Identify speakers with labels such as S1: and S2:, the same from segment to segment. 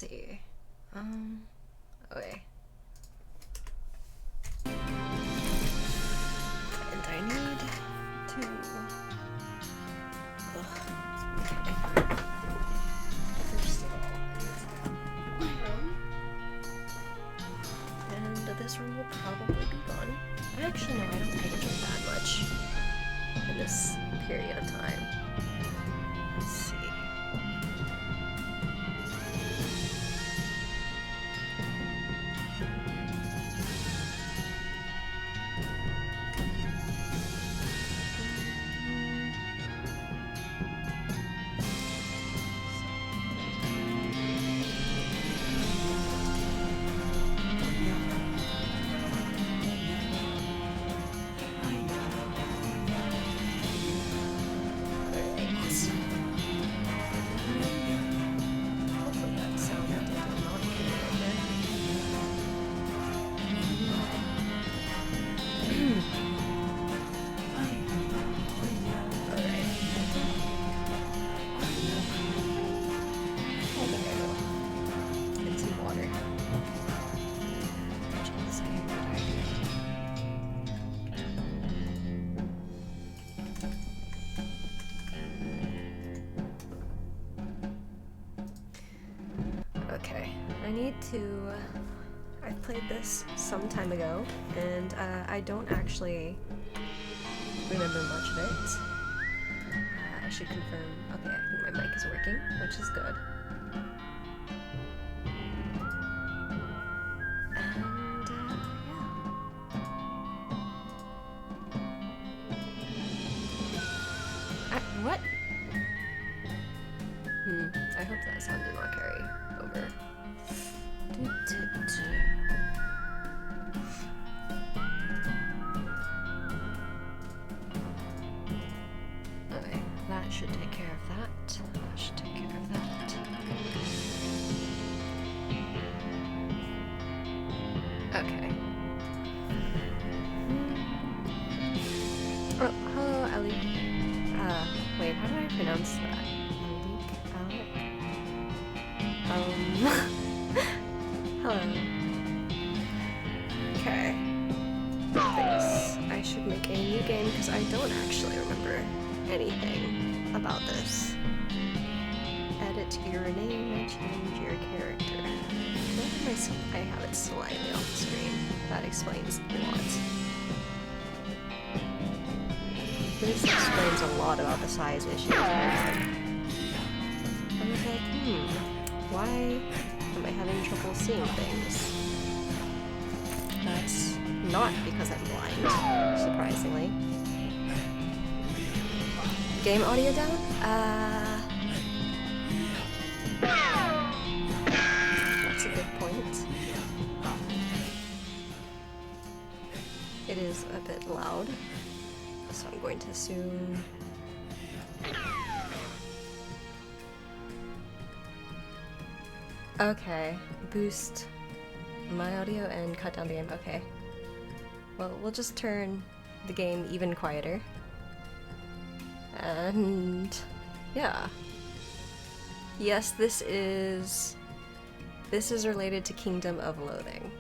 S1: see. Okay. And I need to... Okay. First of all, my room. And this room will probably be gone. Actually, no, I don't think I drink that much in this period of time. Let's see. I played this some time ago, and I don't actually remember much of it. I should confirm. Okay, I think my mic is working, which is good. And yeah. What? I hope that sound did not carry over. Okay, that should take care of that. That should take care of that. Okay. Oh, hello, Ellie. Wait, how do I pronounce that? Hello. Okay. I should make a new game because I don't actually remember anything about this. Edit your name and change your character. I have it slightly off the screen. That explains a lot. This explains a lot about the size issue. I was like, why am I having trouble seeing things? That's not because I'm blind, surprisingly. Game audio down? That's a good point. It is a bit loud, so I'm going to assume... Okay, boost my audio and cut down the game. Okay. Well, we'll just turn the game even quieter. And yeah. Yes, this is related to Kingdom of Loathing.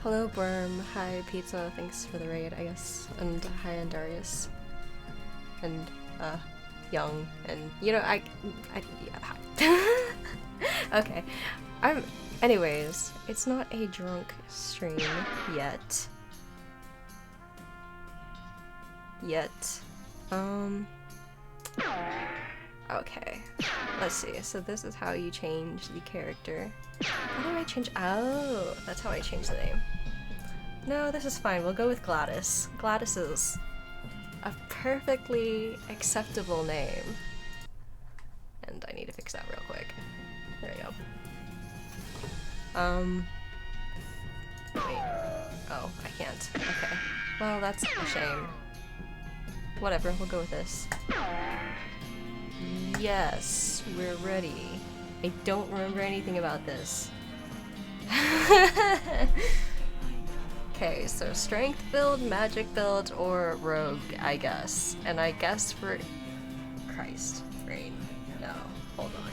S1: Hello, Worm. Hi, Pizza. Thanks for the raid, I guess. And hi, Andarius. And Young. And you know, yeah. Okay. Anyways, it's not a drunk stream yet. Okay. Let's see. So this is how you change the character. How do I change? Oh, that's how I change the name. No, this is fine. We'll go with Gladys. Gladys is a perfectly acceptable name. And I need to fix that real quick. There we go. Wait. Oh, I can't. Okay. Well, that's a shame. Whatever, we'll go with this. Yes, we're ready. I don't remember anything about this. Okay, so strength build, magic build, or rogue, I guess. And I guess for... Christ. Brain. No. Hold on.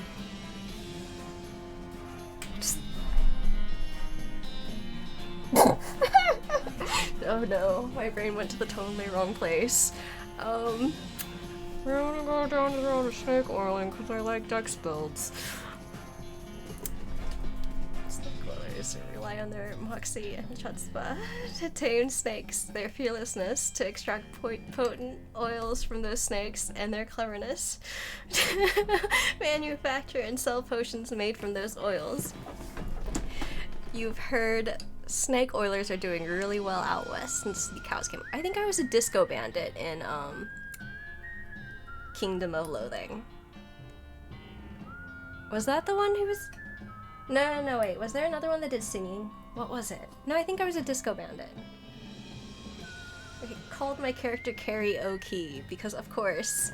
S1: Oh no, my brain went to the totally wrong place. We're gonna go down to the road of snake oiling because I like dex builds. Snake oilers rely on their moxie and chutzpah to tame snakes, their fearlessness to extract potent oils from those snakes, and their cleverness to manufacture and sell potions made from those oils. You've heard snake oilers are doing really well out west since the cows came. I think I was a disco bandit in Kingdom of Loathing. Was that the one who was... No, wait. Was there another one that did singing? What was it? No, I think I was a disco bandit. I called my character karaoke because, of course.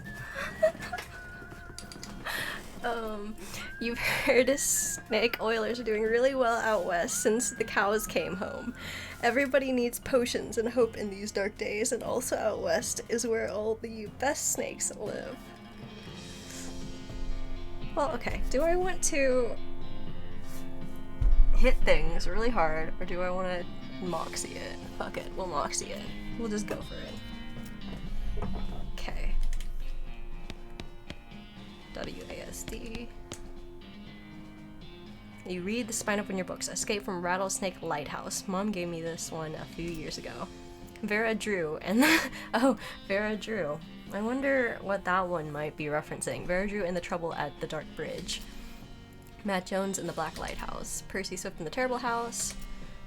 S1: You've heard snake oilers are doing really well out west since the cows came home. Everybody needs potions and hope in these dark days, and also out west is where all the best snakes live. Well, okay. Do I want to hit things really hard, or do I want to moxie it? Fuck it, we'll moxie it. We'll just go for it. Okay. WASD. You read the spine up in your books. Escape from Rattlesnake Lighthouse. Mom gave me this one a few years ago. Vera Drew and oh, Vera Drew. I wonder what that one might be referencing. Vera Drew and the Trouble at the Dark Bridge. Matt Jones in the Black Lighthouse. Percy Swift in the Terrible House.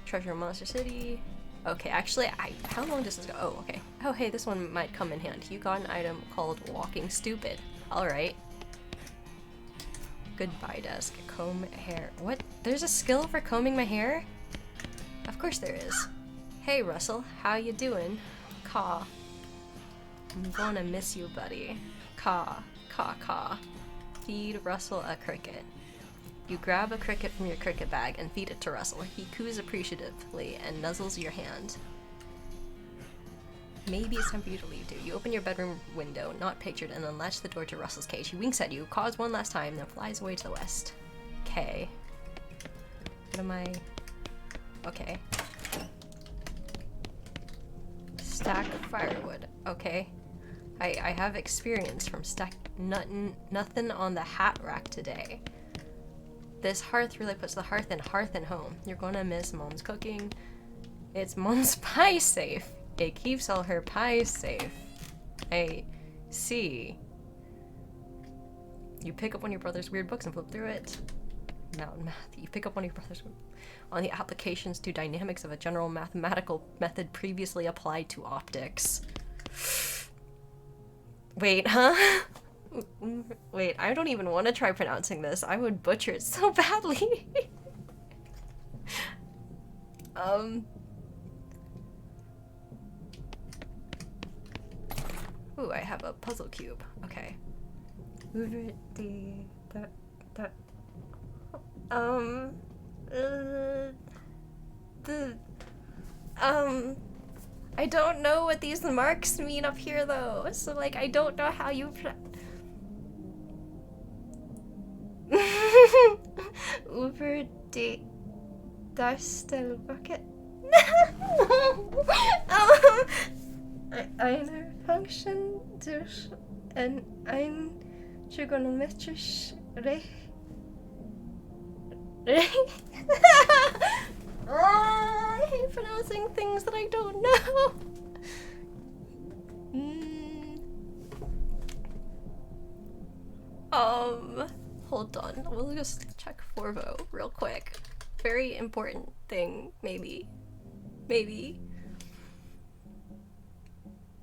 S1: Treasure in Monster City. Okay, actually, how long does this go? Oh, okay. Oh, hey, this one might come in handy. You got an item called Walking Stupid. Alright. Goodbye desk. Comb hair. What? There's a skill for combing my hair? Of course there is. Hey Russell, how you doing? Caw. I'm gonna miss you, buddy. Caw. Caw caw. Feed Russell a cricket. You grab a cricket from your cricket bag and feed it to Russell. He coos appreciatively and nuzzles your hand. Maybe it's time for you to leave, too. You open your bedroom window, not pictured, and then latch the door to Russell's cage. He winks at you, caws one last time, then flies away to the west. Okay. What am I... Okay. Stack firewood. Okay. I have experience from nothing on the hat rack today. This hearth really puts the hearth and home. You're gonna miss Mom's cooking. It's Mom's pie safe. It keeps all her pies safe. I see. You pick up one of your brother's weird books and flip through it. Mountain math. You pick up one of your brother's on the applications to dynamics of a general mathematical method previously applied to optics. Wait, huh? Wait, I don't even want to try pronouncing this. I would butcher it so badly. Ooh, I have a puzzle cube. Okay. I don't know what these marks mean up here though. So like, I don't know how you Uber de Darstel bucket. Eine Function durch ein trigonometrisch I hate pronouncing things that I don't know. Hold on. We'll just check Forvo real quick. Very important thing, maybe. Maybe.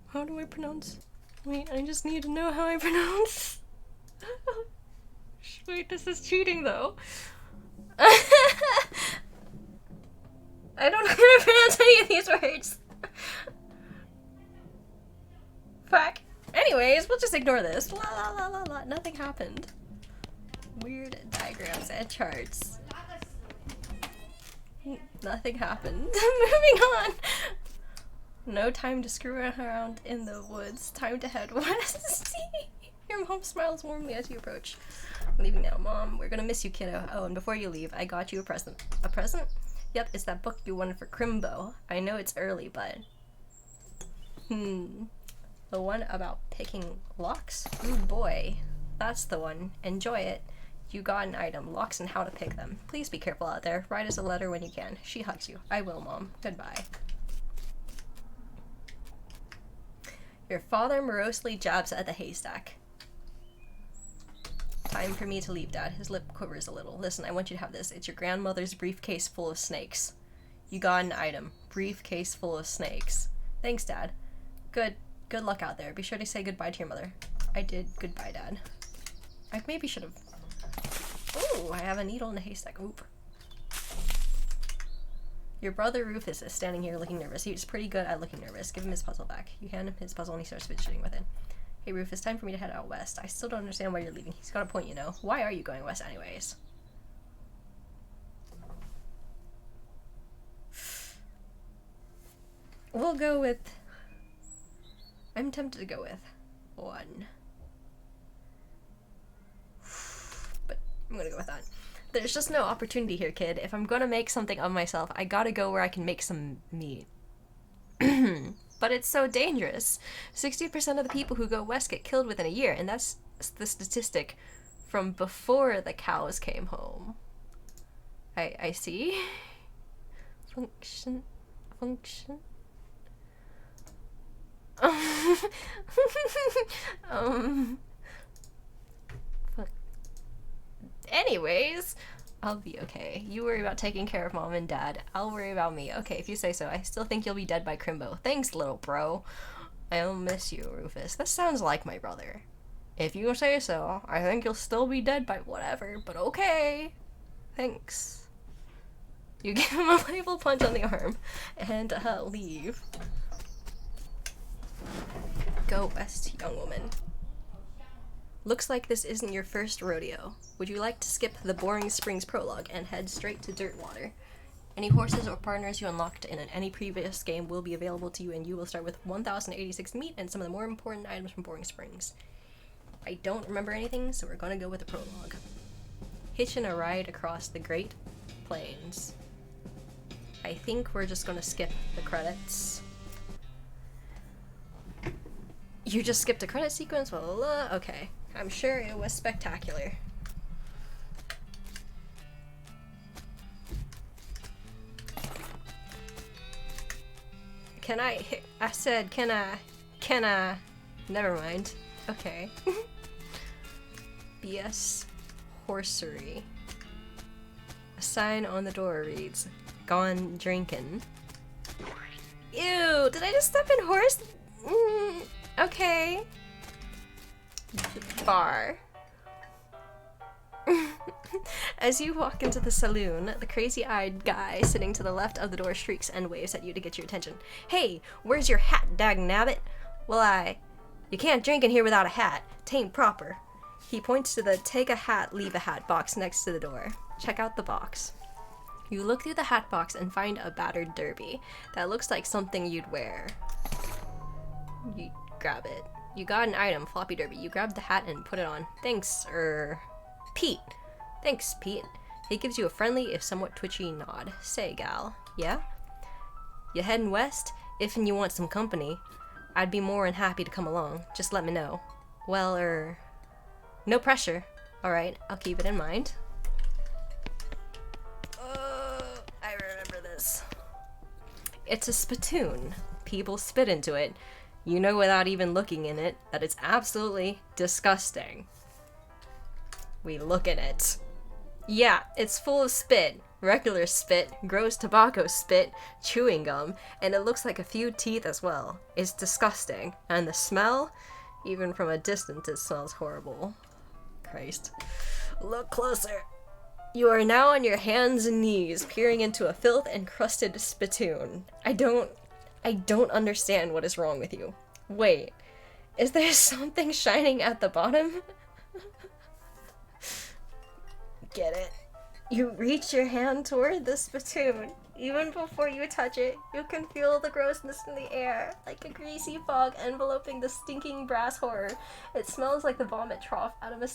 S1: How do I pronounce? Wait, I just need to know how I pronounce. Wait, this is cheating though. I don't know how to pronounce any of these words. Fuck. Anyways, we'll just ignore this. La la la la la. Nothing happened. Weird diagrams and charts. Nothing happened. Moving on. No time to screw around in the woods. Time to head west. Your mom smiles warmly as you approach. I'm leaving now, Mom. We're gonna miss you, kiddo. Oh, and before you leave, I got you a present. A present? Yep, it's that book you wanted for Crimbo. I know it's early, but... The one about picking locks? Ooh boy. That's the one. Enjoy it. You got an item. Locks and how to pick them. Please be careful out there. Write us a letter when you can. She hugs you. I will, Mom. Goodbye. Your father morosely jabs at the haystack. Time for me to leave, Dad. His lip quivers a little. Listen, I want you to have this. It's your grandmother's briefcase full of snakes. You got an item. Briefcase full of snakes. Thanks, Dad. Good luck out there. Be sure to say goodbye to your mother. I did. Goodbye, Dad. I maybe should have... Ooh, I have a needle in a haystack. Oop. Your brother Rufus is standing here looking nervous. He's pretty good at looking nervous. Give him his puzzle back. You hand him his puzzle and he starts fidgeting with it. Hey Rufus, time for me to head out west. I still don't understand why you're leaving. He's got a point, you know. Why are you going west anyways? We'll go with... I'm tempted to go with 1. But I'm gonna go with that. There's just no opportunity here, kid. If I'm gonna make something of myself, I gotta go where I can make some meat. But it's so dangerous. 60% of the people who go west get killed within a year, and that's the statistic from before the cows came home. I see. Function. Anyways, I'll be okay. You worry about taking care of Mom and Dad. I'll worry about me. Okay, if you say so. I still think you'll be dead by Crimbo. Thanks, little bro. I'll miss you, Rufus. That sounds like my brother. If you say so, I think you'll still be dead by whatever, but okay. Thanks. You give him a playful punch on the arm and leave. Go west, young woman. Looks like this isn't your first rodeo. Would you like to skip the boring Springs prologue and head straight to Dirtwater? Any horses or partners you unlocked in any previous game will be available to you, and you will start with 1,086 meat and some of the more important items from Boring Springs. I don't remember anything, so we're gonna go with the prologue. Hitching a ride across the Great Plains. I think we're just gonna skip the credits. You just skipped a credit sequence? Well, okay. I'm sure it was spectacular. I said, can I, never mind. Okay. BS Horsery. A sign on the door reads, "Gone drinkin'." Ew, did I just step in horse? Okay. Bar. As you walk into the saloon, the crazy-eyed guy sitting to the left of the door shrieks and waves at you to get your attention. Hey, where's your hat, dagnabbit? Well, you can't drink in here without a hat. Tain't proper. He points to the take a hat, leave a hat box next to the door. Check out the box. You look through the hat box and find a battered derby. That looks like something you'd wear. You grab it. You got an item, floppy derby. You grab the hat and put it on. Thanks, Pete. Thanks, Pete. He gives you a friendly, if somewhat twitchy nod. Say, gal. Yeah? You heading west? If and you want some company, I'd be more than happy to come along. Just let me know. Well, no pressure. Alright, I'll keep it in mind. I remember this. It's a spittoon. People spit into it. You know without even looking in it that it's absolutely disgusting. We look in it. Yeah, it's full of spit. Regular spit, gross tobacco spit, chewing gum, and it looks like a few teeth as well. It's disgusting. And the smell? Even from a distance it smells horrible. Christ. Look closer. You are now on your hands and knees, peering into a filth-encrusted spittoon. I don't understand what is wrong with you. Wait, is there something shining at the bottom? Get it? You reach your hand toward the spittoon. Even before you touch it, you can feel the grossness in the air, like a greasy fog enveloping the stinking brass horror. It smells like the vomit trough out of a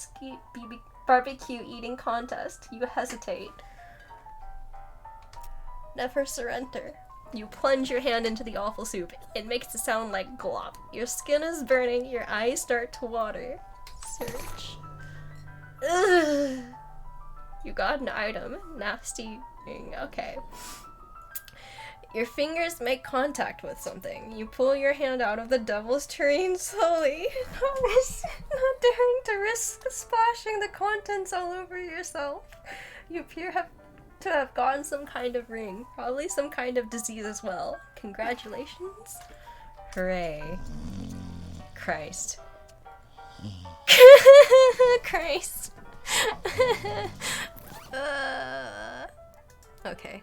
S1: barbecue eating contest. You hesitate. Never surrender. You plunge your hand into the awful soup. It makes it sound like glop. Your skin is burning, your eyes start to water. Search. Ugh. You got an item. Nasty thing. Okay. Your fingers make contact with something. You pull your hand out of the devil's tureen slowly, not daring to risk splashing the contents all over yourself. You appear to have gotten some kind of ring, probably some kind of disease as well. Congratulations. Hooray. Christ. Christ. Okay.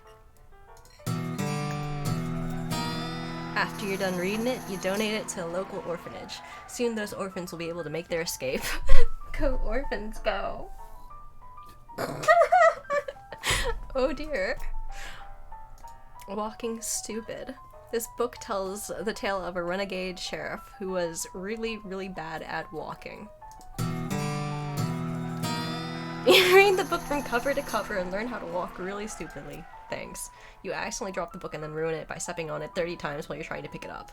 S1: After you're done reading it, you donate it to a local orphanage. Soon those orphans will be able to make their escape. Go orphans, go. Oh dear. Walking Stupid. This book tells the tale of a renegade sheriff who was really, really bad at walking. You read the book from cover to cover and learn how to walk really stupidly. Thanks. You accidentally drop the book and then ruin it by stepping on it 30 times while you're trying to pick it up.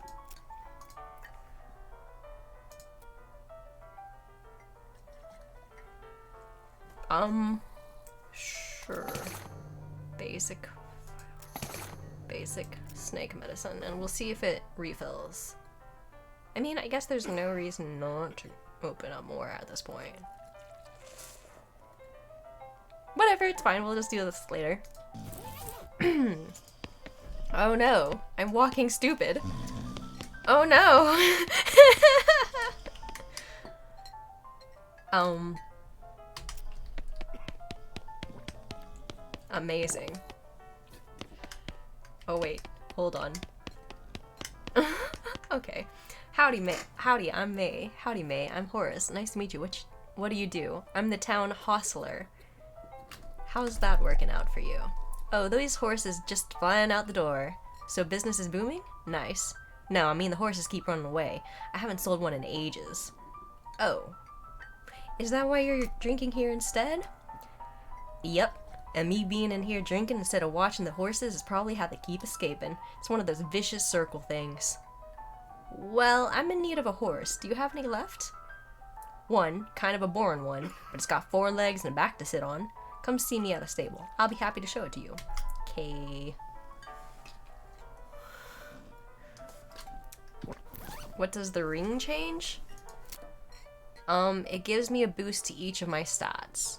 S1: Sure. Basic snake medicine, and we'll see if it refills. I mean, I guess there's no reason not to open up more at this point. Whatever, it's fine, we'll just do this later. Oh no, I'm walking stupid. Oh no! Amazing. Oh wait, hold on. Okay. Howdy, I'm May. Howdy, May. I'm Horace. Nice to meet you. What do you do? I'm the town hostler. How's that working out for you? Oh, those horses just flying out the door. So business is booming? Nice. No, I mean the horses keep running away. I haven't sold one in ages. Oh. Is that why you're drinking here instead? Yep. And me being in here drinking instead of watching the horses is probably how they keep escaping. It's one of those vicious circle things. Well, I'm in need of a horse. Do you have any left? One, kind of a boring one, but it's got 4 legs and a back to sit on. Come see me at a stable. I'll be happy to show it to you. Okay. What does the ring change? It gives me a boost to each of my stats.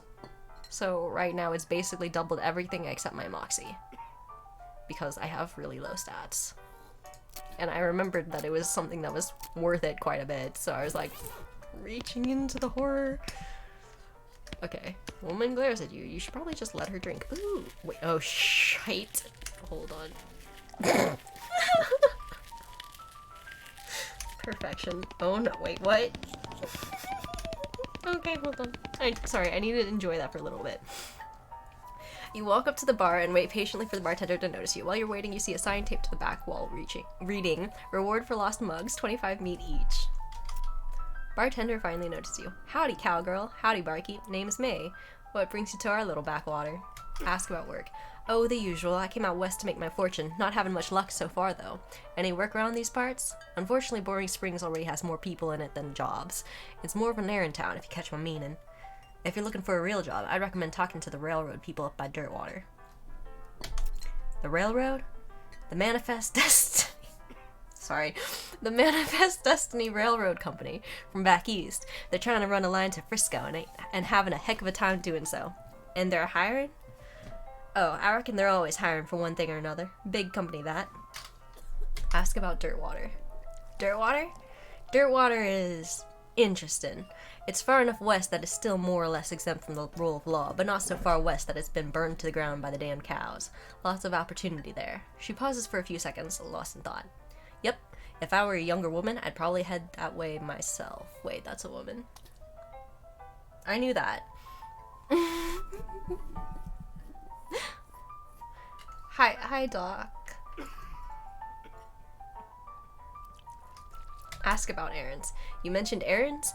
S1: So right now it's basically doubled everything except my moxie. Because I have really low stats. And I remembered that it was something that was worth it quite a bit, so I was like, reaching into the horror. Okay, woman glares at you. You should probably just let her drink. Ooh, wait, oh shite. Hold on. Perfection. Oh no, wait, what? Okay, hold on. Sorry, I need to enjoy that for a little bit. You walk up to the bar and wait patiently for the bartender to notice you. While you're waiting, you see a sign taped to the back wall reading, reward for lost mugs, 25 meat each. Bartender finally noticed you. Howdy, cowgirl. Howdy, barkeep. Name's May. What brings you to our little backwater? Ask about work. Oh, the usual. I came out west to make my fortune. Not having much luck so far, though. Any work around these parts? Unfortunately, Boring Springs already has more people in it than jobs. It's more of an errand town, if you catch my meaning. If you're looking for a real job, I'd recommend talking to the railroad people up by Dirtwater. The railroad? The Manifest Destiny. Sorry. The Manifest Destiny Railroad Company from back east. They're trying to run a line to Frisco and having a heck of a time doing so. And they're hiring? Oh, I reckon they're always hiring for one thing or another. Big company, that. Ask about Dirtwater. Dirtwater? Dirtwater is interesting. It's far enough west that it's still more or less exempt from the rule of law, but not so far west that it's been burned to the ground by the damned cows. Lots of opportunity there. She pauses for a few seconds, lost in thought. Yep, if I were a younger woman, I'd probably head that way myself. Wait, that's a woman. I knew that. Hi, Doc. Ask about errands. You mentioned errands?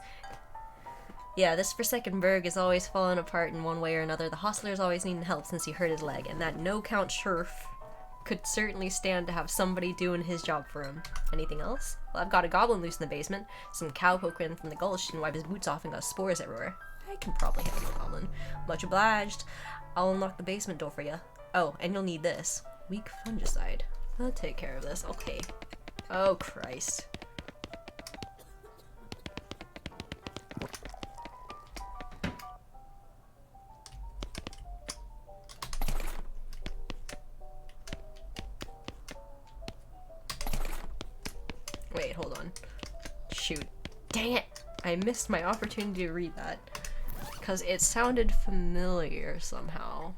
S1: Yeah, this Forsaken Burg is always falling apart in one way or another. The hostler's always needing help since he hurt his leg, and that no-count sheriff could certainly stand to have somebody doing his job for him. Anything else? Well, I've got a goblin loose in the basement. Some cowpoke ran from the gulch and wiped his boots off and got spores everywhere. I can probably handle a goblin. Much obliged. I'll unlock the basement door for you. Oh, and you'll need this. Weak fungicide. I'll take care of this. Okay. Oh, Christ. Wait, hold on. Shoot. Dang it! I missed my opportunity to read that. Because it sounded familiar somehow.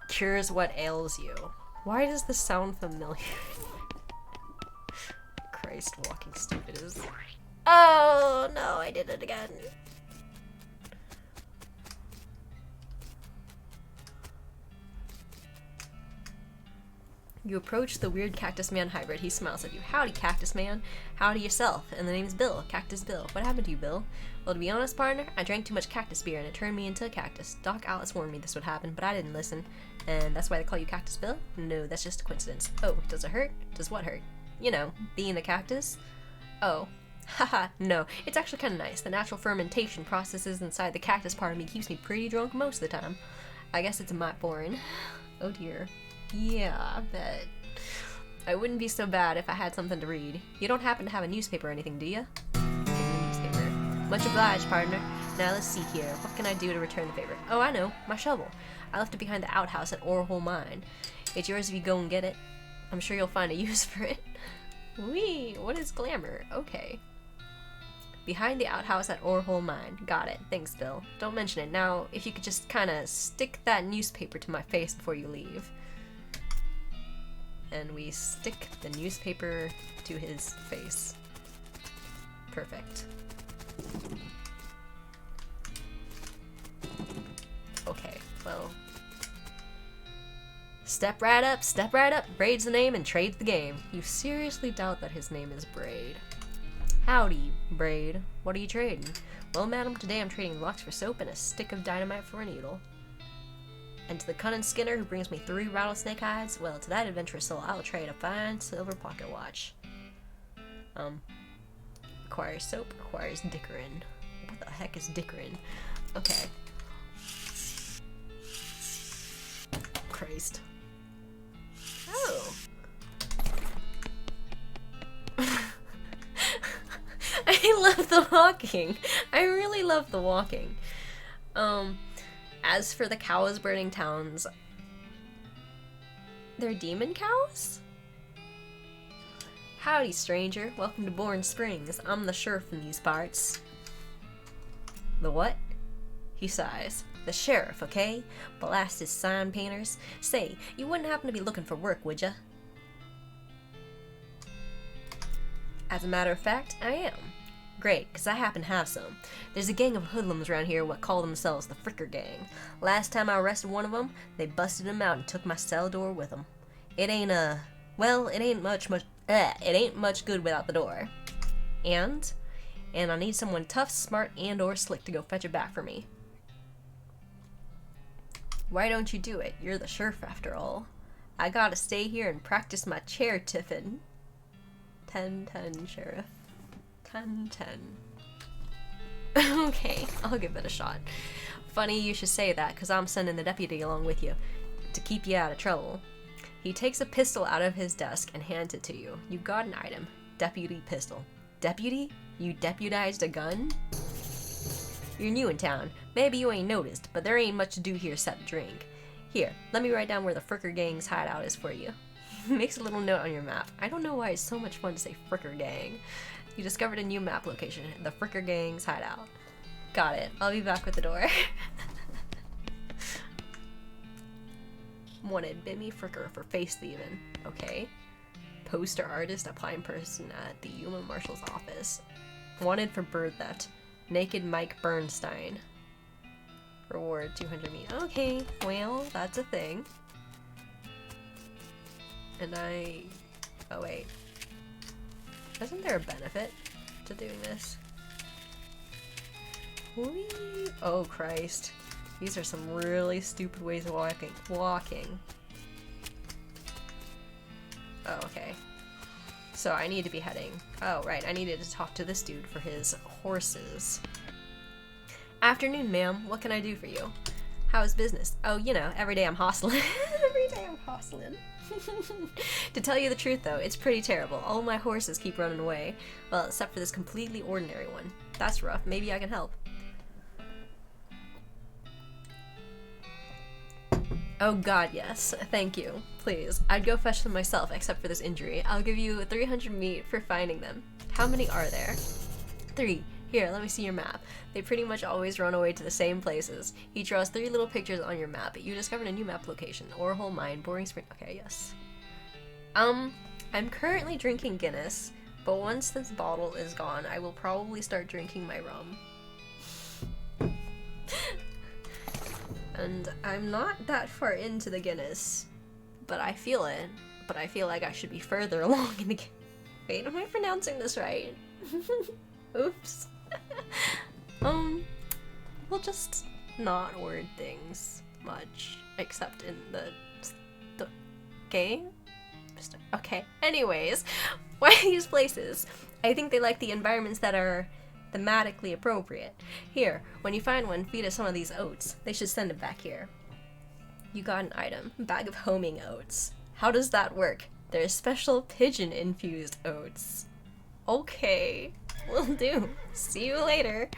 S1: Cures what ails you. Why does this sound familiar? Christ, walking stupid is... Oh no, I did it again. You approach the weird Cactus Man hybrid. He smiles at you. Howdy, Cactus Man. Howdy yourself. And the name's Bill. Cactus Bill. What happened to you, Bill? Well, to be honest, partner, I drank too much cactus beer and it turned me into a cactus. Doc Alice warned me this would happen, but I didn't listen. And that's why they call you Cactus Bill? No, that's just a coincidence. Oh, does it hurt? Does what hurt? You know, being a cactus? Oh. Haha, no. It's actually kind of nice. The natural fermentation processes inside the cactus part of me keeps me pretty drunk most of the time. I guess it's a mite boring. Oh dear. Yeah, I bet. I wouldn't be so bad if I had something to read. You don't happen to have a newspaper or anything, do you? Newspaper. Much obliged, partner. Now let's see here. What can I do to return the favor? Oh, I know. My shovel. I left it behind the outhouse at Orhole Mine. It's yours if you go and get it. I'm sure you'll find a use for it. Whee! What is glamour? Okay. Behind the outhouse at Orhole Mine. Got it. Thanks, Bill. Don't mention it. Now, if you could just kinda stick that newspaper to my face before you leave. And we stick the newspaper to his face. Perfect. Okay, well. Step right up, Braid's the name and trade's the game. You seriously doubt that his name is Braid? Howdy, Braid. What are you trading? Well, madam, today I'm trading rocks for soap and a stick of dynamite for a needle. And to the cunning Skinner who brings me 3 rattlesnake hides, well, to that adventurous soul, I'll trade a fine silver pocket watch. Requires soap, requires dickerin. What the heck is dickerin? Okay. Christ. Oh. I love the walking. I really love the walking. As for the cows burning towns, they're demon cows? Howdy, stranger. Welcome to Bourne Springs. I'm the sheriff in these parts. The what? He sighs. The sheriff, okay? Blast his sign painters. Say, you wouldn't happen to be looking for work, would ya? As a matter of fact, I am. Great, because I happen to have some. There's a gang of hoodlums around here what call themselves the Fricker Gang. Last time I arrested one of them, they busted him out and took my cell door with them. It ain't, well, it ain't much good without the door. And I need someone tough, smart, and or slick to go fetch it back for me. Why don't you do it? You're the sheriff after all. I gotta stay here and practice my chair tiffin. 10-10, sheriff. 10-10. Okay, I'll give it a shot. Funny you should say that, because I'm sending the deputy along with you to keep you out of trouble. He takes a pistol out of his desk and hands it to you. You got an item. Deputy pistol. Deputy? You deputized a gun? You're new in town. Maybe you ain't noticed, but there ain't much to do here except drink. Here, let me write down where the Fricker Gang's hideout is for you. Makes a little note on your map. I don't know why it's so much fun to say Fricker Gang. You discovered a new map location, the Fricker Gang's hideout. Got it. I'll be back with the door. Wanted Bimmy Fricker for face thieving. Okay. Poster artist applying person at the Yuma Marshal's office. Wanted for bird theft. Naked Mike Bernstein. Reward 200 meat. Okay, well, that's a thing. And oh wait. Isn't there a benefit to doing this? Whee! Oh Christ. These are some really stupid ways of walking. Oh, okay. So I need to be heading. Oh, right. I needed to talk to this dude for his horses. Afternoon, ma'am. What can I do for you? How's business? Oh, you know, every day I'm hustling. Every day I'm hustling. To tell you the truth, though, it's pretty terrible. All my horses keep running away. Well, except for this completely ordinary one. That's rough. Maybe I can help. Oh god, yes. Thank you. Please. I'd go fetch them myself, except for this injury. I'll give you 300 meat for finding them. How many are there? 3. Here, let me see your map. They pretty much always run away to the same places. He draws 3 little pictures on your map. You discovered a new map location. Orhole Mine, Boring Spring. Okay, yes. I'm currently drinking Guinness, but once this bottle is gone, I will probably start drinking my rum. And I'm not that far into the Guinness, but I feel it. But I feel like I should be further along in the Wait, am I pronouncing this right? Oops. We'll just not word things much, except in the game? Okay, anyways, why these places? I think they like the environments that are thematically appropriate. Here, when you find one, feed us some of these oats. They should send it back here. You got an item. Bag of homing oats. How does that work? They're special pigeon-infused oats. Okay, will do. See you later.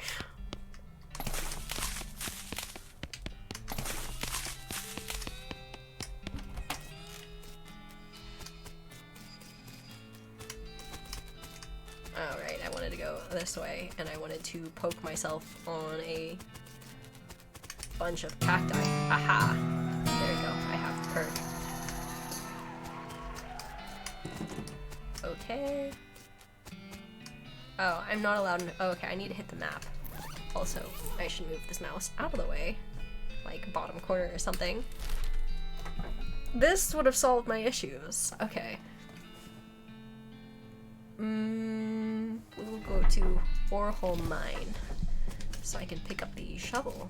S1: Alright, I wanted to go this way, and I wanted to poke myself on a bunch of cacti. Aha! There we go, I have the perk. Okay. Oh, I'm not allowed to— oh, okay, I need to hit the map. Also, I should move this mouse out of the way. Like, bottom corner or something. This would have solved my issues. Okay. We'll go to Orhole Mine, so I can pick up the shovel.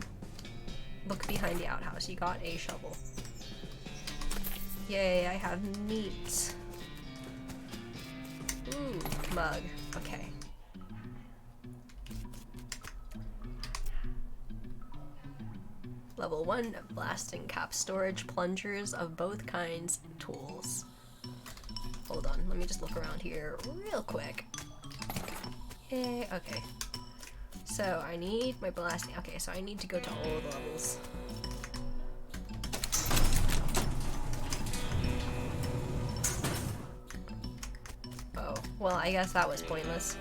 S1: Look behind the outhouse. You got a shovel. Yay, I have meat. Ooh, mug. Okay. Level 1, blasting cap storage, plungers of both kinds, tools. Hold on, let me just look around here real quick. Yay, okay. So I need my blasting— okay, so I need to go to all the levels. Oh, well, I guess that was pointless.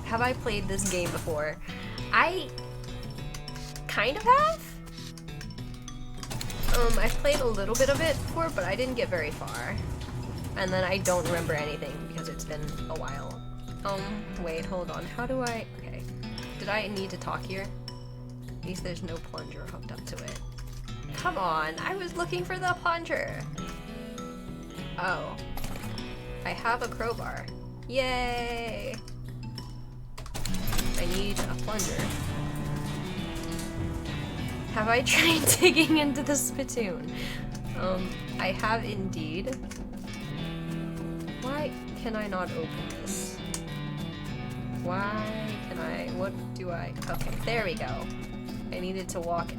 S1: Have I played this game before? I kind of have. I've played a little bit of it before, but I didn't get very far. And then I don't remember anything because it's been a while. Wait, hold on. How do I— okay. Did I need to talk here? At least there's no plunger hooked up to it. Come on, I was looking for the plunger. Oh. I have a crowbar. Yay! I need a plunger. Have I tried digging into the spittoon? I have indeed. Why can I not open this? Why can I— what do I— okay, there we go. I needed to walk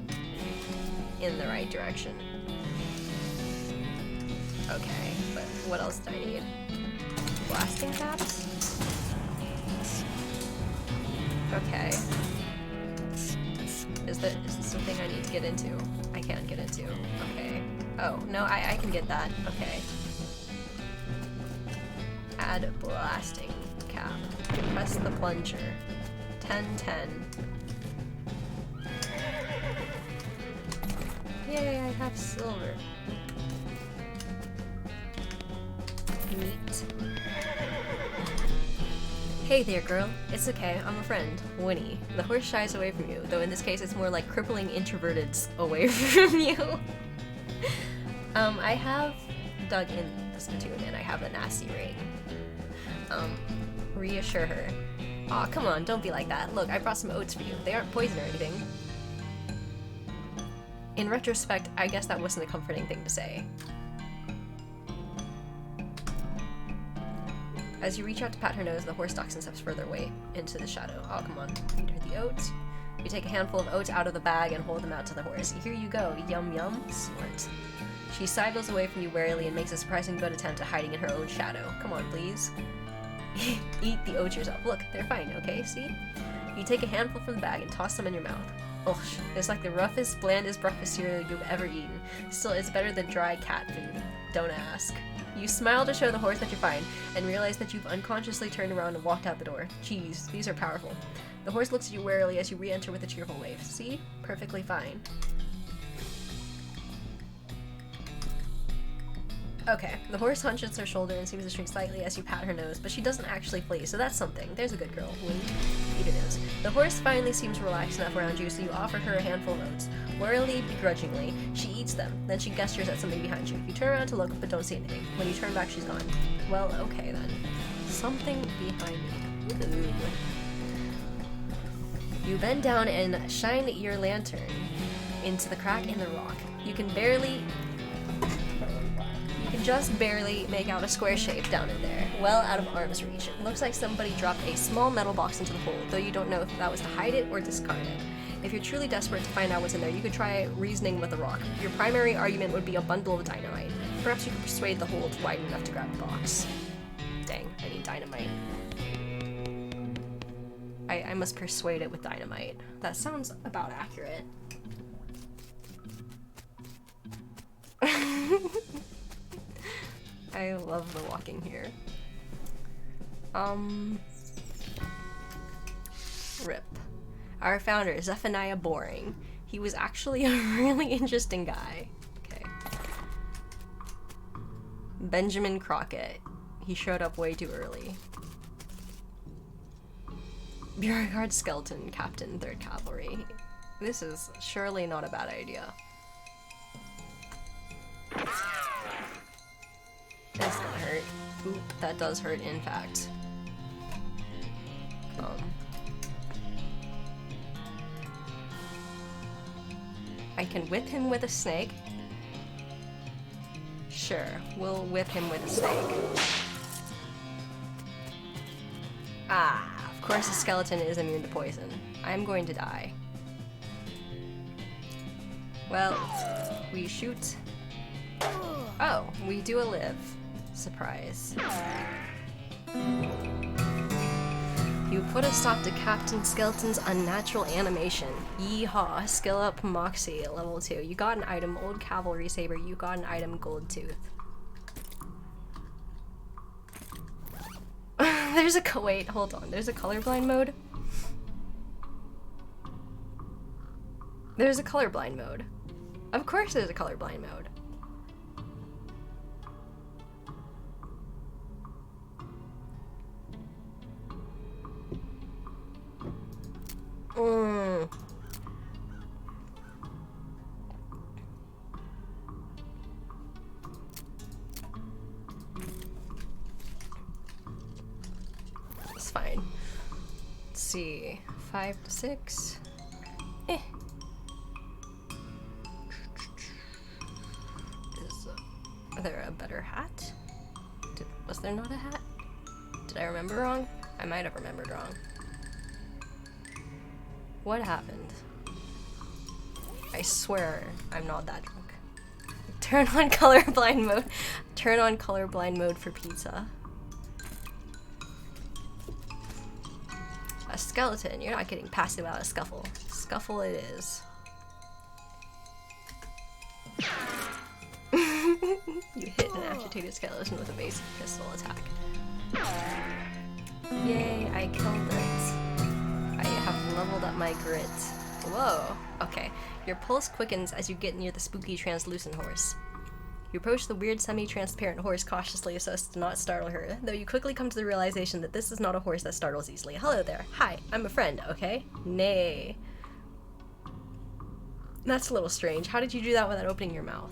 S1: in the right direction. Okay, but what else do I need? Blasting caps? Okay. Is this the thing I need to get into? I can't get into. Okay. Oh, no, I can get that. Okay. Add blasting cap. Press the plunger. 1010. Yay, I have silver. Meat. Hey there, girl. It's okay, I'm a friend. Winnie. The horse shies away from you, though in this case it's more like crippling introverted away from you. I have dug in the spittoon and I have a nasty ring. Reassure her. Aw, come on, don't be like that. Look, I brought some oats for you. They aren't poison or anything. In retrospect, I guess that wasn't a comforting thing to say. As you reach out to pat her nose, the horse ducks and steps further away into the shadow. Oh, come on. Feed her the oats. You take a handful of oats out of the bag and hold them out to the horse. Here you go. Yum yum. Smart. She sidles away from you warily and makes a surprisingly good attempt at hiding in her own shadow. Come on, please. Eat the oats yourself. Look, they're fine, okay? See? You take a handful from the bag and toss them in your mouth. Ugh, it's like the roughest, blandest breakfast cereal you've ever eaten. Still, it's better than dry cat food. Don't ask. You smile to show the horse that you're fine, and realize that you've unconsciously turned around and walked out the door. Jeez, these are powerful. The horse looks at you warily as you re-enter with a cheerful wave. See? Perfectly fine. Okay, the horse hunches her shoulder and seems to shrink slightly as you pat her nose, but she doesn't actually flee, so that's something. There's a good girl. Wink. Eat her nose. The horse finally seems relaxed enough around you, so you offer her a handful of oats. Warily, begrudgingly, she eats them. Then she gestures at something behind you. You turn around to look, but don't see anything. When you turn back, she's gone. Well, okay then. Something behind me. Ooh. You bend down and shine your lantern into the crack in the rock. You can just barely make out a square shape down in there, well out of arm's reach. It looks like somebody dropped a small metal box into the hole, though you don't know if that was to hide it or discard it. If you're truly desperate to find out what's in there, you could try reasoning with a rock. Your primary argument would be a bundle of dynamite. Perhaps you could persuade the hole to widen enough to grab the box. Dang, I need dynamite. I must persuade it with dynamite. That sounds about accurate. I love the walking here. Rip. Our founder, Zephaniah Boring. He was actually a really interesting guy. Okay. Benjamin Crockett. He showed up way too early. Beauregard Skeleton, Captain, 3rd Cavalry. This is surely not a bad idea. That's gonna hurt. Oop, that does hurt, in fact. I can whip him with a snake. Sure, we'll whip him with a snake. Ah, of course the skeleton is immune to poison. I'm going to die. Well, we shoot. Oh, we do a live. Surprise. You put a stop to Captain Skeleton's unnatural animation. Yeehaw, skill up Moxie, level 2. You got an item, Old Cavalry Saber. You got an item, Gold Tooth. There's a wait, hold on. There's a colorblind mode? There's a colorblind mode. Of course there's a colorblind mode. It's fine. Let's see. 5 to 6. Eh. Is there a better hat? Was there not a hat? Did I remember wrong? I might have remembered wrong. What happened? I swear I'm not that drunk. Turn on colorblind mode. Turn on colorblind mode for pizza. A skeleton. You're not getting past it without a scuffle. Scuffle it is. You hit an agitated skeleton with a basic pistol attack. Yay, I killed it. I have leveled up my grit. Whoa. Okay. Your pulse quickens as you get near the spooky translucent horse. You approach the weird semi-transparent horse cautiously so as to not startle her, though you quickly come to the realization that this is not a horse that startles easily. Hello there. Hi, I'm a friend, okay? Nay. That's a little strange. How did you do that without opening your mouth?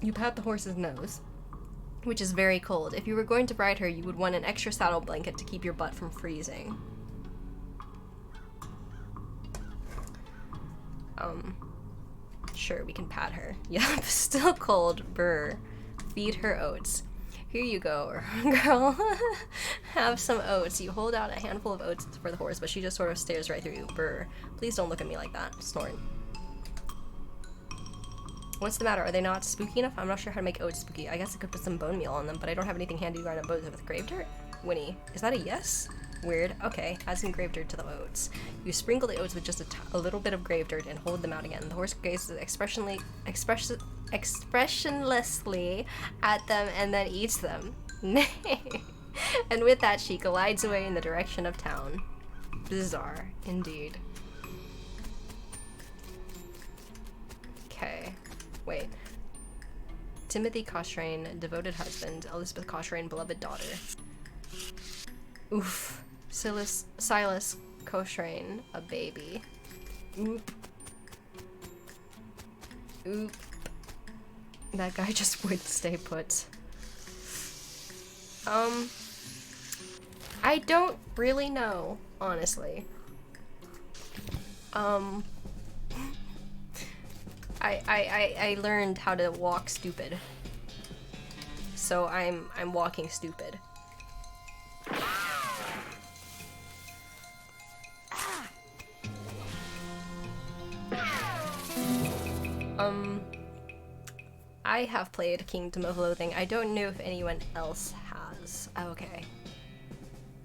S1: You pat the horse's nose. which is very cold. If you were going to ride her, you would want an extra saddle blanket to keep your butt from freezing. Sure, we can pat her. Yep, still cold. Brr. Feed her oats. Here you go, girl. Have some oats. You hold out a handful of oats for the horse, but she just sort of stares right through you. Brr. Please don't look at me like that. Snort. What's the matter? Are they not spooky enough? I'm not sure how to make oats spooky. I guess I could put some bone meal on them, but I don't have anything handy to grind up oats with. Grave dirt? Winnie. Is that a yes? Weird. Okay, add some grave dirt to the oats. You sprinkle the oats with just a little bit of grave dirt and hold them out again. The horse gazes expressionlessly at them and then eats them. Nay. And with that, she glides away in the direction of town. Bizarre, indeed. Okay. Wait. Timothy Cochrane, devoted husband. Elizabeth Cochrane, beloved daughter. Oof. Silas Cochrane, a baby. Oop. Oop. That guy just would stay put. I don't really know, honestly. I learned how to walk stupid. So I'm walking stupid. I have played Kingdom of Loathing. I don't know if anyone else has. Okay.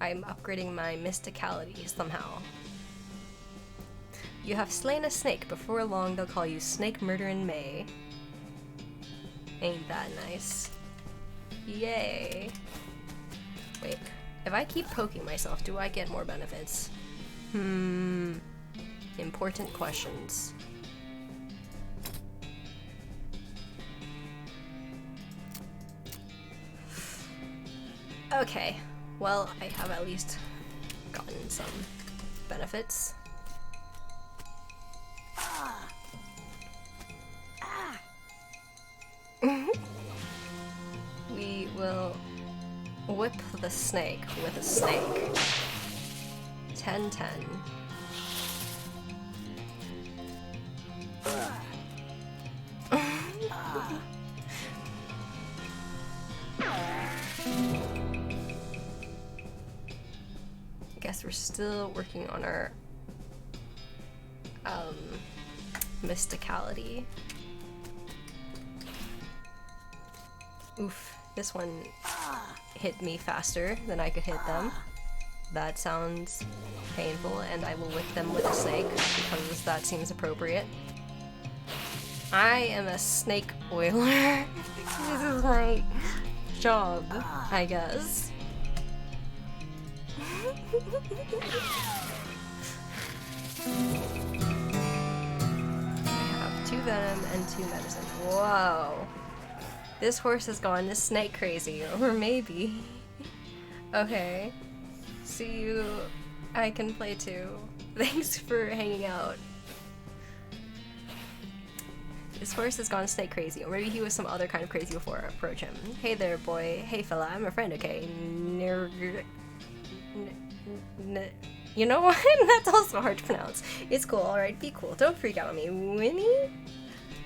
S1: I'm upgrading my mysticality somehow. You have slain a snake. Before long, they'll call you Snake Murderin' May. Ain't that nice? Yay. Wait, if I keep poking myself, do I get more benefits? Important questions. Okay, well, I have at least gotten some benefits. We will whip the snake with a snake. 10-10. Guess we're still working on our mysticality. Oof, this one hit me faster than I could hit them. That sounds painful, and I will whip them with a snake because that seems appropriate. I am a snake oiler. This is my job, I guess. I have 2 venom and 2 medicine. Whoa. This horse has gone snake crazy, or maybe. Okay. See you. I can play too. Thanks for hanging out. This horse has gone snake crazy, or maybe he was some other kind of crazy before I approach him. Hey there, boy. Hey, fella. I'm a friend, okay? You know what? That's also hard to pronounce. It's cool, alright? Be cool. Don't freak out on me. Winnie?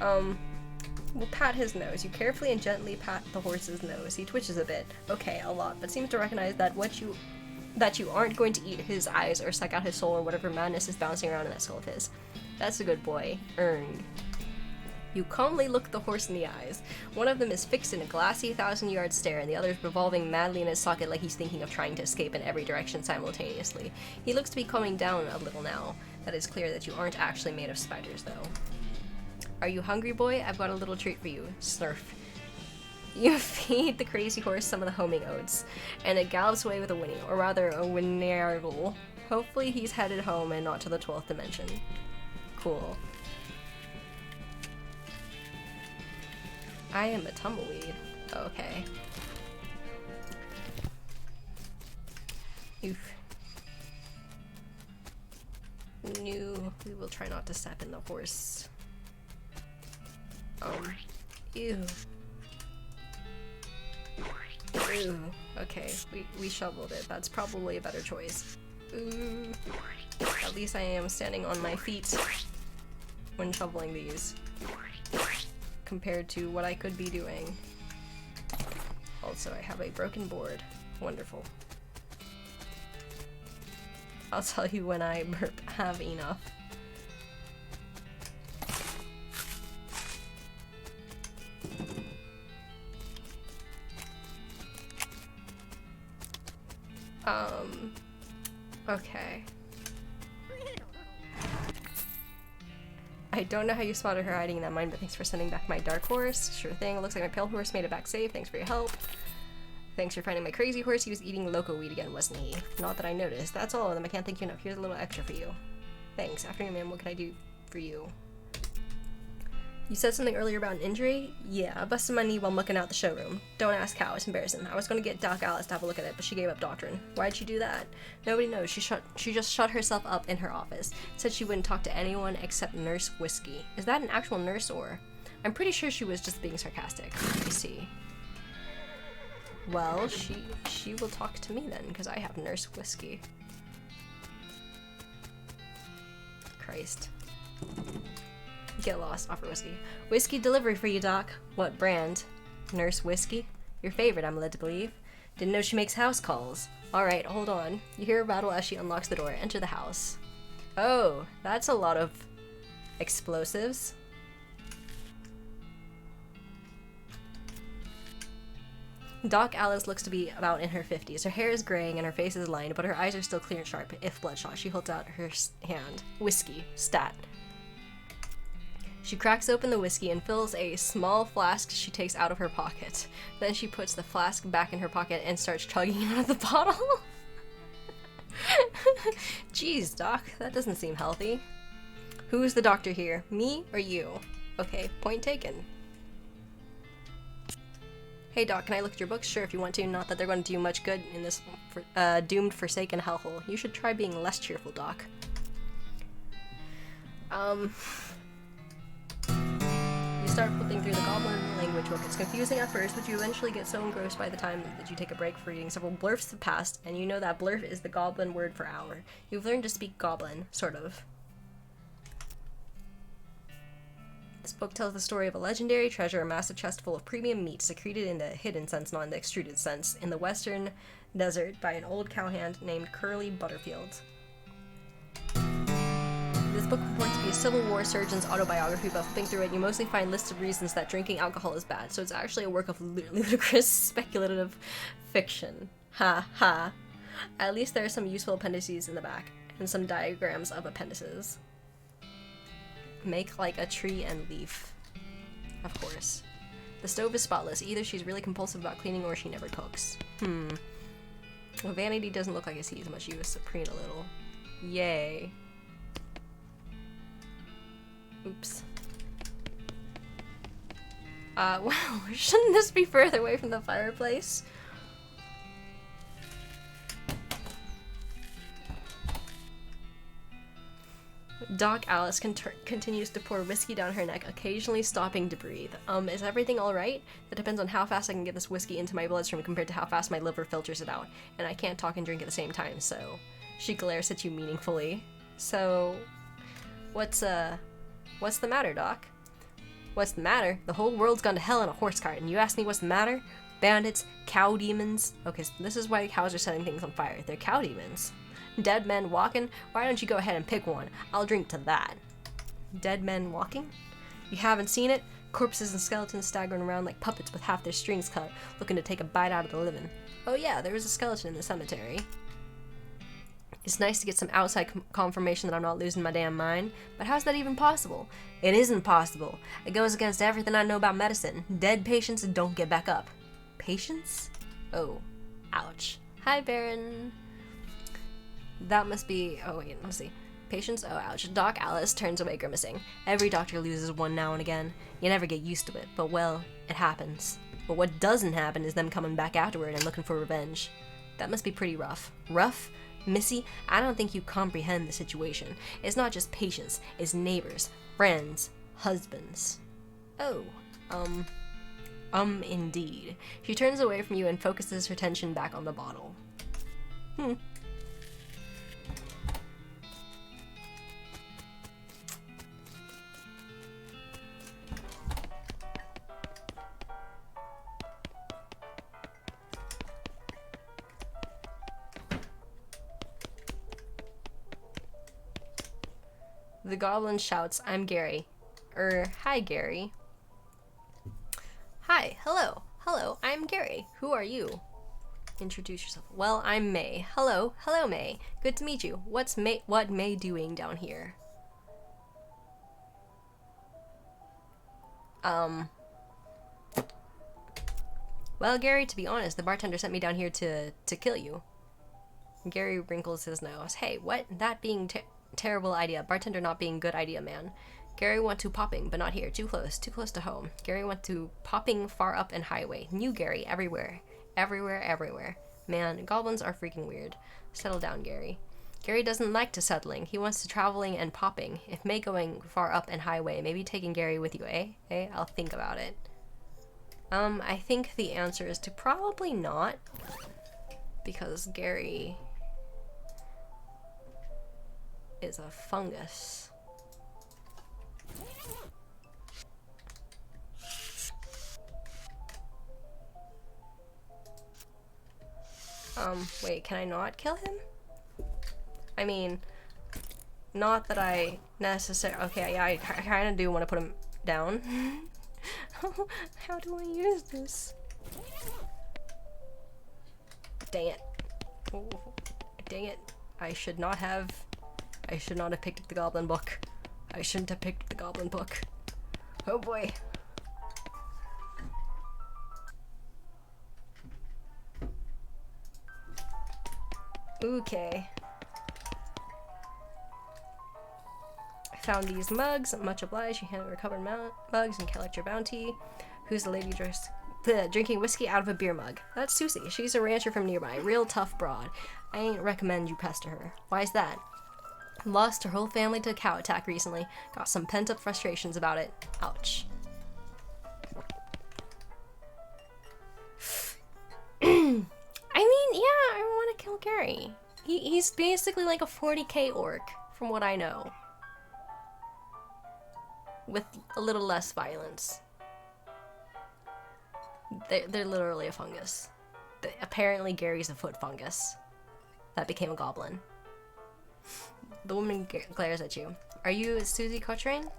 S1: We'll pat his nose. You carefully and gently pat the horse's nose. He twitches a bit. Okay, a lot, but seems to recognize that you aren't going to eat his eyes or suck out his soul or whatever madness is bouncing around in that skull of his. That's a good boy. Earned. You calmly look the horse in the eyes. One of them is fixed in a glassy 1,000-yard stare, and the other is revolving madly in his socket like he's thinking of trying to escape in every direction simultaneously. He looks to be calming down a little now. That is clear that you aren't actually made of spiders, though. Are you hungry, boy? I've got a little treat for you. Snurf. You feed the crazy horse some of the homing oats, and it gallops away with a whinny, or rather a whinnyargle. Hopefully he's headed home and not to the 12th dimension. Cool. I am a tumbleweed. Okay. Oof. No, we will try not to step in the horse. Ew. Ooh, okay, we shoveled it. That's probably a better choice. Ooh. At least I am standing on my feet when shoveling these, compared to what I could be doing. Also, I have a broken board. Wonderful. I'll tell you when I have enough. Okay. I don't know how you spotted her hiding in that mine, but thanks for sending back my dark horse. Sure thing. Looks like my pale horse made it back safe. Thanks for your help. Thanks for finding my crazy horse. He was eating loco weed again, wasn't he? Not that I noticed. That's all of them. I can't thank you enough. Here's a little extra for you. Thanks. Afternoon, ma'am. What can I do for you? You said something earlier about an injury? Yeah, I busted my knee while mucking out the showroom. Don't ask how, it's embarrassing. I was going to get Doc Alice to have a look at it, but she gave up doctrine. Why'd she do that? Nobody knows. She just shut herself up in her office. Said she wouldn't talk to anyone except Nurse Whiskey. Is that an actual nurse or? I'm pretty sure she was just being sarcastic. I see. Well, she will talk to me then, because I have Nurse Whiskey. Christ. Get lost, offer whiskey. Whiskey delivery for you, Doc. What brand? Nurse Whiskey? Your favorite, I'm led to believe. Didn't know she makes house calls. Alright, hold on. You hear a rattle as she unlocks the door. Enter the house. Oh, that's a lot of explosives. Doc Alice looks to be about in her 50s. Her hair is graying and her face is lined, but her eyes are still clear and sharp, if bloodshot. She holds out her hand. Whiskey. Stat. She cracks open the whiskey and fills a small flask she takes out of her pocket. Then she puts the flask back in her pocket and starts chugging it out of the bottle. Jeez, Doc, that doesn't seem healthy. Who's the doctor here? Me or you? Okay, point taken. Hey Doc, can I look at your books? Sure, if you want to. Not that they're going to do much good in this doomed, forsaken hellhole. You should try being less cheerful, Doc. You start flipping through the Goblin language book. It's confusing at first, but you eventually get so engrossed by the time that you take a break for reading. Several blurfs have passed, and you know that blurf is the Goblin word for hour. You've learned to speak Goblin, sort of. This book tells the story of a legendary treasure, a massive chest full of premium meat secreted in the hidden sense, not in the extruded sense, in the western desert by an old cowhand named Curly Butterfield. This book purports to be a Civil War surgeon's autobiography, but flipping through it, you mostly find lists of reasons that drinking alcohol is bad, so it's actually a work of ludicrous speculative fiction. Ha ha. At least there are some useful appendices in the back, and some diagrams of appendices. Make like a tree and leaf. Of course. The stove is spotless. Either she's really compulsive about cleaning or she never cooks. Well, Vanity doesn't look like it sees much use. Preen a little. Yay. Oops. Wow, shouldn't this be further away from the fireplace? Doc Alice continues to pour whiskey down her neck, occasionally stopping to breathe. Is everything alright? That depends on how fast I can get this whiskey into my bloodstream compared to how fast my liver filters it out. And I can't talk and drink at the same time, so... She glares at you meaningfully. So... What's the matter, Doc? What's the matter? The whole world's gone to hell in a horse cart, and you ask me what's the matter? Bandits, cow demons... Okay, so this is why cows are setting things on fire. They're cow demons. Dead men walking? Why don't you go ahead and pick one? I'll drink to that. Dead men walking? You haven't seen it? Corpses and skeletons staggering around like puppets with half their strings cut, looking to take a bite out of the living. Oh yeah, there was a skeleton in the cemetery. It's nice to get some outside confirmation that I'm not losing my damn mind, but how's that even possible? It isn't possible. It goes against everything I know about medicine. Dead patients don't get back up. Patients? Oh. Ouch. Hi, Baron. That must be... Oh, wait, let's see. Patients? Oh, ouch. Doc Alice turns away grimacing. Every doctor loses one now and again. You never get used to it, but well, it happens. But what doesn't happen is them coming back afterward and looking for revenge. That must be pretty rough. Rough? Missy, I don't think you comprehend the situation. It's not just patients, it's neighbors, friends, husbands. Oh, Indeed. She turns away from you and focuses her attention back on the bottle. The goblin shouts, "I'm Gary." Hi, Gary. Hi, hello, I'm Gary. Who are you? Introduce yourself. Well, I'm May. Hello, May. Good to meet you. What May doing down here? Well, Gary, to be honest, the bartender sent me down here to kill you. Gary wrinkles his nose. Hey, what? That being terrible idea. Bartender not being good idea, man. Gary went to popping, but not here. Too close to home. Gary went to popping far up and highway. New Gary, everywhere. Everywhere. Man, goblins are freaking weird. Settle down, Gary. Gary doesn't like to settling. He wants to traveling and popping. If May going far up and highway, maybe taking Gary with you, eh? I'll think about it. I think the answer is to probably not. Because Gary is a fungus. Wait, can I not kill him? I mean, not that I necessarily... Okay, yeah, I kind of do want to put him down. How do I use this? Dang it. Oh, dang it. I should not have picked up the goblin book. I shouldn't have picked up the goblin book. Oh boy. Okay. I found these mugs. Much obliged. You hand recovered mugs and collect your bounty. Who's the lady drinking whiskey out of a beer mug? That's Susie. She's a rancher from nearby. Real tough broad. I ain't recommend you pester her. Why's that? Lost her whole family to a cow attack recently. Got some pent-up frustrations about it. Ouch. I mean, yeah, I want to kill Gary. He's basically like a 40k orc, from what I know. With a little less violence. They're literally a fungus. Apparently Gary's a foot fungus that became a goblin. The woman glares at you. Are you Susie Cochrane?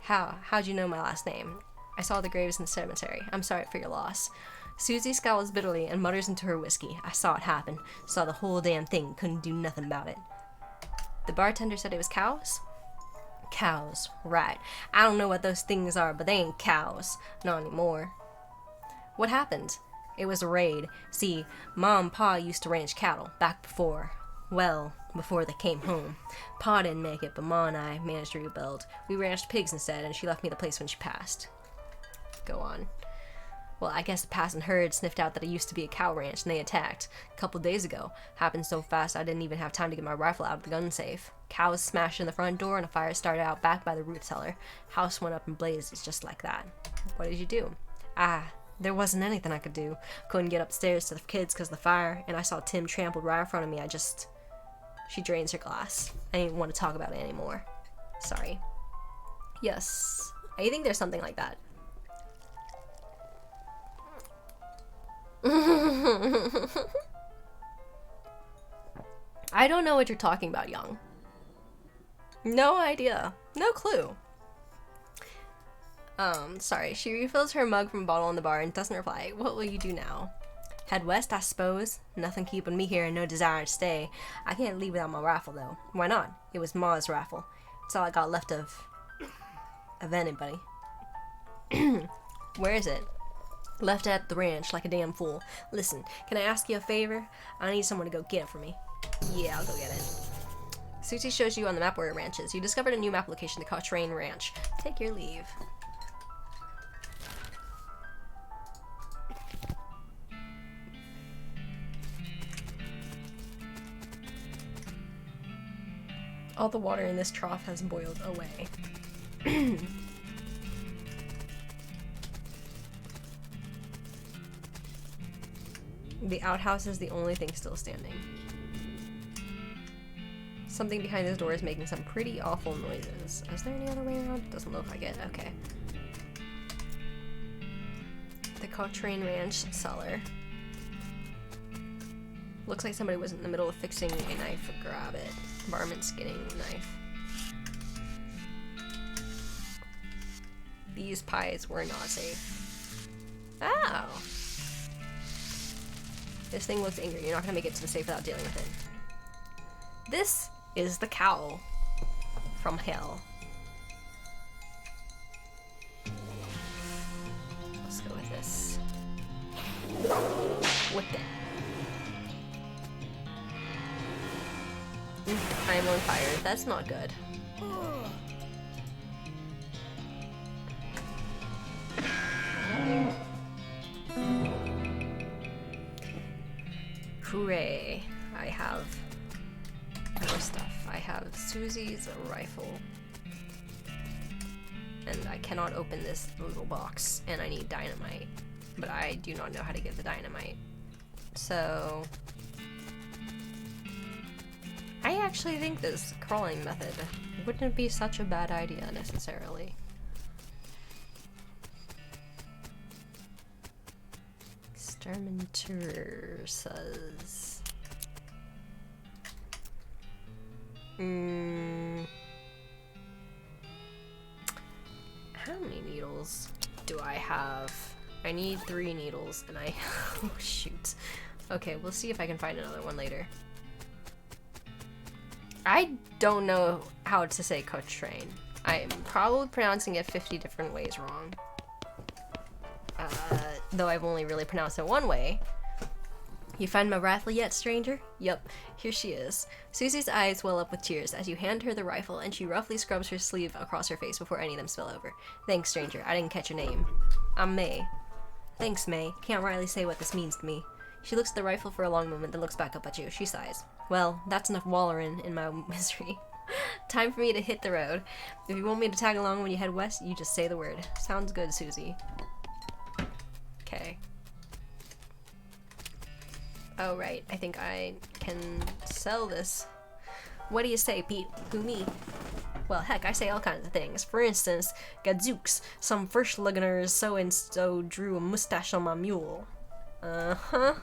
S1: How'd you know my last name? I saw the graves in the cemetery. I'm sorry for your loss. Susie scowls bitterly and mutters into her whiskey. I saw it happen. Saw the whole damn thing. Couldn't do nothing about it. The bartender said it was cows? Cows. Right. I don't know what those things are, but they ain't cows. Not anymore. What happened? It was a raid. See, Ma and Pa used to ranch cattle back before they came home. Pa didn't make it, but Ma and I managed to rebuild. We ranched pigs instead, and she left me the place when she passed. Go on. Well, I guess the passing herd sniffed out that it used to be a cow ranch, and they attacked. A couple days ago. Happened so fast I didn't even have time to get my rifle out of the gun safe. Cows smashed in the front door, and a fire started out back by the root cellar. House went up in blazes just like that. What did you do? There wasn't anything I could do. Couldn't get upstairs to the kids because of the fire, and I saw Tim trampled right in front of me. She drains her glass. I didn't want to talk about it anymore. Sorry. Yes. I think there's something like that. I don't know what you're talking about, young. No idea. No clue. Sorry. She refills her mug from a bottle in the bar and doesn't reply. What will you do now? Head west, I suppose. Nothing keeping me here and no desire to stay. I can't leave without my rifle, though. Why not? It was Ma's rifle. It's all I got left of anybody. Where is it? Left at the ranch like a damn fool. Listen, can I ask you a favor? I need someone to go get it for me. Yeah, I'll go get it. Susie shows you on the map where it ranches. You discovered a new map location, the Cochrane Ranch. Take your leave. All the water in this trough has boiled away. The outhouse is the only thing still standing. Something behind this door is making some pretty awful noises. Is there any other way around? Doesn't look like it. Okay. The Cochrane Ranch cellar. Looks like somebody was in the middle of fixing a knife. Grab it. Varmint skinning knife. These pies were not safe. Ow! This thing looks angry. You're not gonna make it to the safe without dealing with it. This is the cowl from hell. Let's go with this. Whip it. I'm on fire. That's not good. Hooray. I have more stuff. I have Susie's rifle. And I cannot open this little box, and I need dynamite. But I do not know how to get the dynamite. So I actually think this crawling method wouldn't be such a bad idea necessarily. Exterminator says... How many needles do I have? I need 3 needles, and I... oh, shoot. Okay, we'll see if I can find another one later. I don't know how to say Cochrane. I'm probably pronouncing it 50 different ways wrong. Though I've only really pronounced it one way. You find my rifle yet, stranger? Yup, here she is. Susie's eyes well up with tears as you hand her the rifle, and she roughly scrubs her sleeve across her face before any of them spill over. Thanks, stranger. I didn't catch your name. I'm May. Thanks, May. Can't rightly say what this means to me. She looks at the rifle for a long moment, then looks back up at you. She sighs. Well, that's enough wallering in my misery. Time for me to hit the road. If you want me to tag along when you head west, you just say the word. Sounds good, Susie. Okay. Oh, right. I think I can sell this. What do you say, Pete? Who, me? Well, heck, I say all kinds of things. For instance, gadzooks, some Frischlugners so-and-so drew a mustache on my mule. Uh-huh.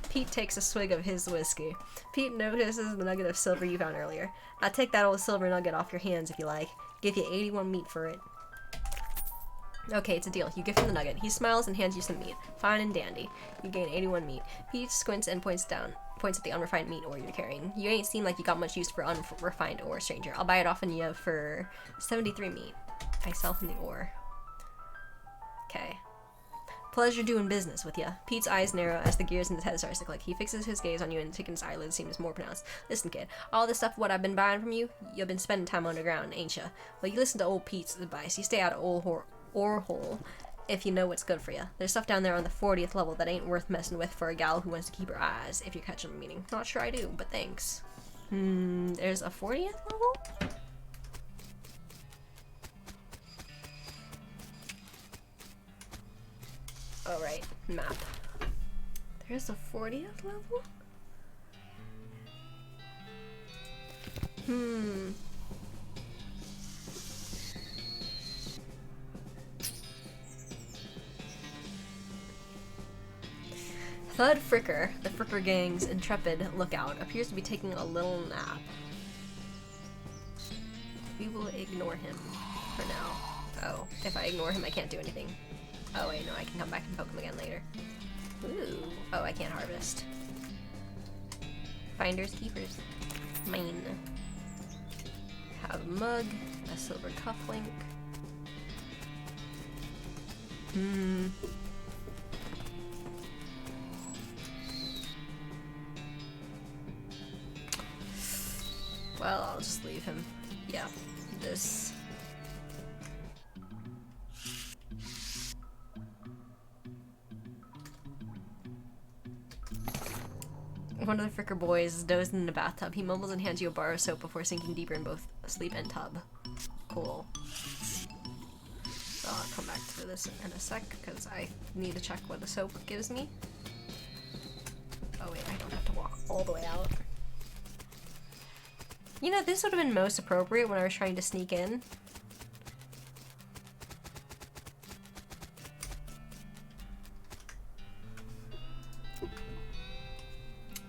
S1: Pete takes a swig of his whiskey. Pete notices the nugget of silver you found earlier. I'll take that old silver nugget off your hands if you like. Give you 81 meat for it. Okay, it's a deal. You give him the nugget. He smiles and hands you some meat. Fine and dandy. You gain 81 meat. Pete squints and points at the unrefined meat ore you're carrying. You ain't seem like you got much use for unrefined ore, stranger. I'll buy it off on you for 73 meat. I sell him the ore. Okay. Pleasure doing business with ya. Pete's eyes narrow as the gears in his head starts to click. He fixes his gaze on you and the chicken's eyelids seems more pronounced. Listen, kid, all this stuff what I've been buying from you, you've been spending time underground, ain't ya? Well, you listen to old Pete's advice. You stay out of old ore hole if you know what's good for you. There's stuff down there on the 40th level that ain't worth messing with for a gal who wants to keep her eyes, if you're catching my meaning. Not sure I do, but thanks. There's a 40th level? Oh, right. Map. There's a 40th level? Thud Fricker, the Fricker Gang's intrepid lookout, appears to be taking a little nap. We will ignore him for now. Oh, if I ignore him, I can't do anything. Oh wait, no, I can come back and poke him again later. Ooh. Oh, I can't harvest. Finders keepers. Mine. Have a mug, a silver cufflink. Well, I'll just leave him. Yeah, this. One of the Fricker boys is dozing in a bathtub. He mumbles and hands you a bar of soap before sinking deeper in both sleep and tub. Cool. So I'll come back to this in a sec, because I need to check what the soap gives me. walk all the way out. You know, this would have been most appropriate when I was trying to sneak in.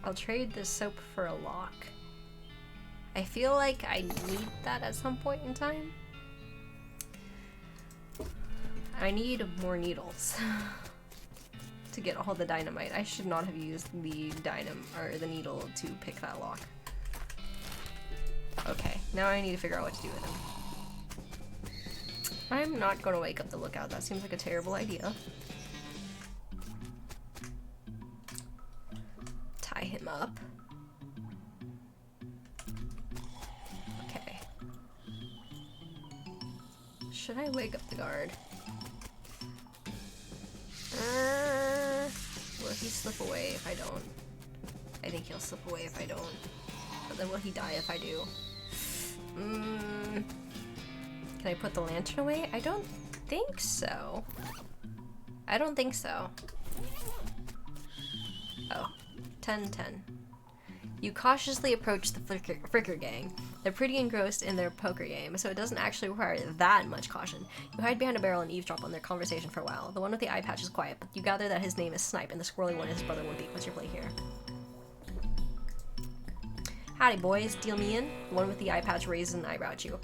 S1: I'll trade this soap for a lock. I feel like I need that at some point in time. I need more needles to get all the dynamite. I should not have used the needle to pick that lock. Okay, now I need to figure out what to do with him. I'm not gonna wake up the lookout. That seems like a terrible idea. Tie him up. Okay. Should I wake up the guard? Will he slip away if I don't? I think he'll slip away if I don't. But then will he die if I do? Can I put the lantern away? I don't think so. I don't think so. Oh. 10-10. You cautiously approach the Fricker gang. They're pretty engrossed in their poker game, so it doesn't actually require that much caution. You hide behind a barrel and eavesdrop on their conversation for a while. The one with the eye patch is quiet, but you gather that his name is Snipe, and the squirrely one is his brother Wimpy. What's your play here? Howdy, boys. Deal me in? The one with the eye patch raises an eyebrow at you.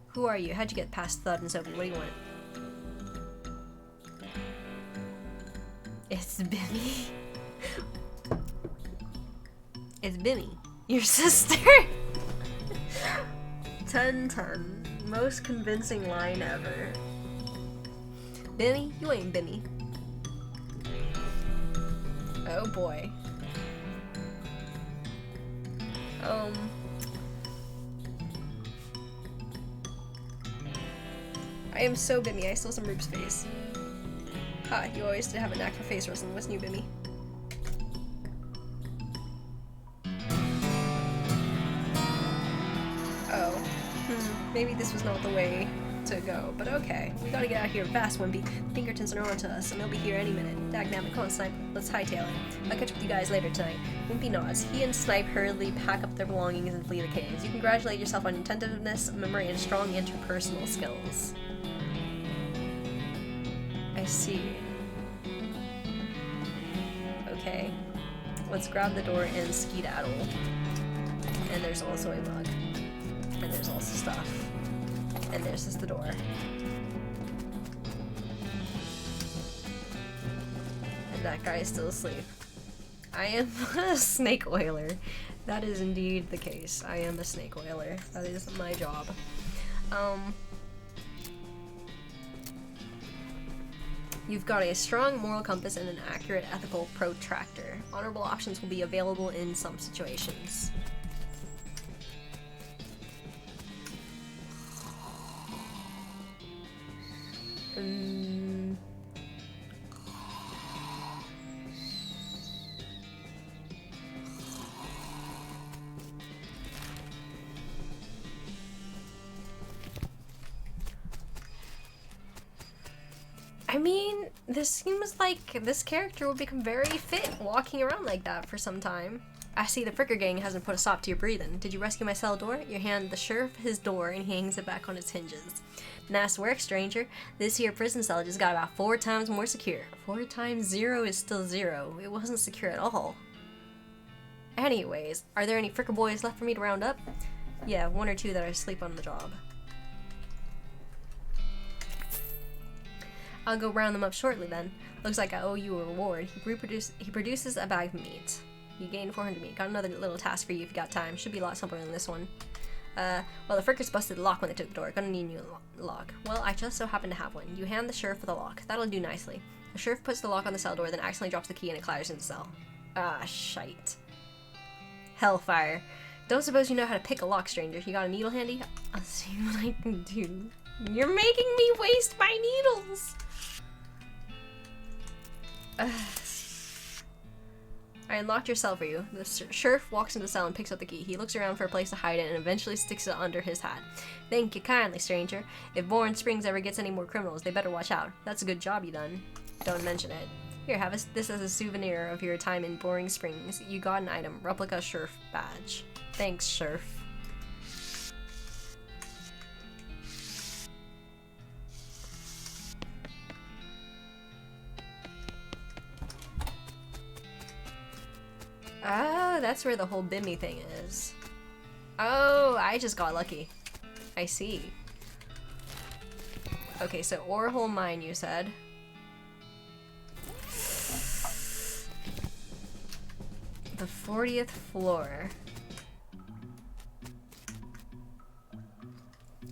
S1: Who are you? How'd you get past Thud and Soapy? What do you want? It's Bimmy. It's Bimmy, your sister. 10-10. Most convincing line ever. Bimmy? You ain't Bimmy. Oh boy. I am so Bimmy, I stole some Rupe's face. Ha, you always did have a knack for face wrestling. What's new, Bimmy? Oh. Maybe this was not the way to go, but okay. We gotta get out of here fast, Wimpy. Pinkertons are on to us, and they'll be here any minute. Dagnabbit, come on, Snipe. Let's hightail it. I'll catch up with you guys later tonight. Wimpy nods. He and Snipe hurriedly pack up their belongings and flee the caves. You congratulate yourself on attentiveness, memory, and strong interpersonal skills. I see. Okay. Let's grab the door and skedaddle. And there's also a mug. And there's also stuff. And there's just the door. And that guy is still asleep. I am a snake oiler. That is indeed the case. I am a snake oiler. That is my job. You've got a strong moral compass and an accurate ethical protractor. Honorable options will be available in some situations. I mean, this seems like this character will become very fit walking around like that for some time. I see the Fricker gang hasn't put a stop to your breathing. Did you rescue my cell door? You hand the sheriff his door and he hangs it back on its hinges. Nice work, stranger. This here prison cell just got about 4 times more secure. 4 times 0 is still 0. It wasn't secure at all. Anyways, are there any Fricker boys left for me to round up? Yeah, 1 or 2 that are asleep on the job. I'll go round them up shortly then. Looks like I owe you a reward. He produces a bag of meat. You gain 400 meat. Got another little task for you if you got time. Should be locked somewhere in this one. Well, the Frickers busted the lock when they took the door. Gonna need a new lock. Well, I just so happen to have one. You hand the sheriff the lock. That'll do nicely. The sheriff puts the lock on the cell door, then accidentally drops the key and it clatters in the cell. Ah, shite. Hellfire. Don't suppose you know how to pick a lock, stranger. You got a needle handy? I'll see what I can do. You're making me waste my needles! I unlocked your cell for you. The sheriff walks into the cell and picks up the key. He looks around for a place to hide it and eventually sticks it under his hat. Thank you kindly, stranger. If Bourne Springs ever gets any more criminals, they better watch out. That's a good job you done. Don't mention it. Here, have this as a souvenir of your time in Boring Springs. You got an item. Replica Sheriff badge. Thanks, Sheriff. Oh, that's where the whole Bimmy thing is. Oh, I just got lucky. I see. Okay, so Orehole Mine, you said. The 40th floor.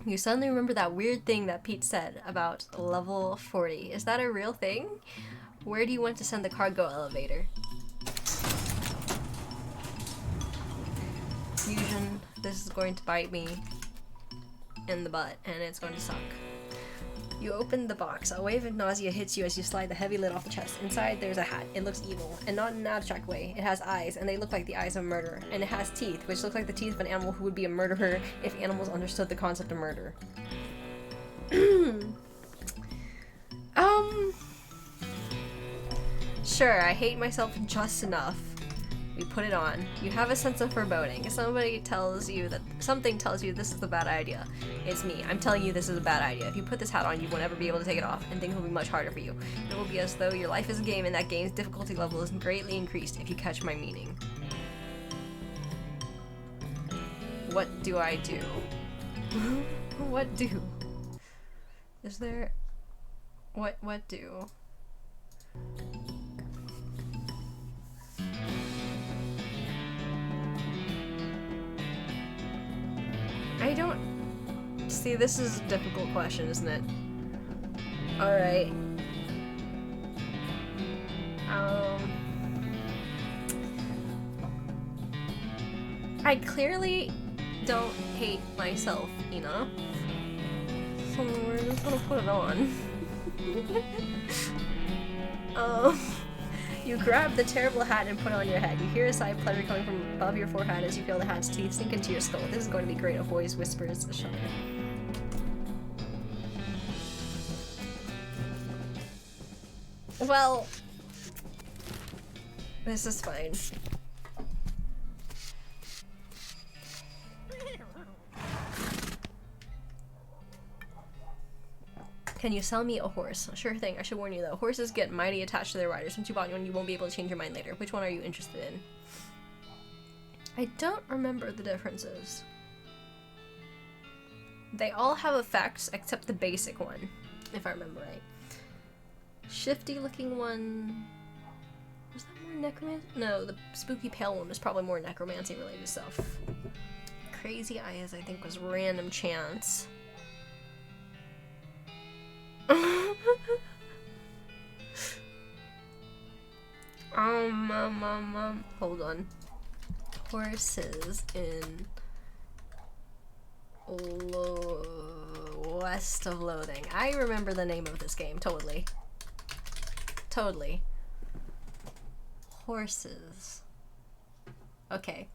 S1: You suddenly remember that weird thing that Pete said about level 40. Is that a real thing? Where do you want to send the cargo elevator? Fusion, this is going to bite me in the butt, and it's going to suck. You open the box. A wave of nausea hits you as you slide the heavy lid off the chest. Inside, there's a hat. It looks evil, and not in an abstract way. It has eyes, and they look like the eyes of a murderer. And it has teeth, which look like the teeth of an animal who would be a murderer if animals understood the concept of murder. Sure, I hate myself just enough. We put it on. You have a sense of foreboding. Something tells you this is a bad idea. It's me. I'm telling you this is a bad idea. If you put this hat on, you won't ever be able to take it off, and things will be much harder for you. It will be as though your life is a game, and that game's difficulty level is greatly increased, if you catch my meaning. What do I do? What do? Is there... What do? I don't... See, this is a difficult question, isn't it? Alright. I clearly don't hate myself enough. So we're just gonna put it on. You grab the terrible hat and put it on your head. You hear a sigh of pleasure coming from above your forehead as you feel the hat's teeth sink into your skull. This is going to be great, a voice whispers a shudder. Well, this is fine. Can you sell me a horse? Sure thing. I should warn you though. Horses get mighty attached to their riders. Once you bought one, you won't be able to change your mind later. Which one are you interested in? I don't remember the differences. They all have effects except the basic one, if I remember right. Shifty looking one... Was that more necromancy? No, the spooky pale one was probably more necromancy related stuff. Crazy Eyes I think was random chance. Hold on. Horses in West of Loathing. I remember the name of this game, totally. Totally. Horses. Okay.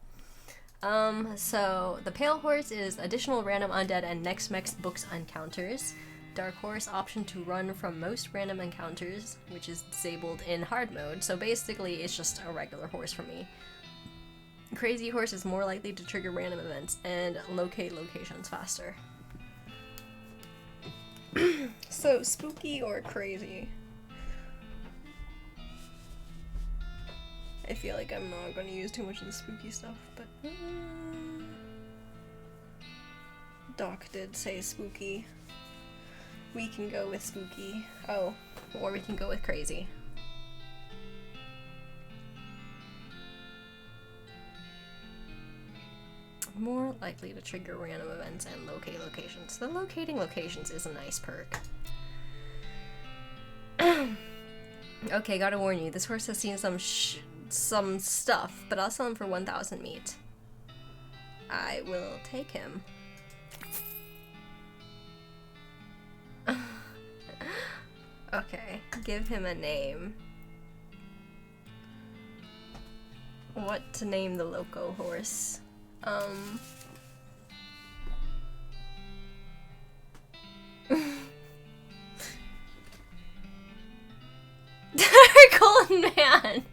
S1: So the Pale Horse is additional random undead and next books encounters. Dark Horse, option to run from most random encounters, which is disabled in hard mode, so basically it's just a regular horse for me. Crazy Horse is more likely to trigger random events and locate locations faster. So, spooky or crazy? I feel like I'm not going to use too much of the spooky stuff, but... Doc did say spooky. We can go with spooky. Oh, or we can go with crazy. More likely to trigger random events and locate locations. The locating locations is a nice perk. Okay, gotta warn you, this horse has seen some stuff, but I'll sell him for 1,000 meat. I will take him. Okay, give him a name. What to name the loco horse? Dark man.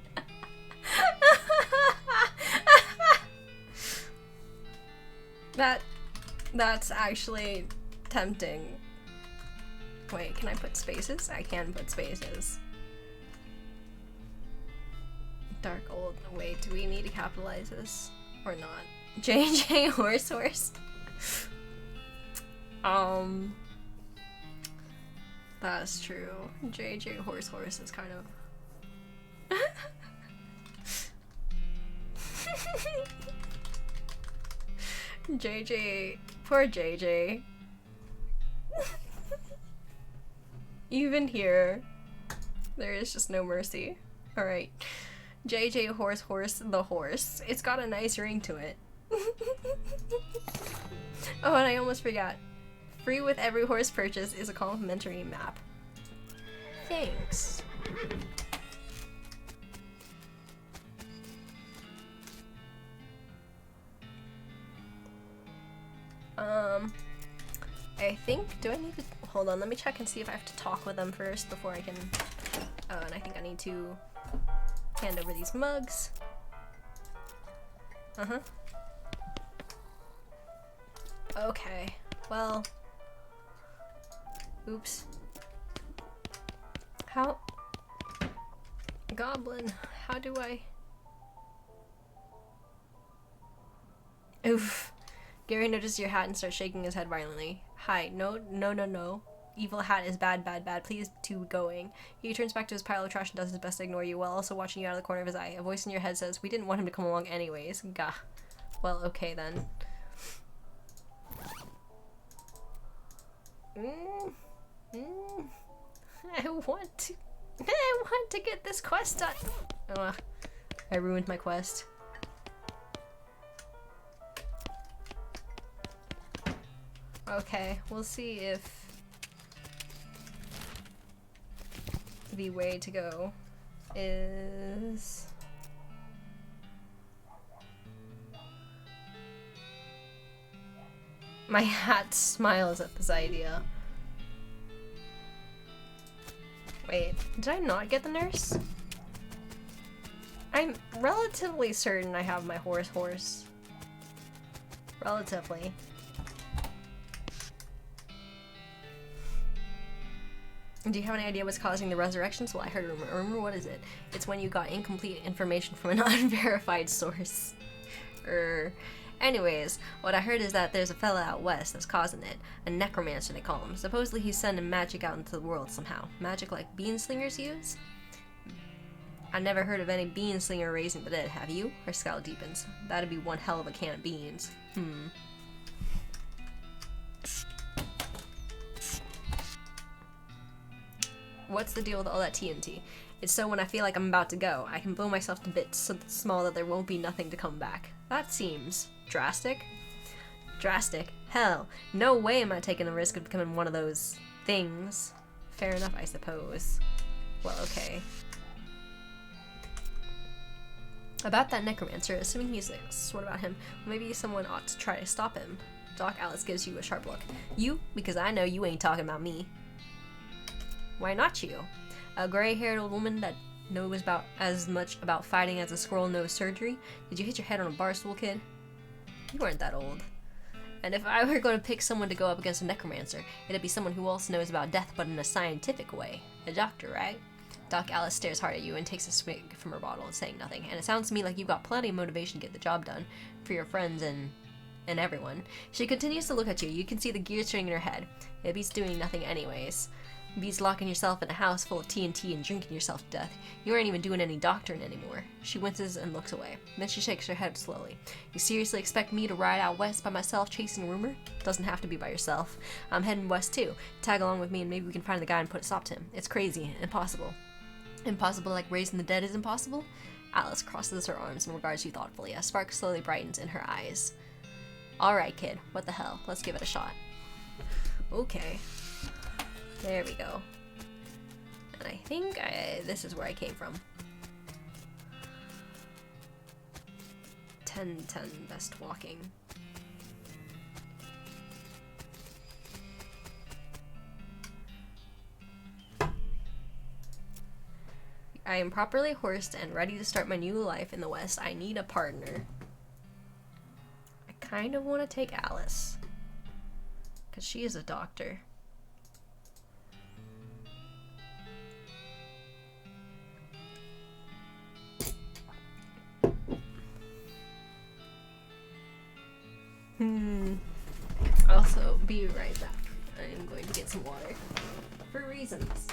S1: That's actually tempting. Wait, can I put spaces? I can put spaces. Dark old. Wait, do we need to capitalize this or not? JJ horse. That's true. JJ horse is kind of. JJ, poor JJ. Even here, there is just no mercy. Alright. JJ horse the horse. It's got a nice ring to it. Oh, and I almost forgot. Free with every horse purchase is a complimentary map. Thanks. I think, do I need to, hold on, let me check and see if I have to talk with them first before I can, and I think I need to hand over these mugs. Okay, well, oops. How, Goblin, how do I, oof. Gary noticed your hat and starts shaking his head violently. Hi, no. Evil hat is bad. Please to going. He turns back to his pile of trash and does his best to ignore you while also watching you out of the corner of his eye. A voice in your head says, we didn't want him to come along anyways. Gah. Well, okay then. I want to get this quest done. Ugh. I ruined my quest. Okay, we'll see if the way to go is my hat smiles at this idea. Wait, did I not get the nurse? I'm relatively certain I have my horse. Relatively. Do you have any idea what's causing the resurrections? Well, I heard a rumor. A rumor, what is it? It's when you got incomplete information from an unverified source. Anyways, what I heard is that there's a fella out west that's causing it. A necromancer, they call him. Supposedly he's sending magic out into the world somehow. Magic like bean slingers use? I never heard of any bean slinger raising the dead, have you? Her scowl deepens. That'd be one hell of a can of beans. What's the deal with all that TNT? It's so when I feel like I'm about to go, I can blow myself to bits so small that there won't be nothing to come back. That seems drastic. Drastic? Hell, no way am I taking the risk of becoming one of those things. Fair enough, I suppose. Well, okay. About that necromancer, assuming he exists, what about him? Maybe someone ought to try to stop him. Doc Alice gives you a sharp look. You? Because I know you ain't talking about me. Why not you? A gray-haired old woman that knows about as much about fighting as a squirrel knows surgery? Did you hit your head on a bar stool, kid? You weren't that old. And if I were going to pick someone to go up against a necromancer, it'd be someone who also knows about death but in a scientific way. A doctor, right? Doc Alice stares hard at you and takes a swig from her bottle, saying nothing. And it sounds to me like you've got plenty of motivation to get the job done. For your friends and everyone. She continues to look at you. You can see the gears turning in her head. It beats doing nothing anyways. Beats locking yourself in a house full of TNT and drinking yourself to death. You aren't even doing any doctoring anymore. She winces and looks away. Then she shakes her head slowly. You seriously expect me to ride out west by myself chasing a rumor? Doesn't have to be by yourself. I'm heading west too. Tag along with me and maybe we can find the guy and put a stop to him. It's crazy. Impossible. Impossible like raising the dead is impossible? Alice crosses her arms and regards you thoughtfully. A spark slowly brightens in her eyes. Alright, kid. What the hell? Let's give it a shot. Okay. There we go. And I think this is where I came from. 10-10 best walking. I am properly horsed and ready to start my new life in the West. I need a partner. I kind of want to take Alice. Because she is a doctor. Also, be right back. I am going to get some water. For reasons.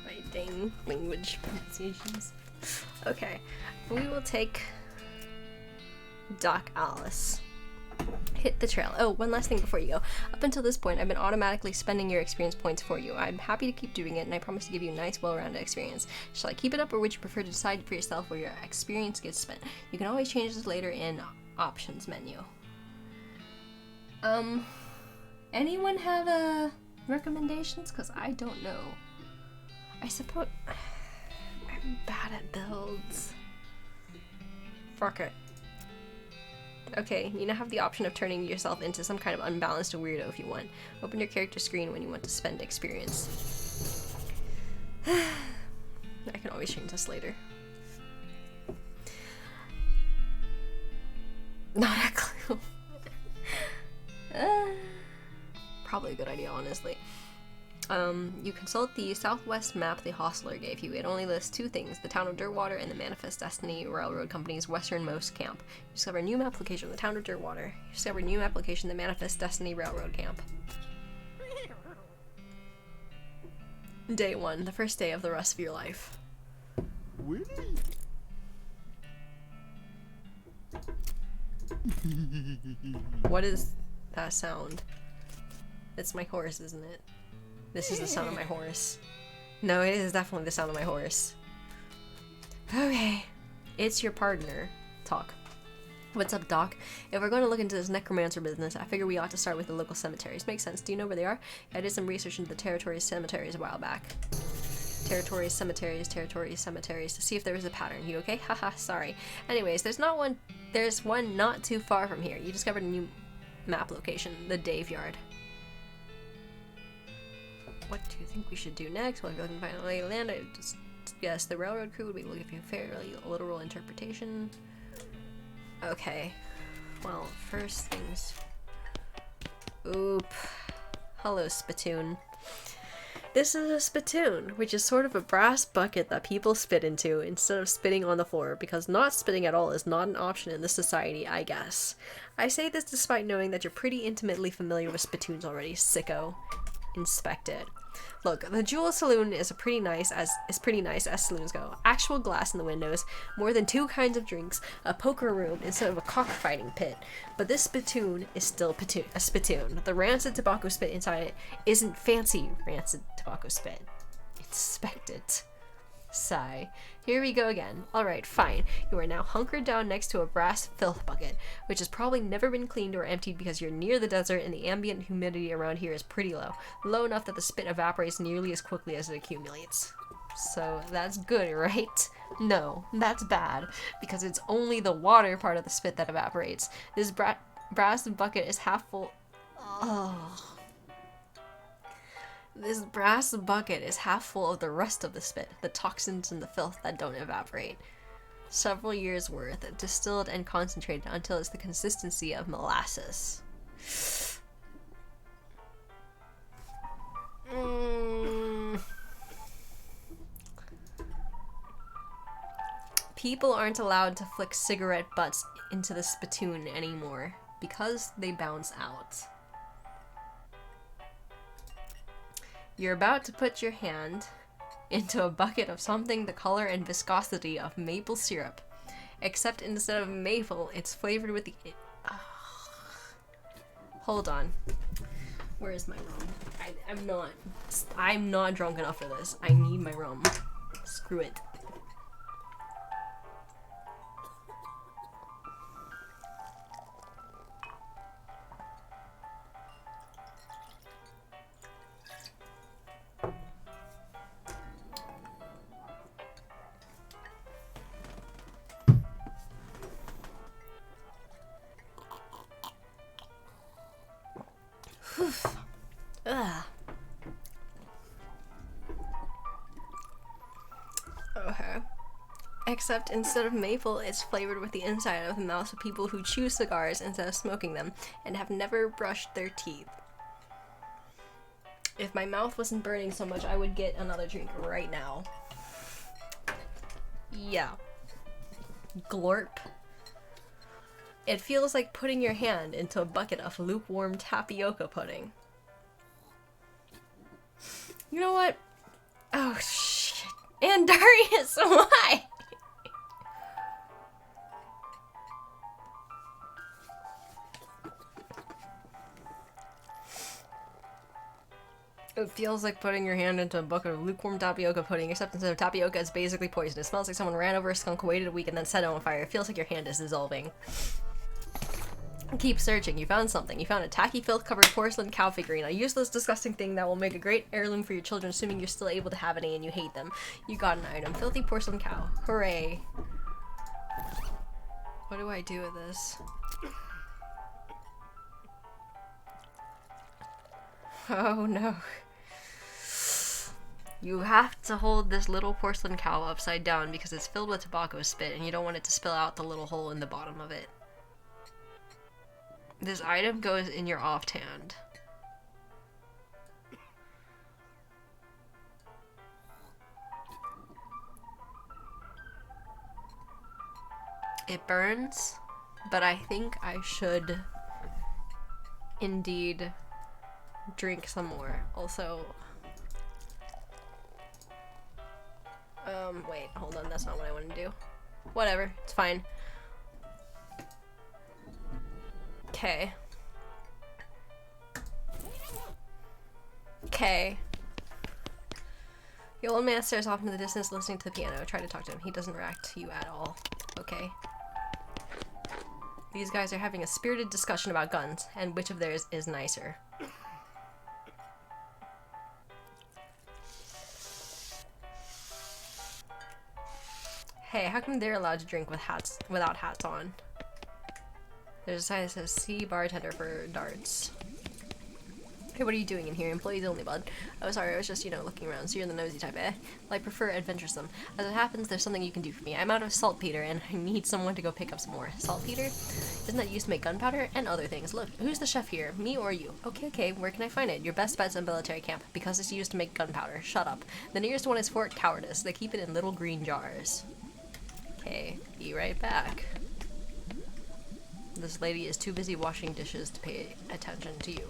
S1: My dang language pronunciations. Okay, we will take Doc Alice. Hit the trail. Oh, one last thing before you go. Up until this point, I've been automatically spending your experience points for you. I'm happy to keep doing it, and I promise to give you a nice, well-rounded experience. Shall I keep it up, or would you prefer to decide for yourself where your experience gets spent? You can always change this later in options menu. Anyone have recommendations? Because I don't know. I suppose I'm bad at builds. Fuck it. Okay, you now have the option of turning yourself into some kind of unbalanced weirdo if you want. Open your character screen when you want to spend experience. I can always change this later. Not a clue. Probably a good idea, honestly. You consult the southwest map the hostler gave you. It only lists two things, the town of Dirtwater and the Manifest Destiny Railroad Company's westernmost camp. You discover a new map location, the town of Dirtwater. You discover a new map location, the Manifest Destiny Railroad Camp. Day 1, the first day of the rest of your life. What is that sound? It's my horse, isn't it? This is the sound of my horse. No, it is definitely the sound of my horse. Okay. It's your partner. Talk. What's up, Doc? If we're going to look into this necromancer business, I figure we ought to start with the local cemeteries. Makes sense. Do you know where they are? I did some research into the territory's cemeteries a while back. Territories, cemeteries, to see if there was a pattern. You okay? Haha, sorry. Anyways, there's one not too far from here. You discovered a new map location, the Daveyard. What do you think we should do next? Well, if you're looking to find a lay of land, I just guess the railroad crew would be looking for a fairly literal interpretation. Okay. Well, first things. Oop. Hello, spittoon. This is a spittoon, which is sort of a brass bucket that people spit into instead of spitting on the floor, because not spitting at all is not an option in this society, I guess. I say this despite knowing that you're pretty intimately familiar with spittoons already, sicko. Inspect it. Look, the Jewel Saloon is pretty nice as saloons go. Actual glass in the windows, more than 2 kinds of drinks, a poker room instead of a cockfighting pit. But this spittoon is still a spittoon. The rancid tobacco spit inside it isn't fancy rancid tobacco spit. Inspect it. Sigh. Here we go again. Alright, fine. You are now hunkered down next to a brass filth bucket, which has probably never been cleaned or emptied because you're near the desert and the ambient humidity around here is pretty low. Low enough that the spit evaporates nearly as quickly as it accumulates. So that's good, right? No, that's bad, because it's only the water part of the spit that evaporates. This brass bucket is half full. Oh. This brass bucket is half full of the rest of the spit, the toxins and the filth that don't evaporate. Several years worth, distilled and concentrated until it's the consistency of molasses. People aren't allowed to flick cigarette butts into the spittoon anymore because they bounce out. You're about to put your hand into a bucket of something the color and viscosity of maple syrup. Except instead of maple, it's flavored with the... Hold on. Where is my rum? I'm not drunk enough for this. I need my rum. Screw it. Ugh. Okay. Except instead of maple, it's flavored with the inside of the mouths of people who chew cigars instead of smoking them and have never brushed their teeth. If my mouth wasn't burning so much, I would get another drink right now. Yeah. Glorp. It feels like putting your hand into a bucket of lukewarm tapioca pudding. You know what? Oh, shit. And Darius, why? It feels like putting your hand into a bucket of lukewarm tapioca pudding, except instead of tapioca, it's basically poison. It smells like someone ran over a skunk, waited a week, and then set it on fire. It feels like your hand is dissolving. Keep searching. You found something. You found a tacky, filth-covered porcelain cow figurine. A useless, disgusting thing that will make a great heirloom for your children, assuming you're still able to have any and you hate them. You got an item. Filthy porcelain cow. Hooray. What do I do with this? Oh no. You have to hold this little porcelain cow upside down because it's filled with tobacco spit and you don't want it to spill out the little hole in the bottom of it. This item goes in your offhand. It burns, but I think I should indeed drink some more. Also, wait, hold on, that's not what I want to do. Whatever, it's fine. Okay. Okay. The old man stares off into the distance, listening to the piano. Try to talk to him. He doesn't react to you at all. Okay. These guys are having a spirited discussion about guns, and which of theirs is nicer. Hey, how come they're allowed to drink with hats without hats on? There's a sign that says, "See bartender for darts." Hey, what are you doing in here? Employees only, bud. Oh, sorry, I was just, looking around. So you're the nosy type, eh? Well, I prefer adventuresome. As it happens, there's something you can do for me. I'm out of saltpeter, and I need someone to go pick up some more. Saltpeter? Isn't that used to make gunpowder? And other things. Look, who's the chef here? Me or you? Okay, where can I find it? Your best bet's in military camp, because it's used to make gunpowder. Shut up. The nearest one is Fort Cowardice. They keep it in little green jars. Okay, be right back. This lady is too busy washing dishes to pay attention to you.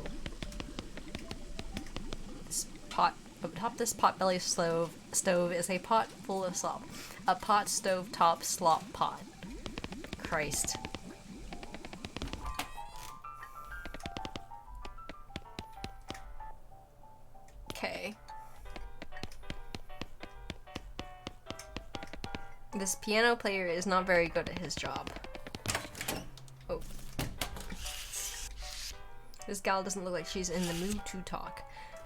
S1: Atop this potbelly stove is a pot full of slop. A pot stove top slop pot. Christ. Okay. This piano player is not very good at his job. Oh. This gal doesn't look like she's in the mood to talk.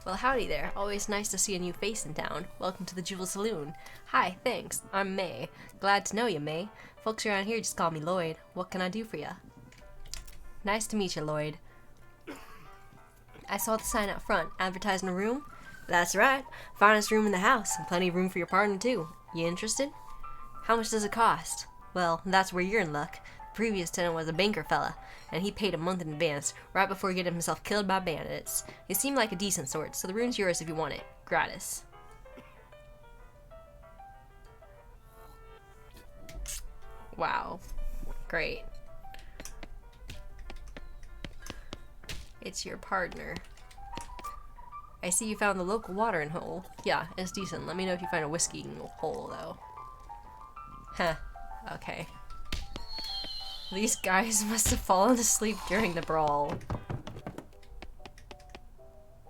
S1: Well, howdy there. Always nice to see a new face in town. Welcome to the Jewel Saloon. Hi, thanks. I'm May. Glad to know you, May. Folks around here just call me Lloyd. What can I do for ya? Nice to meet you, Lloyd. I saw the sign out front, advertising a room. That's right. Finest room in the house, and plenty of room for your partner, too. You interested? How much does it cost? Well, that's where you're in luck. The previous tenant was a banker fella, and he paid a month in advance, right before getting himself killed by bandits. He seemed like a decent sort, so the room's yours if you want it. Gratis. Wow. Great. It's your partner. I see you found the local watering hole. Yeah, it's decent. Let me know if you find a whiskey hole, though. Huh. Okay. These guys must have fallen asleep during the brawl.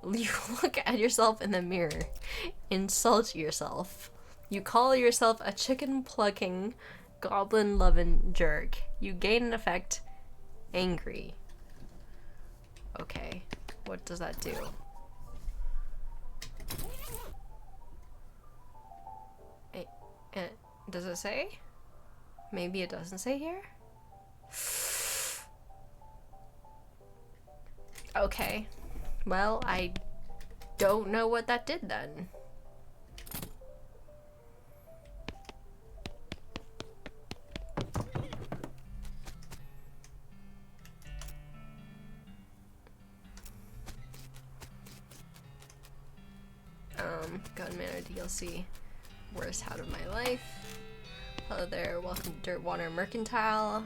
S1: You look at yourself in the mirror. Insult yourself. You call yourself a chicken-plucking, goblin-loving jerk. You gain an effect. Angry. Okay. What does that do? Does it say? Maybe it doesn't say here? Okay. Well, I don't know what that did then. Gunmanor DLC. Worst hat of my life. Hello there, welcome to Dirtwater Mercantile.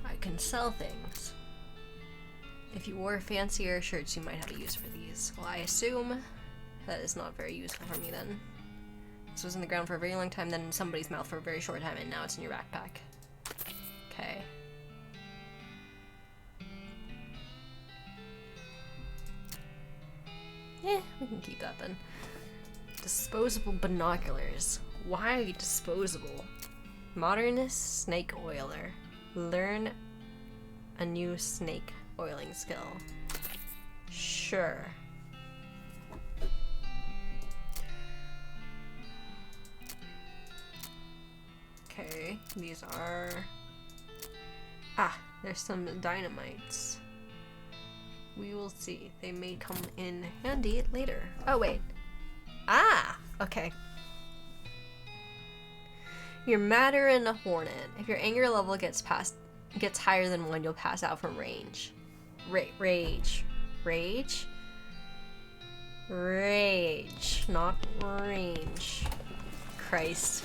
S1: I can sell things. If you wore fancier shirts, you might have a use for these. Well, I assume that is not very useful for me then. This was in the ground for a very long time, then in somebody's mouth for a very short time, and now it's in your backpack. Okay. Yeah, we can keep that then. Disposable binoculars. Why disposable? Modernist snake oiler. Learn a new snake oiling skill. Sure. Okay, these are... Ah, there's some dynamites. We will see. They may come in handy later. Oh, wait. Ah! Okay. You're madder than a hornet. If your anger level gets higher than 1, you'll pass out from rage. Rage. Rage? Rage. Not range. Christ.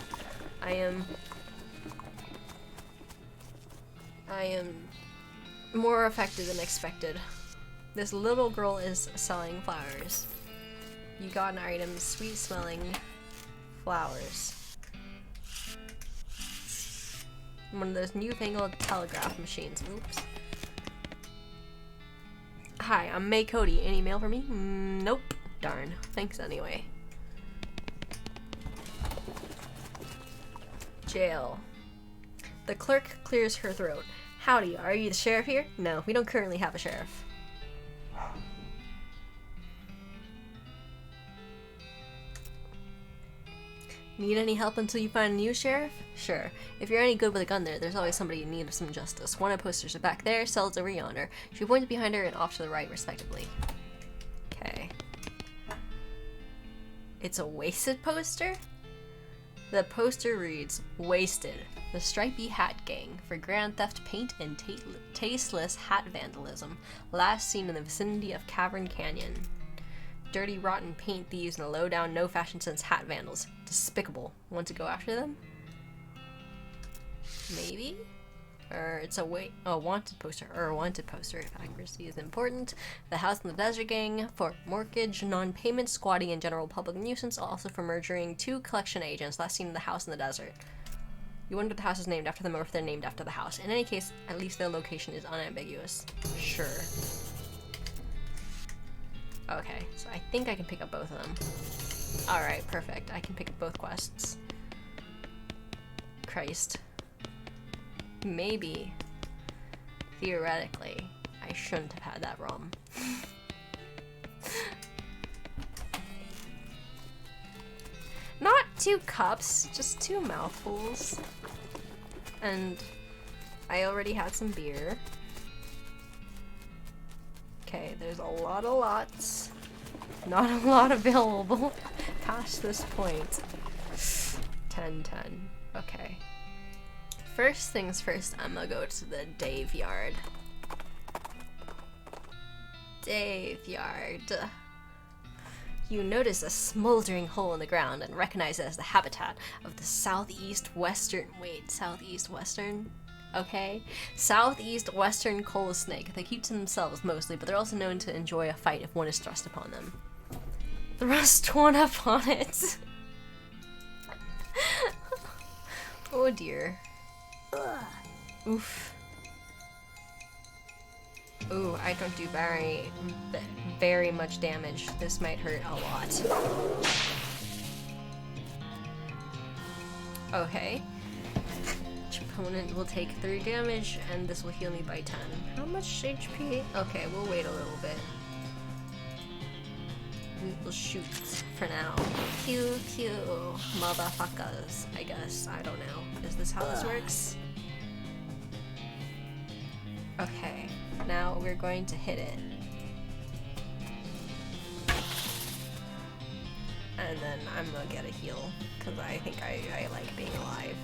S1: I am more affected than expected. This little girl is selling flowers. You got an item, sweet smelling flowers. One of those newfangled telegraph machines. Oops. Hi, I'm May Cody. Any mail for me? Nope. Darn. Thanks anyway. Jail. The clerk clears her throat. Howdy, are you the sheriff here? No, we don't currently have a sheriff. Need any help until you find a new sheriff? Sure. If you're any good with a gun there's always somebody in need of some justice. Wanted posters are back there, cells over yonder. She points behind her and off to the right, respectively. Okay. It's a wasted poster? The poster reads, Wasted, the Stripy Hat Gang for grand theft paint and tasteless hat vandalism. Last seen in the vicinity of Cavern Canyon. Dirty, rotten paint thieves and the low-down, no-fashion-sense hat vandals. Despicable. Want to go after them? Maybe? Or it's a wanted poster. Or a wanted poster, if accuracy is important. The House in the Desert Gang for mortgage, non-payment, squatting, and general public nuisance. Also for murdering 2 collection agents last seen in the House in the Desert. You wonder if the house is named after them or if they're named after the house. In any case, at least their location is unambiguous. Sure. Okay, so I think I can pick up both of them. Alright, perfect. I can pick up both quests. Christ. Maybe, theoretically, I shouldn't have had that ROM. Not 2 cups, just 2 mouthfuls. And I already had some beer. Okay, there's a lot of lots. Not a lot available past this point. 10-10. Okay. First things first, I'm gonna go to the Dave Yard. Dave Yard. You notice a smoldering hole in the ground and recognize it as the habitat of the southeast western coal snake. They keep to themselves mostly, but they're also known to enjoy a fight if one is thrust upon them. Thrust one upon it! Oh dear. Oof. Ooh, I don't do very much damage. This might hurt a lot. Okay. Each opponent will take 3 damage, and this will heal me by 10. How much HP? Okay, we'll wait a little bit. We will shoot for now. Pew pew, motherfuckers, I guess. I don't know. Is this how this works? Okay, now we're going to hit it. And then I'm gonna get a heal, because I think I like being alive.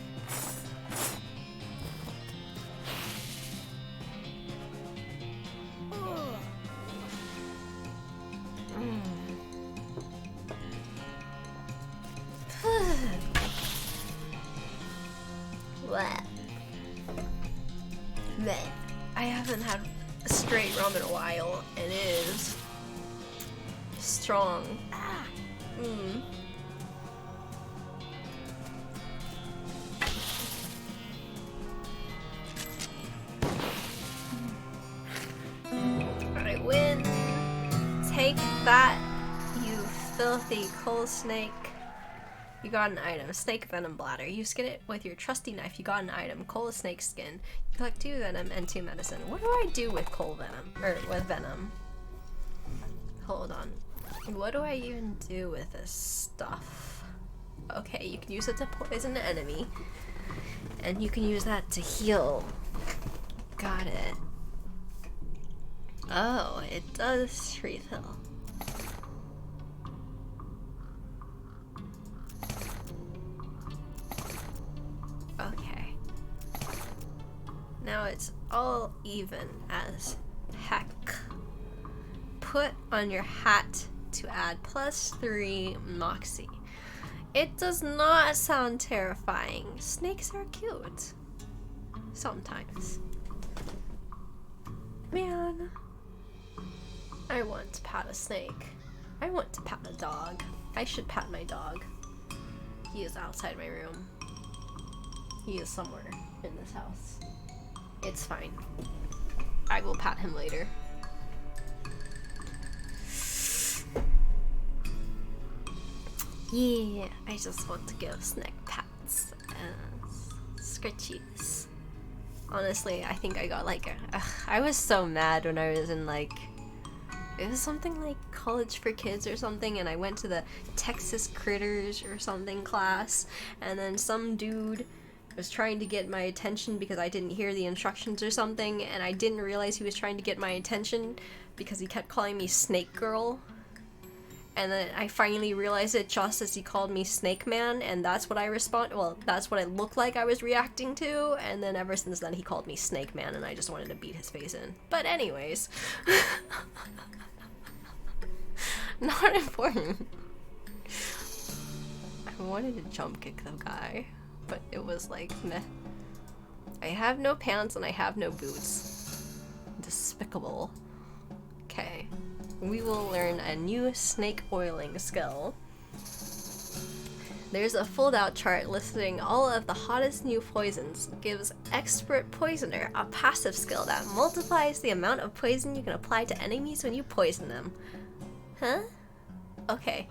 S1: I haven't had a straight rum in a while, and it is strong. I win! Take that, you filthy coal snake. You got an item, snake venom bladder. You skin it with your trusty knife. You got an item, coal snake skin. You collect 2 venom and 2 medicine. What do I do with coal venom? Or with venom? Hold on. What do I even do with this stuff? Okay, you can use it to poison an enemy. And you can use that to heal. Got it. Oh, it does refill. Okay. Now it's all even as heck. Put on your hat to add +3 moxie. It does not sound terrifying. Snakes are cute. Sometimes. Man. I want to pat a snake. I want to pat a dog. I should pat my dog. He is outside my room. He is somewhere in this house. It's fine. I will pat him later. Yeah, I just want to give snake pats and scratchies. Honestly, I think I got like I was so mad when I was in like, it was something like College for Kids or something, and I went to the Texas Critters or something class, and then some dude was trying to get my attention because I didn't hear the instructions or something, and I didn't realize he was trying to get my attention because he kept calling me Snake Girl. And then I finally realized it just as he called me Snake Man, and that's what I that's what it looked like I was reacting to, and then ever since then he called me Snake Man, and I just wanted to beat his face in. But anyways. Not important. I wanted to jump kick the guy, but it was like, meh. I have no pants and I have no boots. Despicable. Okay. We will learn a new snake oiling skill. There's a fold-out chart listing all of the hottest new poisons. Gives Expert Poisoner a passive skill that multiplies the amount of poison you can apply to enemies when you poison them. Huh? Okay.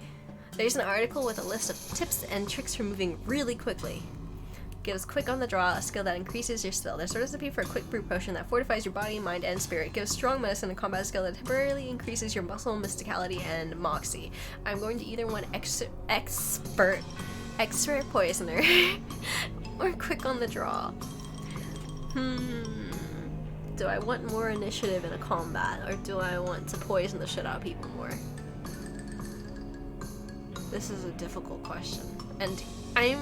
S1: There's an article with a list of tips and tricks for moving really quickly. Gives Quick on the Draw, a skill that increases your spell. There's a recipe for a quick brew potion that fortifies your body, mind, and spirit. Gives Strong Medicine, a combat skill that temporarily increases your muscle, mysticality, and moxie. I'm going to either want Expert Poisoner or Quick on the Draw. Do I want more initiative in a combat, or do I want to poison the shit out of people more? This is a difficult question, and I'm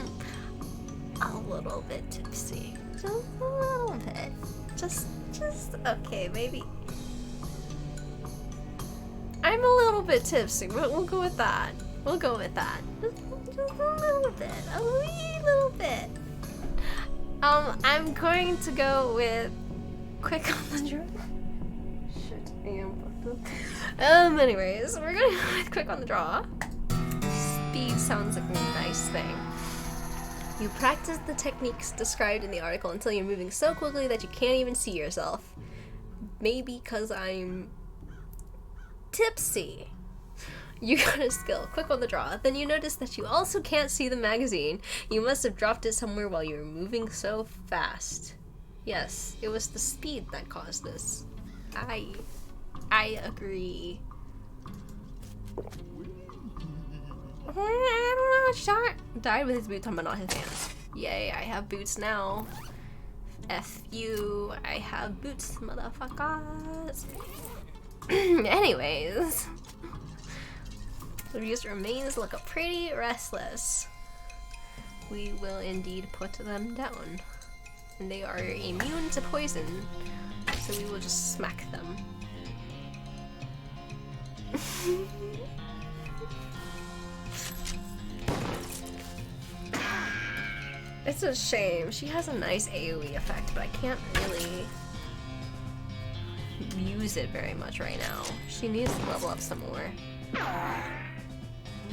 S1: a little bit tipsy. Just a little bit. Just, okay, maybe. I'm a little bit tipsy, but we'll go with that. We'll go with that. Just a little bit. A wee little bit. I'm going to go with quick on the draw. Shit, I am fucked up. Anyways, we're gonna go with quick on the draw. Speed sounds like a nice thing. You practice the techniques described in the article until you're moving so quickly that you can't even see yourself. Maybe because I'm tipsy. You got a skill, quick on the draw. Then you notice that you also can't see the magazine. You must have dropped it somewhere while you were moving so fast. Yes, it was the speed that caused this. I agree. I don't know, Shark died with his boots on but not his hands. Yay, I have boots now. F you, I have boots, motherfuckers. Anyways. The abused remains look pretty restless. We will indeed put them down. And they are immune to poison, so we will just smack them. It's a shame. She has a nice AoE effect, but I can't really use it very much right now. She needs to level up some more.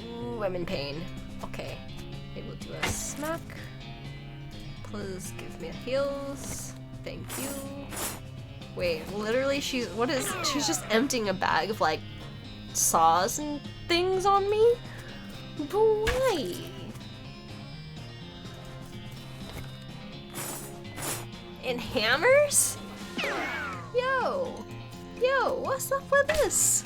S1: Ooh, I'm in pain. Okay. It will do a smack. Please give me heals. Thank you. Wait, literally she's just emptying a bag of like saws and things on me? But why? And hammers? Yo, what's up with this?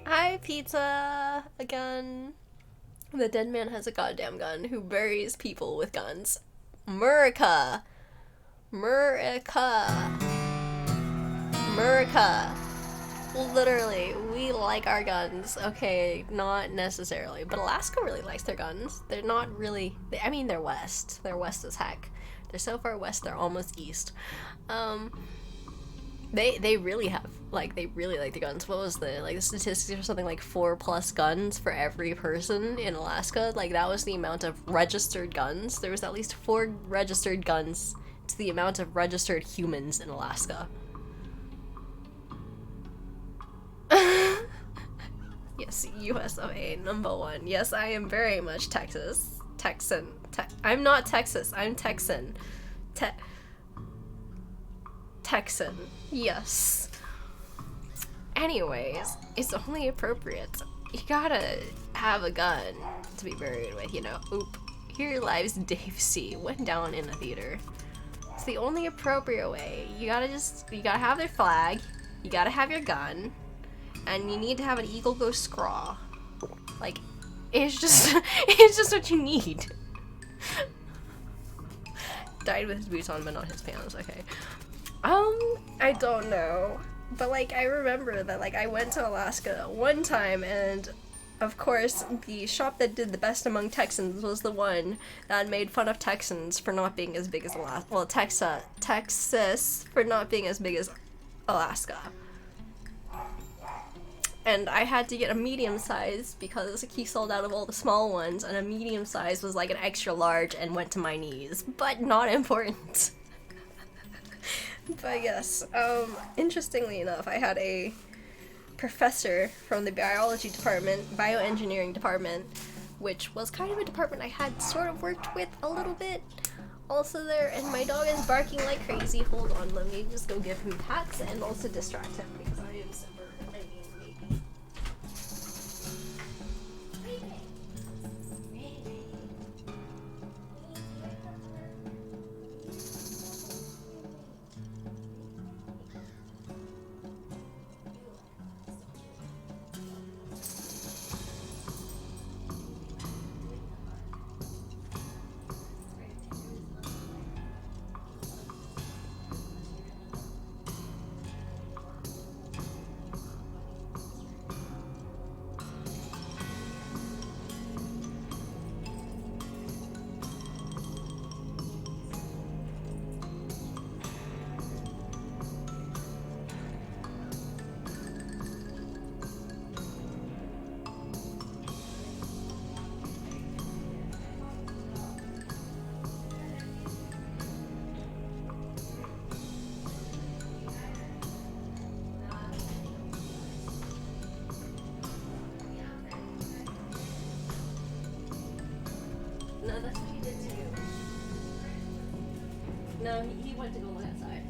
S1: Hi, pizza, a gun. The dead man has a goddamn gun who buries people with guns. Murica. Literally, we like our guns. Okay, not necessarily, but Alaska really likes their guns. They're not really, I mean, they're west. They're west as heck. They're so far west, they're almost east. They really have, like, they really like the guns. What was the statistics or something like 4+ guns for every person in Alaska? Like, that was the amount of registered guns. There was at least 4 registered guns to the amount of registered humans in Alaska. Yes, US of A, #1. Yes, I am very much Texan. I'm not Texas, I'm Texan. Texan. Yes. Anyways, it's only appropriate. You gotta have a gun to be buried with, you know. Oop. Here lives Dave C. Went down in a theater. It's the only appropriate way. You gotta have their flag, you gotta have your gun, and you need to have an Eagle Ghost Scraw. Like, it's just what you need. Died with his boots on but not his pants, okay. I don't know. But like, I remember that like I went to Alaska one time and of course the shop that did the best among Texans was the one that made fun of Texans for not being as big as Alaska. Well, Texas for not being as big as Alaska. And I had to get a medium size because he sold out of all the small ones, and a medium size was like an extra large and went to my knees, but not important. But yes, interestingly enough, I had a professor from the bioengineering department, which was kind of a department I had sort of worked with a little bit also there, and my dog is barking like crazy. Hold on, let me just go give him pats and also distract him because I am super. have to go look outside.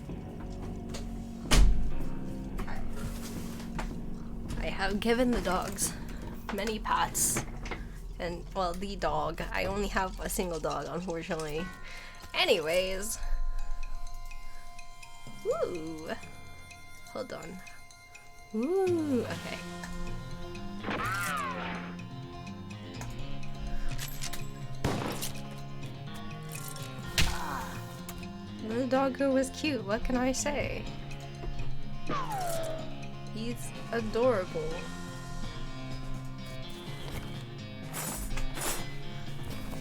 S1: I have given the dogs many pats. And, well, the dog. I only have a single dog, unfortunately. Anyways. Ooh. Hold on. Ooh, okay. The doggo was cute, what can I say? He's adorable.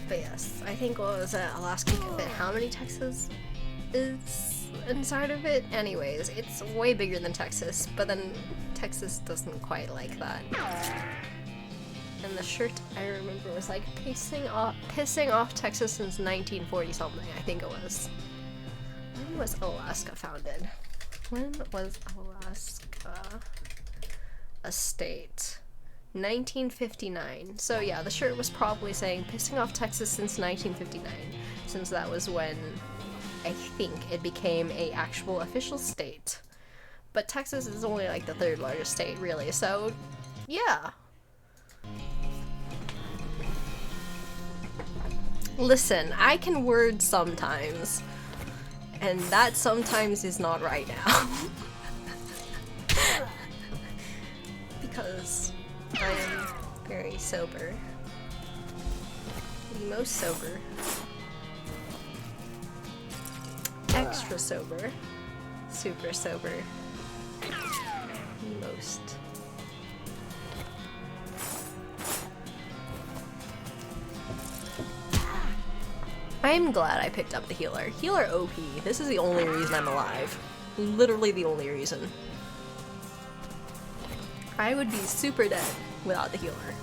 S1: But yes, I think what was it? Alaska Fit. How many Texas is inside of it? Anyways, it's way bigger than Texas, but then Texas doesn't quite like that. And the shirt I remember was like pissing off Texas since 1940 something, I think it was. When was Alaska founded? When was Alaska a state? 1959. So yeah, the shirt was probably saying pissing off Texas since 1959, since that was when I think it became a actual official state. But Texas is only like the third largest state, really, so yeah. Listen, I can word sometimes, and that sometimes is not right now. Because I am very sober. The most sober. Extra sober. Super sober. The most. I'm glad I picked up the healer. Healer OP. This is the only reason I'm alive. Literally the only reason. I would be super dead without the healer.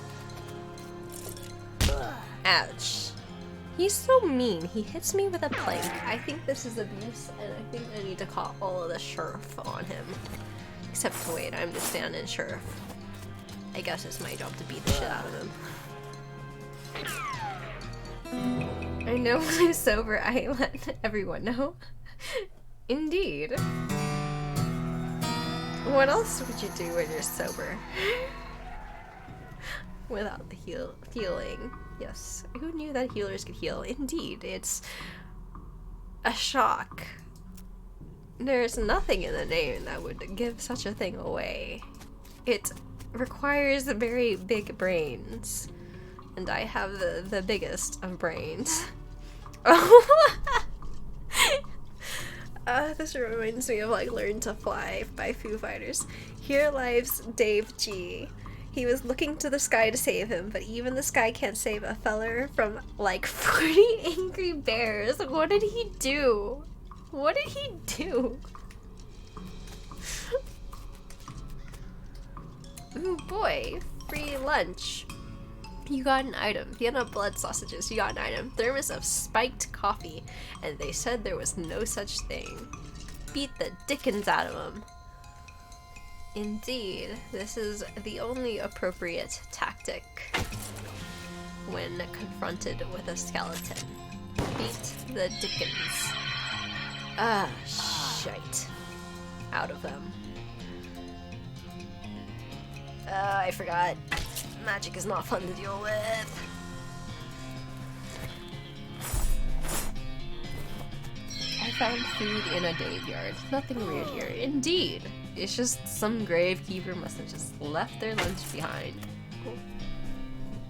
S1: Ouch. He's so mean. He hits me with a plank. I think this is abuse, and I think I need to call all of the sheriff on him. Except, wait, I'm just standing sheriff. I guess it's my job to beat the shit out of him. I know when I'm sober, I let everyone know. Indeed. What else would you do when you're sober? Without the healing. Yes. Who knew that healers could heal? Indeed, it's a shock. There's nothing in the name that would give such a thing away. It requires very big brains. And I have the biggest of brains. This reminds me of like Learn to Fly by Foo Fighters. Here lies Dave G. He was looking to the sky to save him, but even the sky can't save a feller from like 40 angry bears. What did he do? What did he do? Ooh boy, free lunch. You got an item. Vienna blood sausages, you got an item. Thermos of spiked coffee, and they said there was no such thing. Beat the dickens out of them. Indeed, this is the only appropriate tactic when confronted with a skeleton. Beat the dickens. Shite. Out of them. I forgot. Magic is not fun to deal with. I found food in a graveyard. Nothing weird here. Indeed. It's just some gravekeeper must have just left their lunch behind.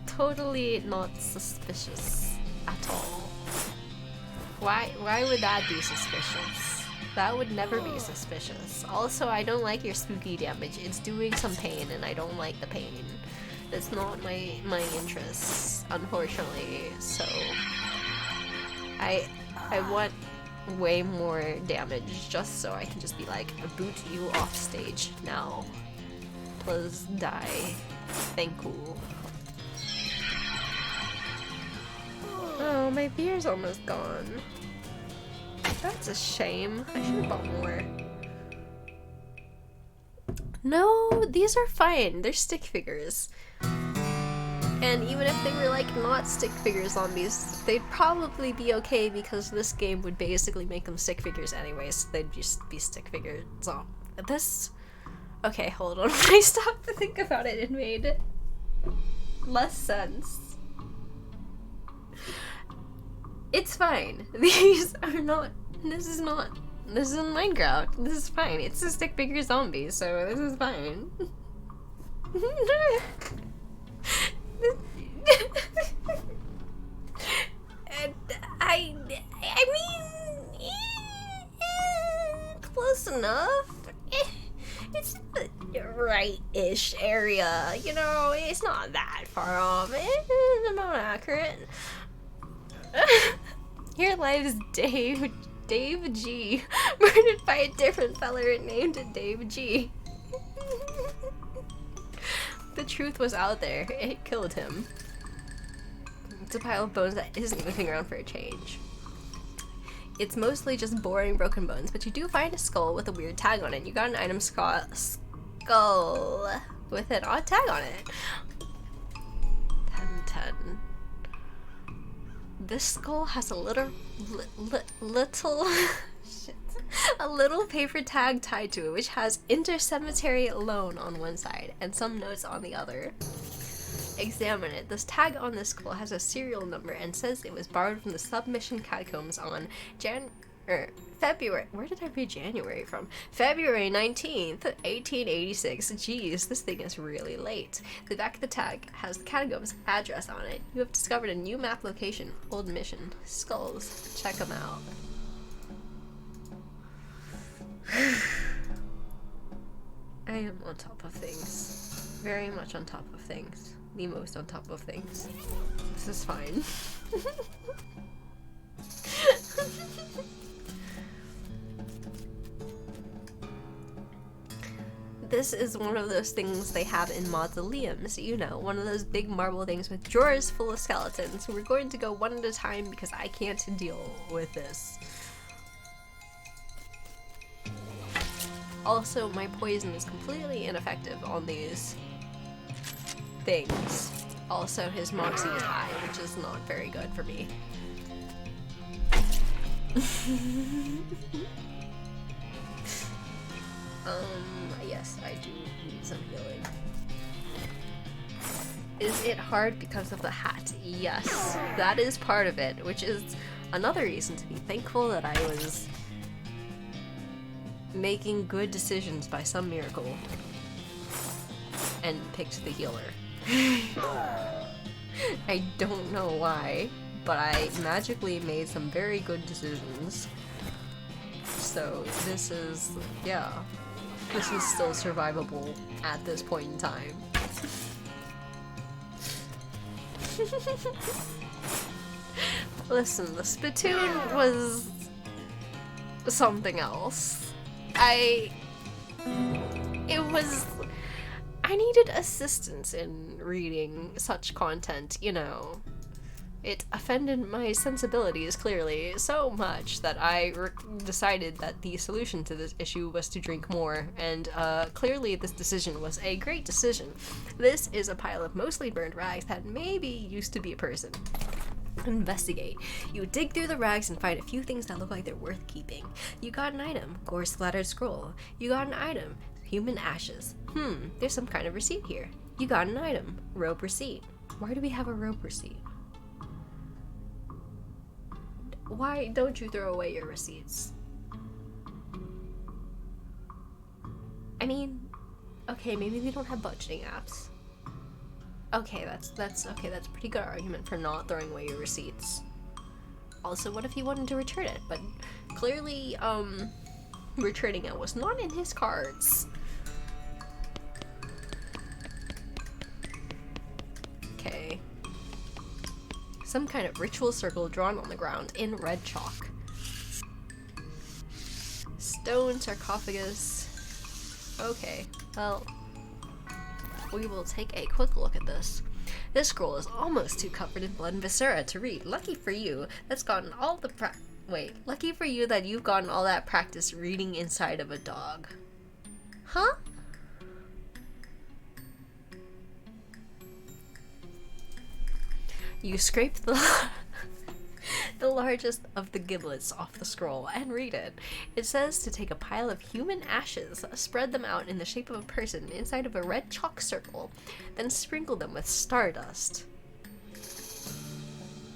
S1: Totally not suspicious at all. Why would that be suspicious? That would never be suspicious. Also, I don't like your spooky damage. It's doing some pain and I don't like the pain. That's not my interests, unfortunately, so I want way more damage just so I can just be like, boot you off stage now. Please die. Thank you. Oh, my beer's almost gone. That's a shame. I should have bought more. No, these are fine. They're stick figures. And even if they were like not stick figure zombies, they'd probably be okay because this game would basically make them stick figures anyways. So they'd just be stick figure zombies. Okay, hold on. When I stopped to think about it, it made less sense. It's fine. These are not. This is Minecraft. This is fine. It's a stick figure zombie, so this is fine. And I mean, close enough. It's the right-ish area, you know, it's not that far off. It's about accurate. Here lies Dave G, murdered by a different feller named Dave G. The truth was out there. It killed him. It's a pile of bones that isn't moving around for a change. It's mostly just boring broken bones, but you do find a skull with a weird tag on it. You got an item skull with an odd tag on it. 10. This skull has a little shit, a little paper tag tied to it, which has intercemetery loan on one side and some notes on the other. Examine it. This tag on this skull has a serial number and says it was borrowed from the submission catacombs on February. Where did I read January from? February 19th, 1886. Jeez, this thing is really late. The back of the tag has the catacombs address on it. You have discovered a new map location. Old mission. Skulls. Check them out. I am on top of things. Very much on top of things. The most on top of things. This is fine. This is one of those things they have in mausoleums, you know, one of those big marble things with drawers full of skeletons. We're going to go one at a time because I can't deal with this. Also, my poison is completely ineffective on these things. Also, his moxie is high, which is not very good for me. Yes, I do need some healing. Is it hard because of the hat? Yes, that is part of it, which is another reason to be thankful that I was making good decisions by some miracle and picked the healer. I don't know why, but I magically made some very good decisions. So this is, yeah, this is still survivable at this point in time. Listen, the spittoon was something else. I needed assistance in reading such content, you know. It offended my sensibilities, clearly, so much that I decided that the solution to this issue was to drink more, and clearly this decision was a great decision. This is a pile of mostly burned rags that maybe used to be a person. Investigate. You dig through the rags and find a few things that look like they're worth keeping. You got an item, gore-splattered scroll. You got an item, human ashes. There's some kind of receipt here. You got an item, rope receipt. Why do we have a rope receipt? Why don't you throw away your receipts? I mean, okay, maybe they don't have budgeting apps. Okay, that's a pretty good argument for not throwing away your receipts. Also, what if he wanted to return it? But clearly, returning it was not in his cards. Okay. Some kind of ritual circle drawn on the ground in red chalk. Stone sarcophagus. Okay, well, we will take a quick look at this. This scroll is almost too covered in blood and viscera to read. Lucky for you, that's gotten all the lucky for you that you've gotten all that practice reading inside of a dog. Huh? You scrape the the largest of the giblets off the scroll and read it. It says to take a pile of human ashes, spread them out in the shape of a person inside of a red chalk circle, then sprinkle them with stardust.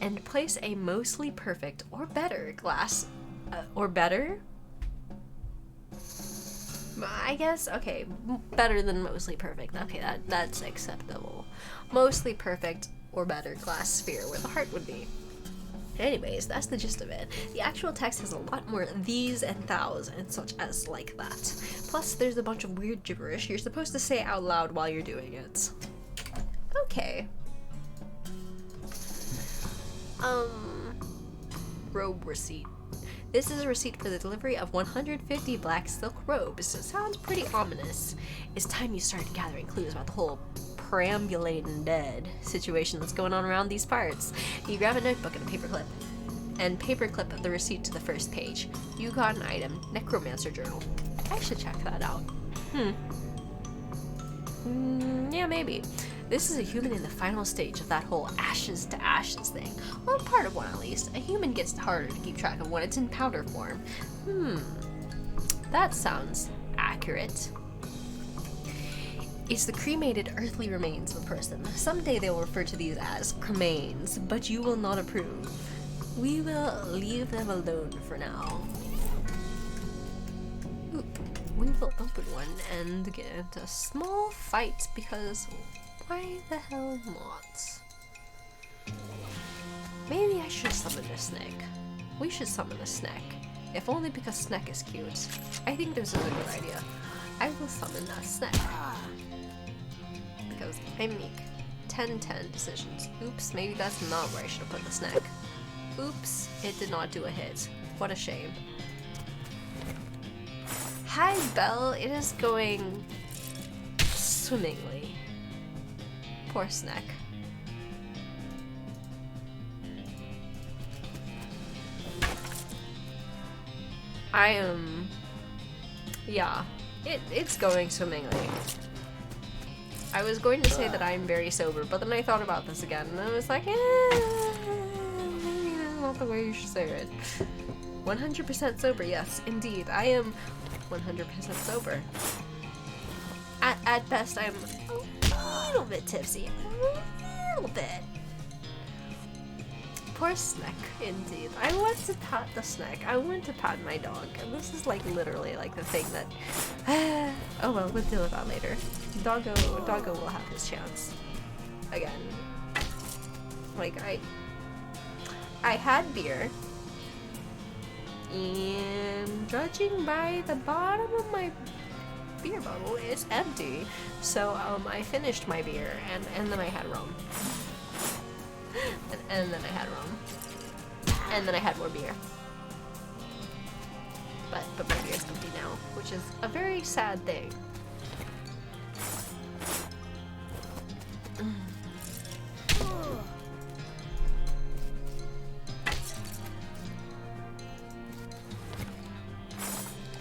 S1: And place a mostly perfect or better glass, or better? I guess, okay, better than mostly perfect. Okay, that's acceptable. Mostly perfect or better glass sphere where the heart would be. Anyways, that's the gist of it. The actual text has a lot more these and thous and such as like that. Plus, there's a bunch of weird gibberish you're supposed to say out loud while you're doing it. Okay. Robe receipt. This is a receipt for the delivery of 150 black silk robes. It sounds pretty ominous. It's time you started gathering clues about the whole perambulating dead situation that's going on around these parts. You grab a notebook and a paperclip, and paperclip the receipt to the first page. You got an item, Necromancer Journal. I should check that out. Yeah, maybe. This is a human in the final stage of that whole ashes to ashes thing. Well, part of one at least. A human gets harder to keep track of when it's in powder form. That sounds accurate. It's the cremated earthly remains of a person. Someday they will refer to these as cremains, but you will not approve. We will leave them alone for now. We will open one and get into a small fight because why the hell not? Maybe I should summon a snake. We should summon a snake. If only because snake is cute. I think this is a good idea. I will summon a snake. Because I'm meek. 10-10 decisions. Oops, maybe that's not where I should have put the snake. Oops, it did not do a hit. What a shame. Hi, Belle. It is going swimmingly. Poor snack. Yeah, it's going swimmingly. I was going to say that I'm very sober, but then I thought about this again, and I was like, maybe that's not the way you should say it. 100% sober, yes, indeed. I am 100% sober. At best, I'm a little bit tipsy. A little bit. Poor Snack, indeed. I want to pat the Snack. I want to pat my dog. And this is like literally like the thing that... oh well, we'll deal with that later. Doggo will have his chance. Again. Like, I had beer. And judging by the bottom of my beer bottle, it's empty. So, I finished my beer, and then I had rum. And then I had rum. And then I had more beer. But my beer's empty now, which is a very sad thing.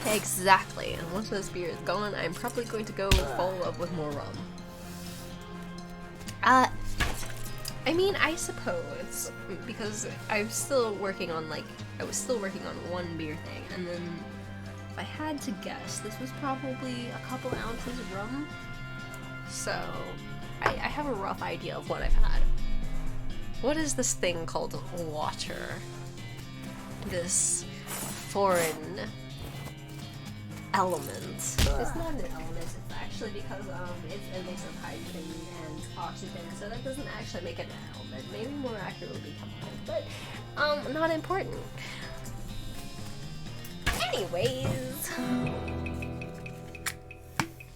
S1: Exactly, and once this beer is gone, I'm probably going to go follow up with more rum. I mean, I suppose, because I was still working on one beer thing, and then if I had to guess, this was probably a couple ounces of rum. So, I have a rough idea of what I've had. What is this thing called water? This foreign element. It's not an element, it's actually because it's a mix of hydrogen and oxygen, so that doesn't actually make it an element. Maybe more accurately be chemical, but not important. Anyways,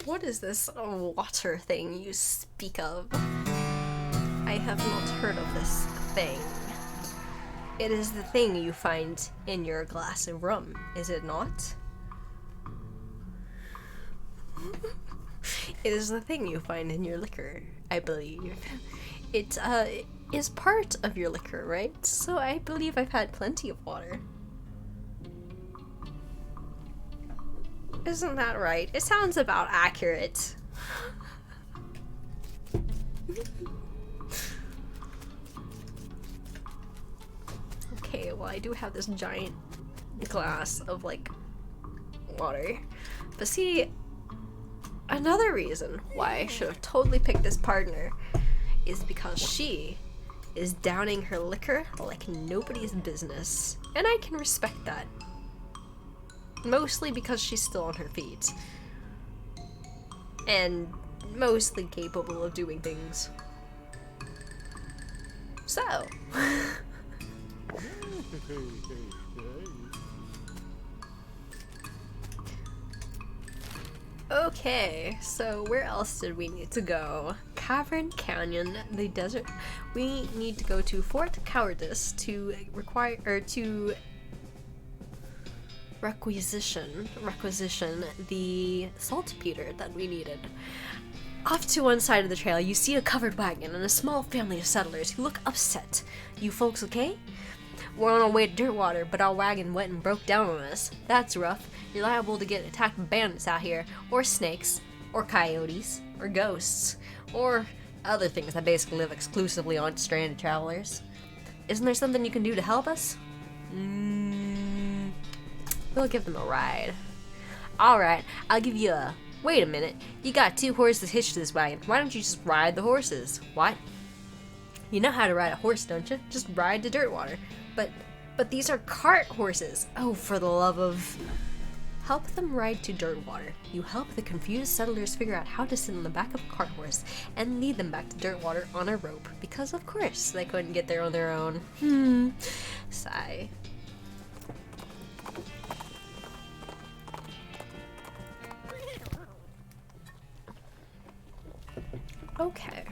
S1: what is this water thing you speak of? I have not heard of this thing. It is the thing you find in your glass of rum, is it not? It is the thing you find in your liquor, I believe. It is part of your liquor, right? So I believe I've had plenty of water. Isn't that right? It sounds about accurate. Okay, well I do have this giant glass of like water. But see, another reason why I should have totally picked this partner is because she is downing her liquor like nobody's business. And I can respect that. Mostly because she's still on her feet. And mostly capable of doing things. So. Okay, so where else did we need to go? Cavern Canyon, the desert. We need to go to Fort Cowardice to requisition the saltpeter that we needed. Off to one side of the trail, you see a covered wagon and a small family of settlers who look upset. You folks okay? We're on our way to Dirtwater, but our wagon went and broke down on us. That's rough. You're liable to get attacked by bandits out here, or snakes, or coyotes, or ghosts, or other things that basically live exclusively on stranded travelers. Isn't there something you can do to help us? We'll give them a ride. Alright, I'll give you a... Wait a minute, you got 2 horses hitched to this wagon. Why don't you just ride the horses? What? You know how to ride a horse, don't you? Just ride to Dirtwater. But these are cart horses. Oh, for the love of... Help them ride to Dirtwater. You help the confused settlers figure out how to sit on the back of a cart horse and lead them back to Dirtwater on a rope. Because of course they couldn't get there on their own. Sigh. Okay.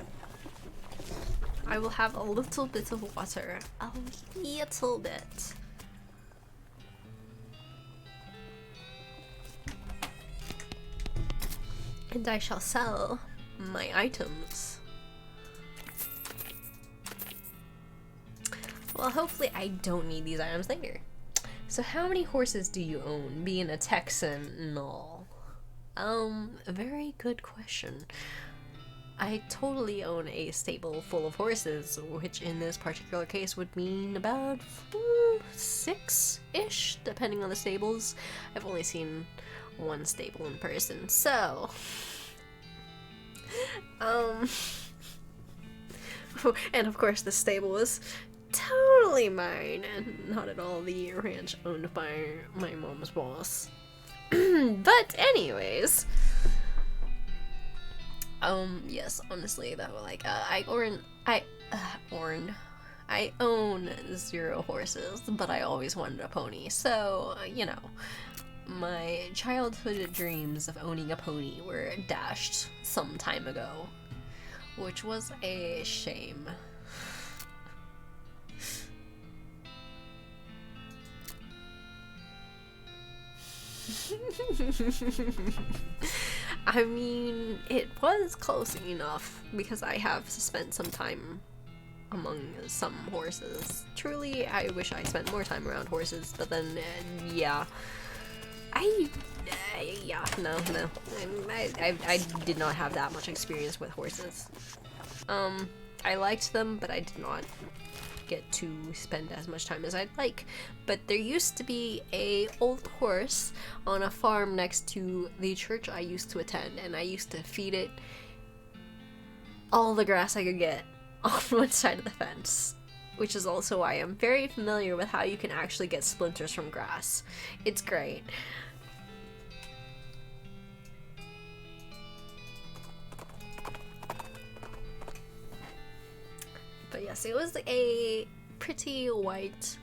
S1: I will have a little bit of water. A little bit. And I shall sell my items. Well, hopefully I don't need these items later. So how many horses do you own, being a Texan and all? A very good question. I totally own a stable full of horses, which in this particular case would mean about 6-ish, depending on the stables. I've only seen one stable in person, so... and of course the stable is totally mine, and not at all the ranch owned by my mom's boss. But anyways... yes, honestly, though, like, I own 0 horses, but I always wanted a pony, so, you know, my childhood dreams of owning a pony were dashed some time ago, which was a shame. I mean, it was close enough because I have spent some time among some horses. Truly, I wish I spent more time around horses, but then, yeah. I did not have that much experience with horses. I liked them, but I did not get to spend as much time as I'd like. But there used to be a old horse on a farm next to the church I used to attend, and I used to feed it all the grass I could get on one side of the fence, which is also why I'm very familiar with how you can actually get splinters from grass. It's great. But yes, it was a pretty white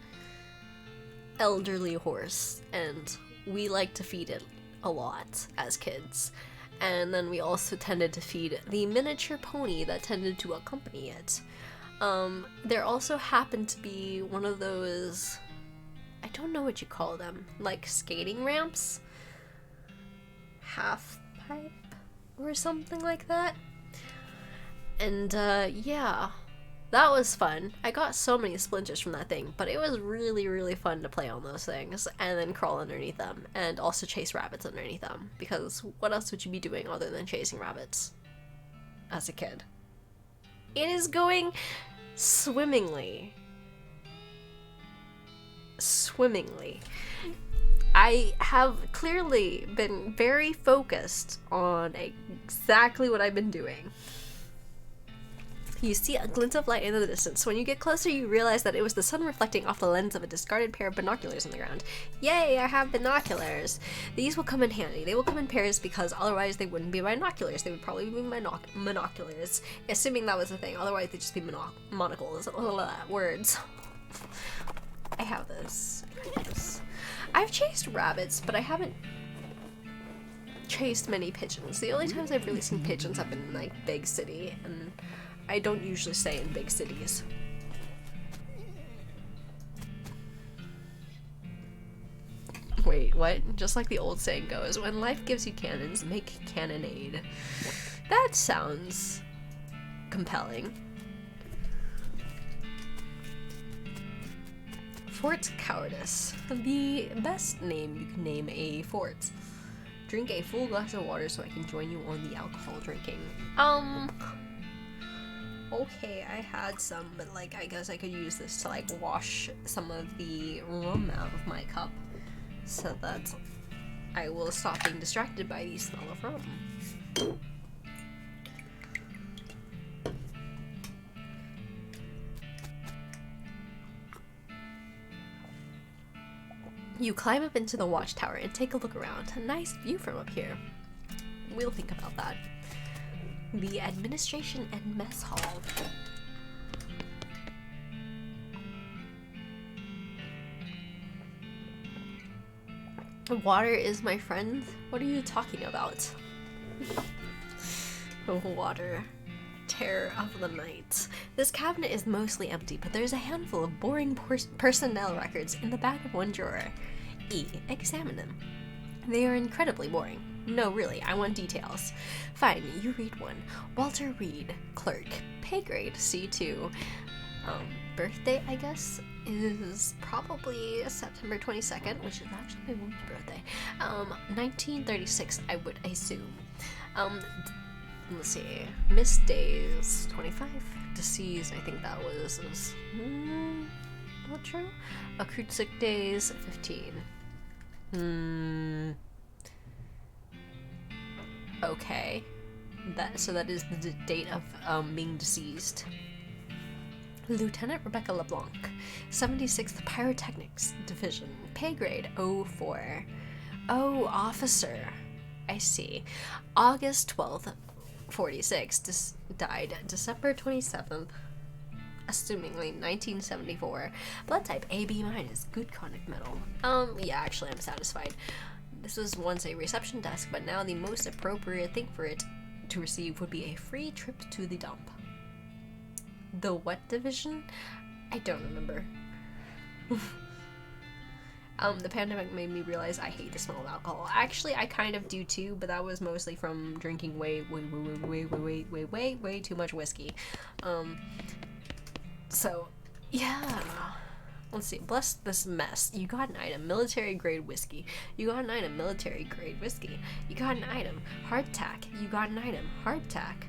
S1: elderly horse, and we liked to feed it a lot as kids. And then we also tended to feed the miniature pony that tended to accompany it. There also happened to be one of those, I don't know what you call them, like skating ramps? Half pipe or something like that? And yeah. That was fun. I got so many splinters from that thing, but it was really, really fun to play on those things and then crawl underneath them and also chase rabbits underneath them, because what else would you be doing other than chasing rabbits as a kid? It is going swimmingly. swimmingly. I have clearly been very focused on exactly what I've been doing. You see a glint of light in the distance. When you get closer, you realize that it was the sun reflecting off the lens of a discarded pair of binoculars on the ground. Yay, I have binoculars! These will come in handy. They will come in pairs because otherwise they wouldn't be binoculars. They would probably be monoculars. Assuming that was the thing. Otherwise they'd just be monocles. Words. I have this. I've chased rabbits, but I haven't chased many pigeons. The only times I've really seen pigeons have been in, like, big city, and I don't usually stay in big cities. Wait, what? Just like the old saying goes, when life gives you cannons, make cannonade. That sounds compelling. Fort Cowardice. The best name you can name a fort. Drink a full glass of water so I can join you on the alcohol drinking. Okay, I had some, but, like, I guess I could use this to, like, wash some of the rum out of my cup so that I will stop being distracted by the smell of rum. You climb up into the watchtower and take a look around. A nice view from up here. We'll think about that. The administration and mess hall. Water is my friend? What are you talking about? Water. Terror of the night. This cabinet is mostly empty, but there's a handful of boring personnel records in the back of one drawer. Examine them. They are incredibly boring. No, really, I want details. Fine, you read one. Walter Reed, clerk, pay grade C2. Birthday, I guess, is probably September 22nd, which is actually my mom's birthday. 1936, I would assume. Let's see. Missed days, 25. Deceased, I think that was not true. Accrued sick days, 15. Okay. So that is the date of being deceased. Lieutenant Rebecca LeBlanc, 76th Pyrotechnics Division, pay grade 04. Oh, officer. I see. August 12th, 46, died December 27th, assumingly 1974. Blood type AB-, good contact metal. Yeah, actually I'm satisfied. This was once a reception desk, but now the most appropriate thing for it to receive would be a free trip to the dump. The what division? I don't remember. The pandemic made me realize I hate the smell of alcohol. Actually, I kind of do too, but that was mostly from drinking way too much whiskey. So, yeah. Let's see. Bless this mess. You got an item. Military grade whiskey. You got an item. Military grade whiskey. You got an item. Hardtack. You got an item. Hardtack.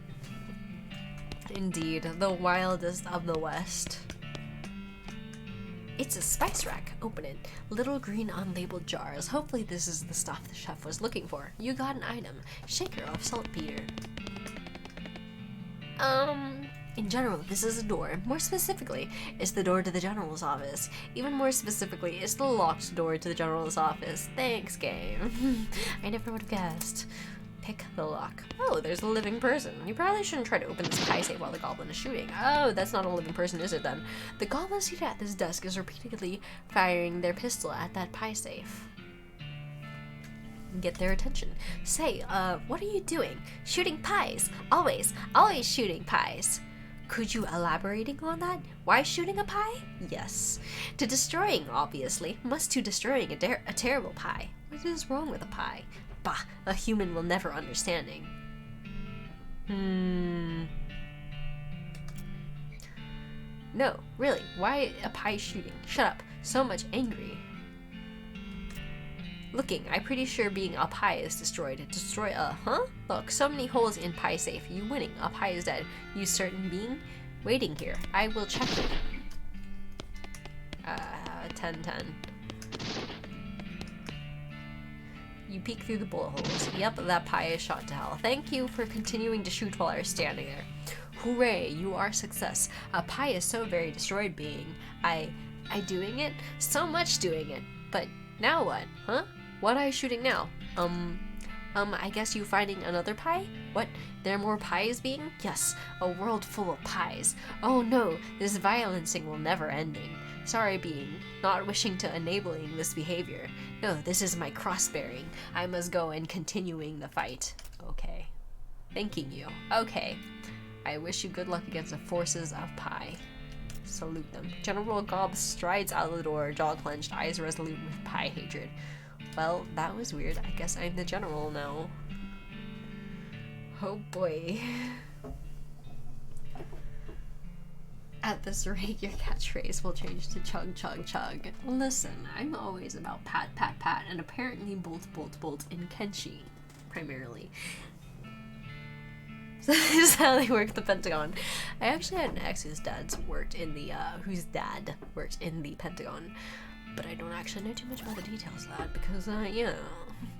S1: Indeed, the wildest of the West. It's a spice rack. Open it. Little green unlabeled jars. Hopefully this is the stuff the chef was looking for. You got an item. Shaker of saltpeter. In general, this is a door. More specifically, it's the door to the general's office. Even more specifically, it's the locked door to the general's office. Thanks, game. I never would have guessed. Pick the lock. Oh, there's a living person. You probably shouldn't try to open this pie safe while the goblin is shooting. Oh, that's not a living person, is it then? The goblin seated at this desk is repeatedly firing their pistol at that pie safe. Get their attention. Say, what are you doing? Shooting pies. Always shooting pies. Could you elaborating on that? Why shooting a pie? Yes. To destroying, obviously. Must to destroying a terrible pie. What is wrong with a pie? Bah, a human will never understanding. No, really, why a pie shooting? Shut up, so much angry. Looking, I'm pretty sure being a pie is destroyed. Destroy a, huh? Look, so many holes in pie safe. You winning, a pie is dead. You certain being? Waiting here, I will check it. 10-10. You peek through the bullet holes. Yep, that pie is shot to hell. Thank you for continuing to shoot while I was standing there. Hooray, you are success. A pie is so very destroyed being. I doing it? So much doing it. But now what? Huh? What are you shooting now? I guess you finding another pie? What? There are more pies being? Yes, a world full of pies. Oh no, this violencing will never ending. Sorry being, not wishing to enabling this behavior. No, this is my cross-bearing. I must go and continuing the fight. Okay. Thanking you. Okay. I wish you good luck against the forces of pie. Salute them. General Gob strides out of the door, jaw clenched, eyes resolute with pie hatred. Well, that was weird. I guess I'm the general now. Oh boy. At this rate, your catchphrase will change to chug, chug, chug. Listen, I'm always about pat, pat, pat, and apparently bolt, bolt, bolt in Kenshi, primarily. So this is how they work the Pentagon. I actually had an ex whose dad worked in the Pentagon, but I don't actually know too much about the details of that because, you know,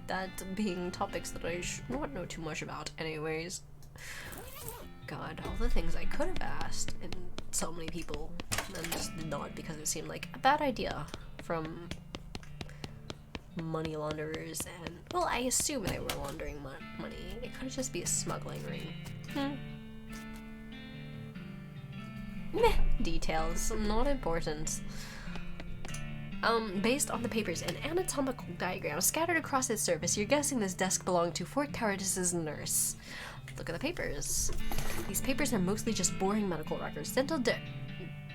S1: that being topics that I should not know too much about anyways. God, all the things I could have asked and so many people and just did not because it seemed like a bad idea from money launderers and, well, I assume they were laundering money. It could just be a smuggling ring. Meh. Details. Not important. Based on the papers and anatomical diagrams scattered across its surface, you're guessing this desk belonged to Fort Caritas' nurse. Look at the papers. These papers are mostly just boring medical records, dental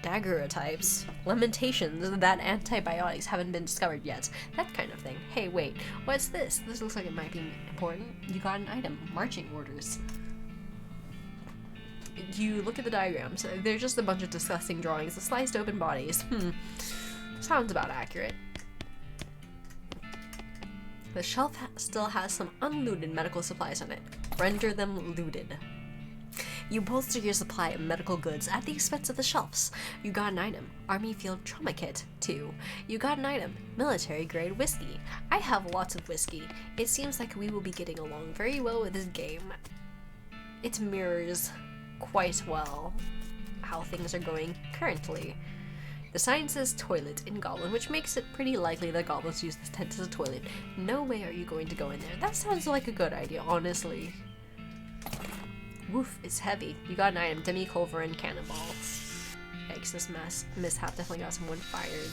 S1: daguerreotypes, lamentations that antibiotics haven't been discovered yet, that kind of thing. Hey, wait, what's this? This looks like it might be important. You got an item. Marching orders. You look at the diagrams. They're just a bunch of disgusting drawings of sliced open bodies. Sounds about accurate. The shelf still has some unlooted medical supplies on it. Render them looted. You bolster your supply of medical goods at the expense of the shelves. You got an item. Army Field Trauma Kit. 2. You got an item. Military grade whiskey. I have lots of whiskey. It seems like we will be getting along very well with this game. It mirrors quite well how things are going currently. The sign says toilet in Goblin, which makes it pretty likely that goblins use this tent as a toilet. No way are you going to go in there. That sounds like a good idea, honestly. Woof, it's heavy. You got an item, demi-culverin cannonballs. Yikes, this mishap definitely got someone fired.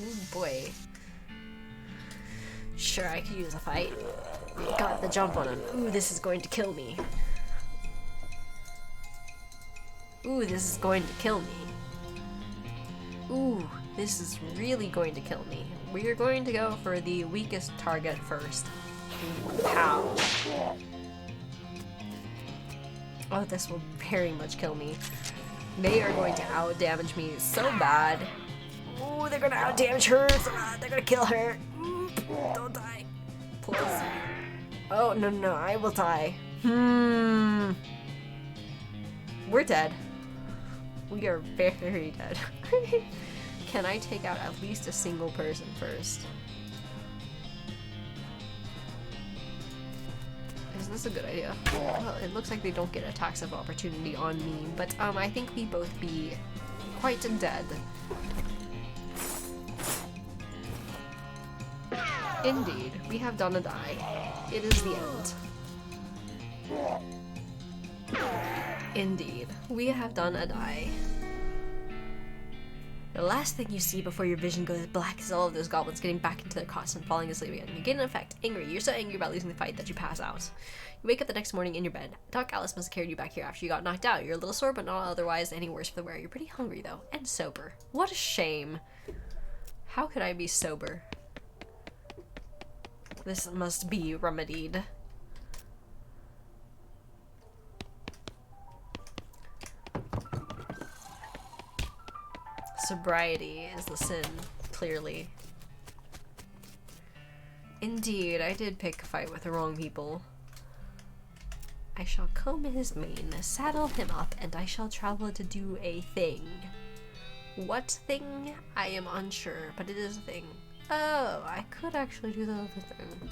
S1: Ooh, boy. Sure, I could use a fight. Got the jump on him. Ooh, this is going to kill me. Ooh, this is going to kill me. Ooh, this is really going to kill me. We're going to go for the weakest target first. Pow. Oh, this will very much kill me. They are going to out-damage me so bad. Ooh, they're gonna out-damage her. They're gonna kill her. Don't die. Please. Oh, no, I will die. We're dead. We are very dead. Can I take out at least a single person first? Is this a good idea? Well, it looks like they don't get attacks of opportunity on me, but I think we both be quite dead. Indeed, we have done a die. It is the end. Indeed, we have done a die. The last thing you see before your vision goes black is all of those goblins getting back into their cots and falling asleep again. You get in effect angry. You're so angry about losing the fight that you pass out. You wake up the next morning in your bed. Doc Alice must have carried you back here after you got knocked out. You're a little sore, but not otherwise any worse for the wear. You're pretty hungry, though, and sober. What a shame. How could I be sober? This must be remedied. Sobriety is the sin, clearly. Indeed, I did pick a fight with the wrong people. I shall comb his mane, saddle him up, and I shall travel to do a thing. What thing? I am unsure, but it is a thing. Oh, I could actually do the other thing.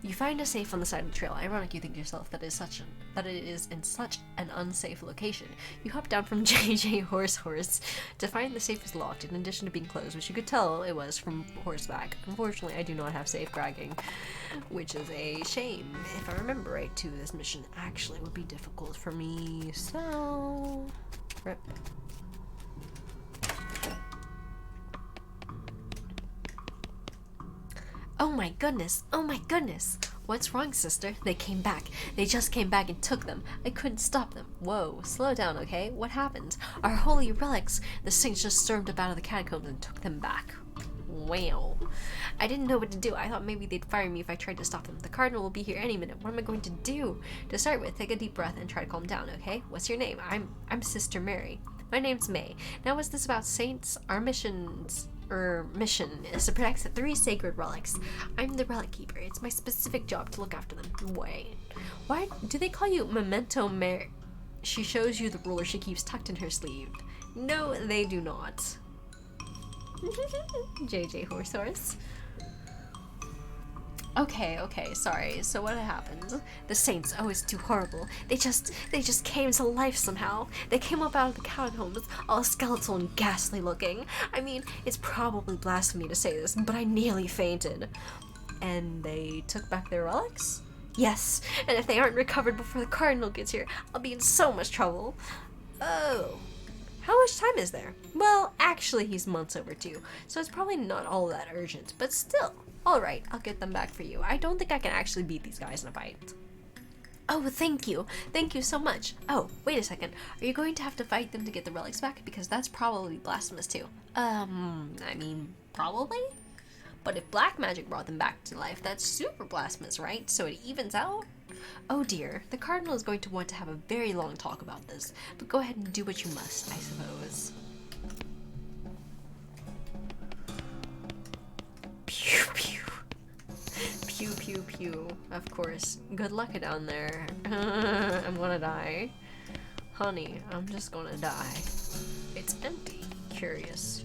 S1: You find a safe on the side of the trail. Ironic, you think to yourself that it is in such an unsafe location. You hop down from JJ Horse to find the safe is locked, in addition to being closed, which you could tell it was from horseback. Unfortunately, I do not have safe bragging, which is a shame. If I remember right, too, this mission actually would be difficult for me, so... Rip. Oh my goodness, oh my goodness. What's wrong, sister? They came back. They just came back and took them. I couldn't stop them. Whoa, slow down, okay? What happened? Our holy relics. The saints just stormed up out of the catacombs and took them back. Wow. I didn't know what to do. I thought maybe they'd fire me if I tried to stop them. The cardinal will be here any minute. What am I going to do? To start with, take a deep breath and try to calm down, okay? What's your name? I'm Sister Mary. My name's May. Now, what's this about saints? Our mission is to protect the 3 sacred relics. I'm the relic keeper. It's my specific job to look after them. Wait, why do they call you Memento Mary? She shows you the ruler she keeps tucked in her sleeve. No, they do not. JJ Horse. Okay, sorry. So what happened? The saints, oh, it's too horrible. They just came to life somehow. They came up out of the catacombs, all skeletal and ghastly looking. I mean, it's probably blasphemy to say this, but I nearly fainted. And they took back their relics? Yes, and if they aren't recovered before the cardinal gets here, I'll be in so much trouble. Oh. How much time is there? Well, actually, he's months overdue, so it's probably not all that urgent, but still. Alright, I'll get them back for you. I don't think I can actually beat these guys in a fight. Oh, thank you. Thank you so much. Oh, wait a second. Are you going to have to fight them to get the relics back? Because that's probably blasphemous too. I mean, probably? But if black magic brought them back to life, that's super blasphemous, right? So it evens out? Oh dear, the cardinal is going to want to have a very long talk about this, but go ahead and do what you must, I suppose. Pew pew. Pew pew pew. Of course. Good luck down there. I'm gonna die. Honey, I'm just gonna die. It's empty. Curious.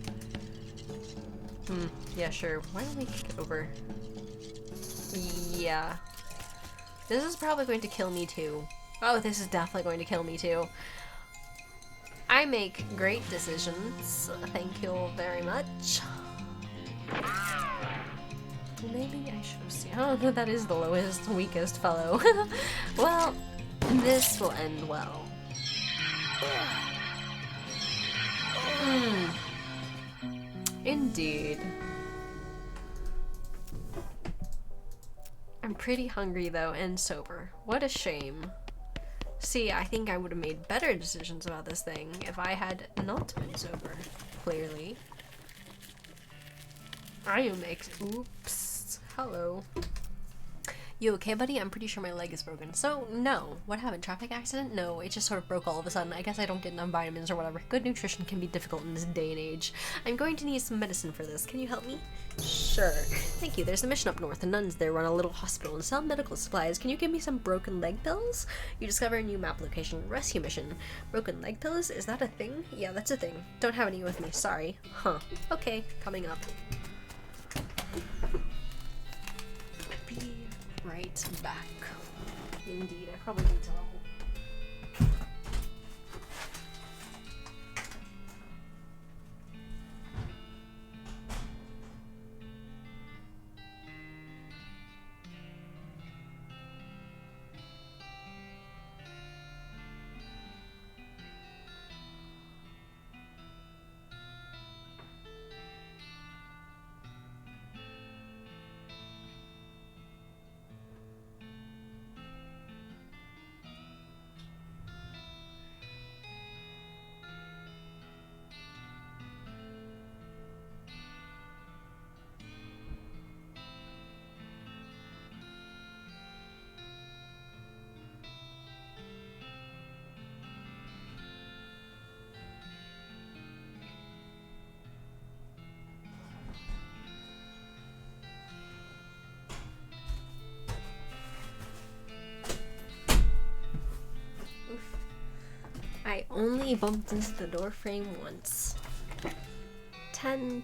S1: Yeah, sure. Why don't we kick it over? Yeah. This is probably going to kill me too. Oh, this is definitely going to kill me too. I make great decisions. Thank you very much. Maybe I should have seen. Oh, no, that is the lowest, weakest fellow. Well, this will end well. Indeed. I'm pretty hungry though, and sober. What a shame. See, I think I would have made better decisions about this thing if I had not been sober. Clearly. Oops. Hello. You okay, buddy? I'm pretty sure my leg is broken. So, no. What happened? Traffic accident? No, it just sort of broke all of a sudden. I guess I don't get enough vitamins or whatever. Good nutrition can be difficult in this day and age. I'm going to need some medicine for this. Can you help me? Sure. Thank you. There's a mission up north. The nuns there run a little hospital and sell medical supplies. Can you give me some broken leg pills? You discover a new map location. Rescue mission. Broken leg pills? Is that a thing? Yeah, that's a thing. Don't have any with me. Sorry. Huh. Okay. Coming up. Right back. Indeed, I probably need to level. only bumped into the door frame once. 10-10.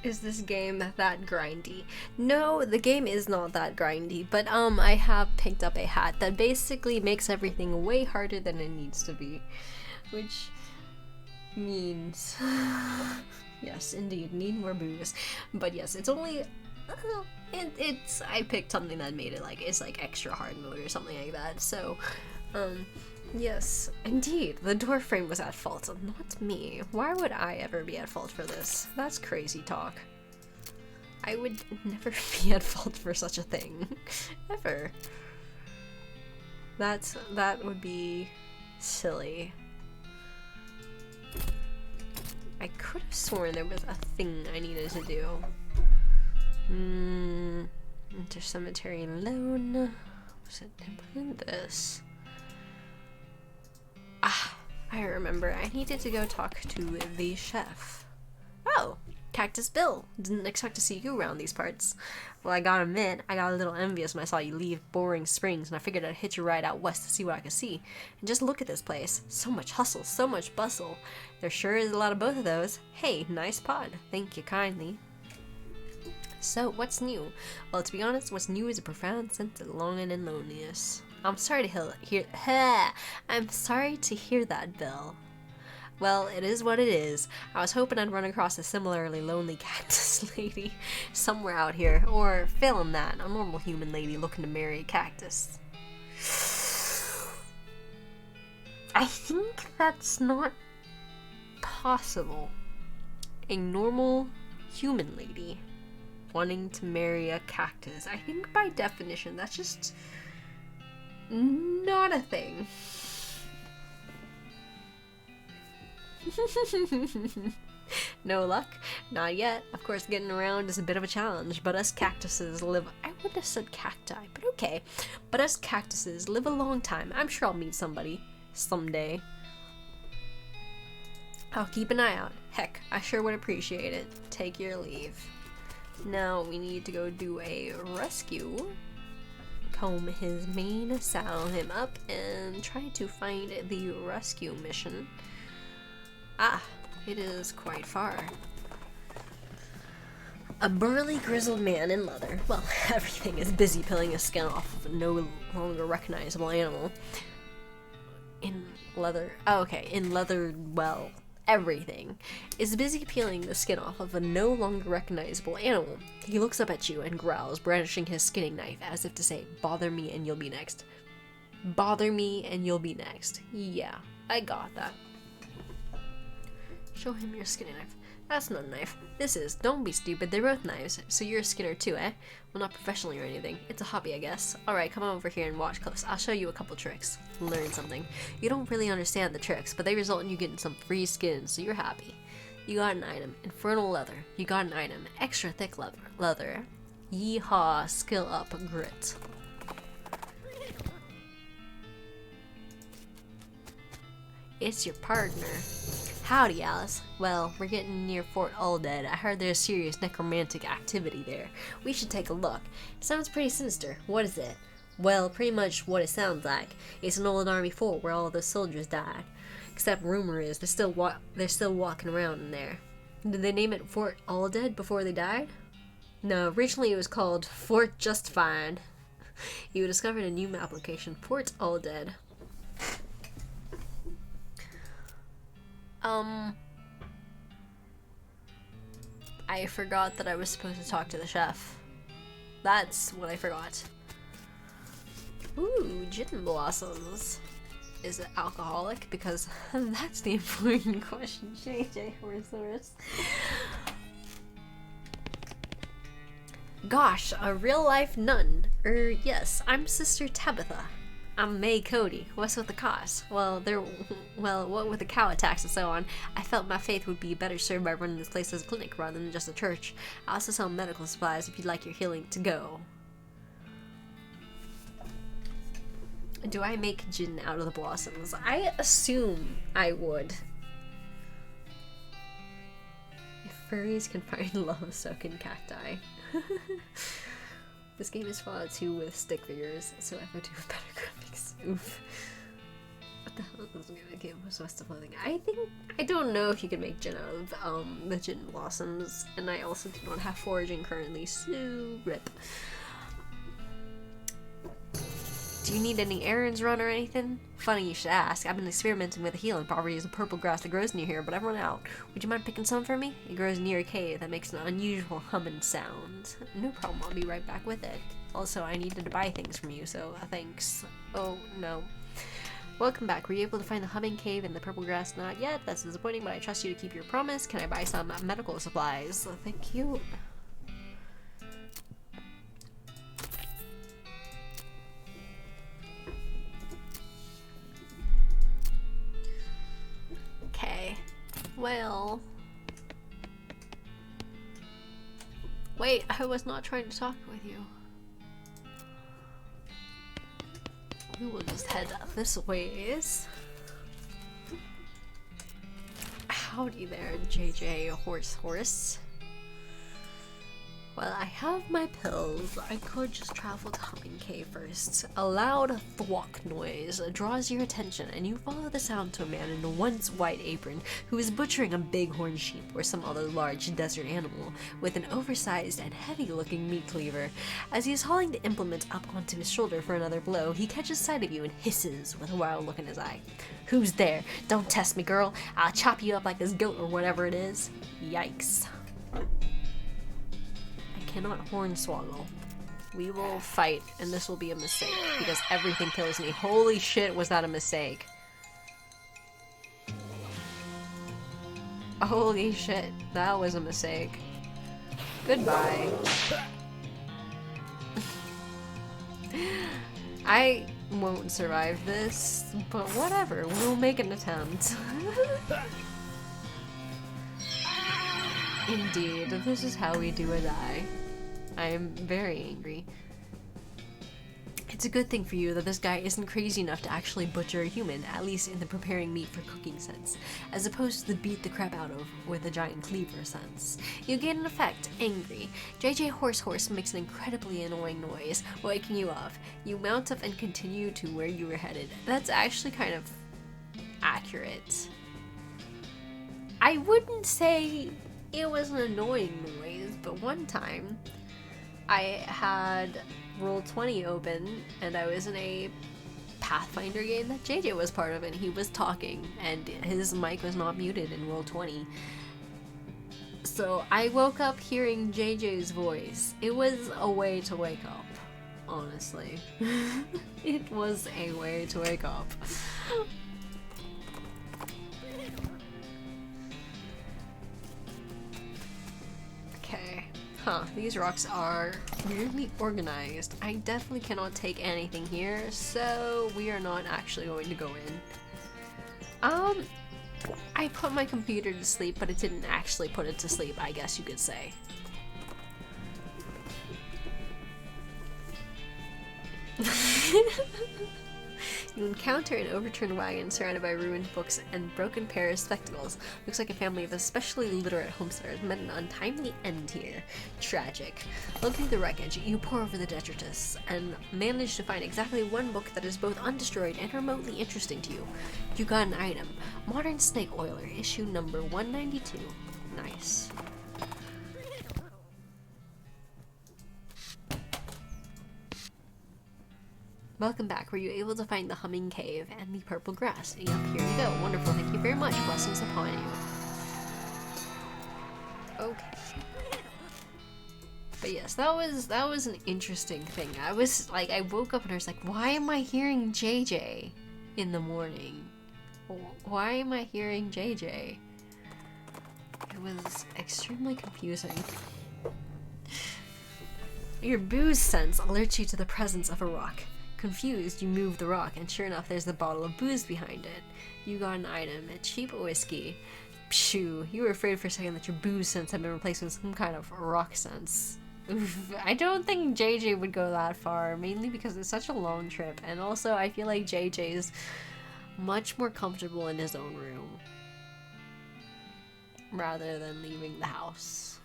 S1: Is this game that grindy? No, the game is not that grindy, but I have picked up a hat that basically makes everything way harder than it needs to be. Which means yes, indeed, need more booze. But yes, it's only I picked something that made it like it's like extra hard mode or something like that. So yes, indeed, the door frame was at fault, not me. Why would I ever be at fault for this? That's crazy talk. I would never be at fault for such a thing. Ever. That would be silly. I could have sworn there was a thing I needed to do. Enter cemetery alone. Was it in this? Ah, I remember. I needed to go talk to the chef. Oh, Cactus Bill. Didn't expect to see you around these parts. Well, I gotta admit, I got a little envious when I saw you leave Boring Springs, and I figured I'd hitch a ride out west to see what I could see. And just look at this place. So much hustle, so much bustle. There sure is a lot of both of those. Hey, nice pod. Thank you kindly. So, what's new? Well, to be honest, what's new is a profound sense of longing and loneliness. I'm sorry to I'm sorry to hear that, Bill. Well, it is what it is. I was hoping I'd run across a similarly lonely cactus lady somewhere out here, or failing that, a normal human lady looking to marry a cactus. I think that's not possible. A normal human lady wanting to marry a cactus. I think by definition that's just not a thing. No luck? Not yet. Of course, getting around is a bit of a challenge, but us cactuses live... I wouldn't have said cacti, but okay. But us cactuses live a long time. I'm sure I'll meet somebody. Someday. I'll keep an eye out. Heck, I sure would appreciate it. Take your leave. Now we need to go do a rescue. Comb his mane, saddle him up, and try to find the rescue mission. Ah, it is quite far. A burly, grizzled man in leather. Well, everything is busy peeling his skin off of a no longer recognizable animal. In leather. Oh, okay. In leather, well, everything is busy peeling the skin off of a no longer recognizable animal. He looks up at you and growls, brandishing his skinning knife as if to say, bother me and you'll be next. Bother me and you'll be next. Yeah, I got that. Show him your skinning knife. That's not a knife. This is. Don't be stupid. They're both knives. So you're a skinner too, eh? Well, not professionally or anything. It's a hobby, I guess. Alright, come over here and watch close. I'll show you a couple tricks. Learn something. You don't really understand the tricks, but they result in you getting some free skin, so you're happy. You got an item. Infernal leather. You got an item. Extra thick leather. Yeehaw. Skill up. Grit. It's your partner. Howdy, Alice. Well, we're getting near Fort Aldead. I heard there's serious necromantic activity there. We should take a look. It sounds pretty sinister. What is it? Well, pretty much what it sounds like. It's an old army fort where all the soldiers died. Except rumor is they're still walking around in there. Did they name it Fort Aldead before they died? No, originally it was called Fort Just Fine. You discovered a new map location, Fort Aldead. I forgot that I was supposed to talk to the chef. That's what I forgot. Ooh, gin blossoms. Is it alcoholic? Because that's the important question. JJ Horsaurus. Gosh, a real life nun. Yes, I'm Sister Tabitha. I'm May Cody. What's with the cost? Well, what with the cow attacks and so on, I felt my faith would be better served by running this place as a clinic rather than just a church. I also sell medical supplies if you'd like your healing to go. Do I make gin out of the blossoms? I assume I would. If furries can find love, so can cacti. This game is Fallout 2 with stick figures, so FO2 with better graphics. Oof. What the hell is this game was West of Loathing? I don't know if you can make gin out of the gin blossoms, and I also do not have foraging currently, so rip. Do you need any errands run or anything? Funny you should ask. I've been experimenting with a healing properties of purple grass that grows near here, but I've run out. Would you mind picking some for me? It grows near a cave that makes an unusual humming sound. No problem, I'll be right back with it. Also, I needed to buy things from you, so thanks. Oh, no. Welcome back. Were you able to find the humming cave in the purple grass? Not yet. That's disappointing, but I trust you to keep your promise. Can I buy some medical supplies? Thank you. Okay. Well. Wait, I was not trying to talk with you. We will just head this ways. Howdy there, JJ Horse. Well, I have my pills. I could just travel to Humming Cave first. A loud thwack noise draws your attention, and you follow the sound to a man in a once white apron who is butchering a bighorn sheep or some other large desert animal with an oversized and heavy-looking meat cleaver. As he is hauling the implement up onto his shoulder for another blow, he catches sight of you and hisses with a wild look in his eye. "Who's there? Don't test me, girl. I'll chop you up like this goat or whatever it is." Yikes. Cannot hornswoggle. We will fight, and this will be a mistake, because everything kills me. Holy shit, was that a mistake? Holy shit, that was a mistake. Goodbye. I won't survive this, but whatever, we'll make an attempt. Indeed, this is how we do or die. I am very angry. It's a good thing for you that this guy isn't crazy enough to actually butcher a human, at least in the preparing meat for cooking sense, as opposed to the beat the crap out of with a giant cleaver sense. You gain an effect, angry. JJ Horse makes an incredibly annoying noise, waking you up. You mount up and continue to where you were headed. That's actually kind of accurate. I wouldn't say it was an annoying noise, but one time I had Roll20 open and I was in a Pathfinder game that JJ was part of, and he was talking and his mic was not muted in Roll20. So I woke up hearing JJ's voice. It was a way to wake up, honestly. It was a way to wake up. Okay. Huh, these rocks are weirdly organized. I definitely cannot take anything here, so we are not actually going to go in. I put my computer to sleep, but it didn't actually put it to sleep, I guess you could say. You encounter an overturned wagon surrounded by ruined books and broken pair of spectacles. Looks like a family of especially literate homesteaders met an untimely end here. Tragic. Looking at the wreckage, you pore over the detritus and manage to find exactly one book that is both undestroyed and remotely interesting to you. You got an item. Modern Snake Oiler, issue number 192. Nice. Welcome back. Were you able to find the Humming Cave and the purple grass? Yep, here you go. Wonderful. Thank you very much. Blessings upon you. Okay. But yes, that was an interesting thing. I woke up and I was like, why am I hearing JJ in the morning? Why am I hearing JJ? It was extremely confusing. Your booze sense alerts you to the presence of a rock. Confused, you move the rock, and sure enough, there's a bottle of booze behind it. You got an item, a cheap whiskey. Pshoo, you were afraid for a second that your booze sense had been replaced with some kind of rock sense. Oof, I don't think JJ would go that far, mainly because it's such a long trip, and also I feel like JJ's much more comfortable in his own room rather than leaving the house.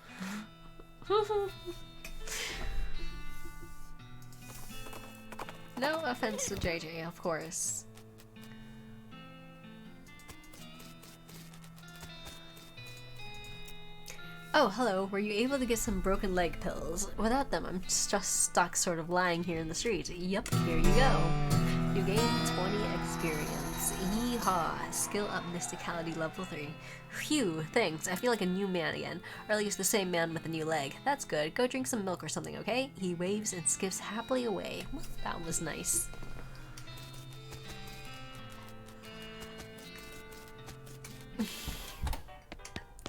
S1: No offense to JJ, of course. Oh, hello. Were you able to get some broken leg pills? Without them, I'm just stuck sort of lying here in the street. Yup, here you go. You gain 20 experience. Yeehaw. Skill up Mysticality level 3. Phew, thanks. I feel like a new man again. Or at least the same man with a new leg. That's good. Go drink some milk or something, okay? He waves and skips happily away. Well, that was nice.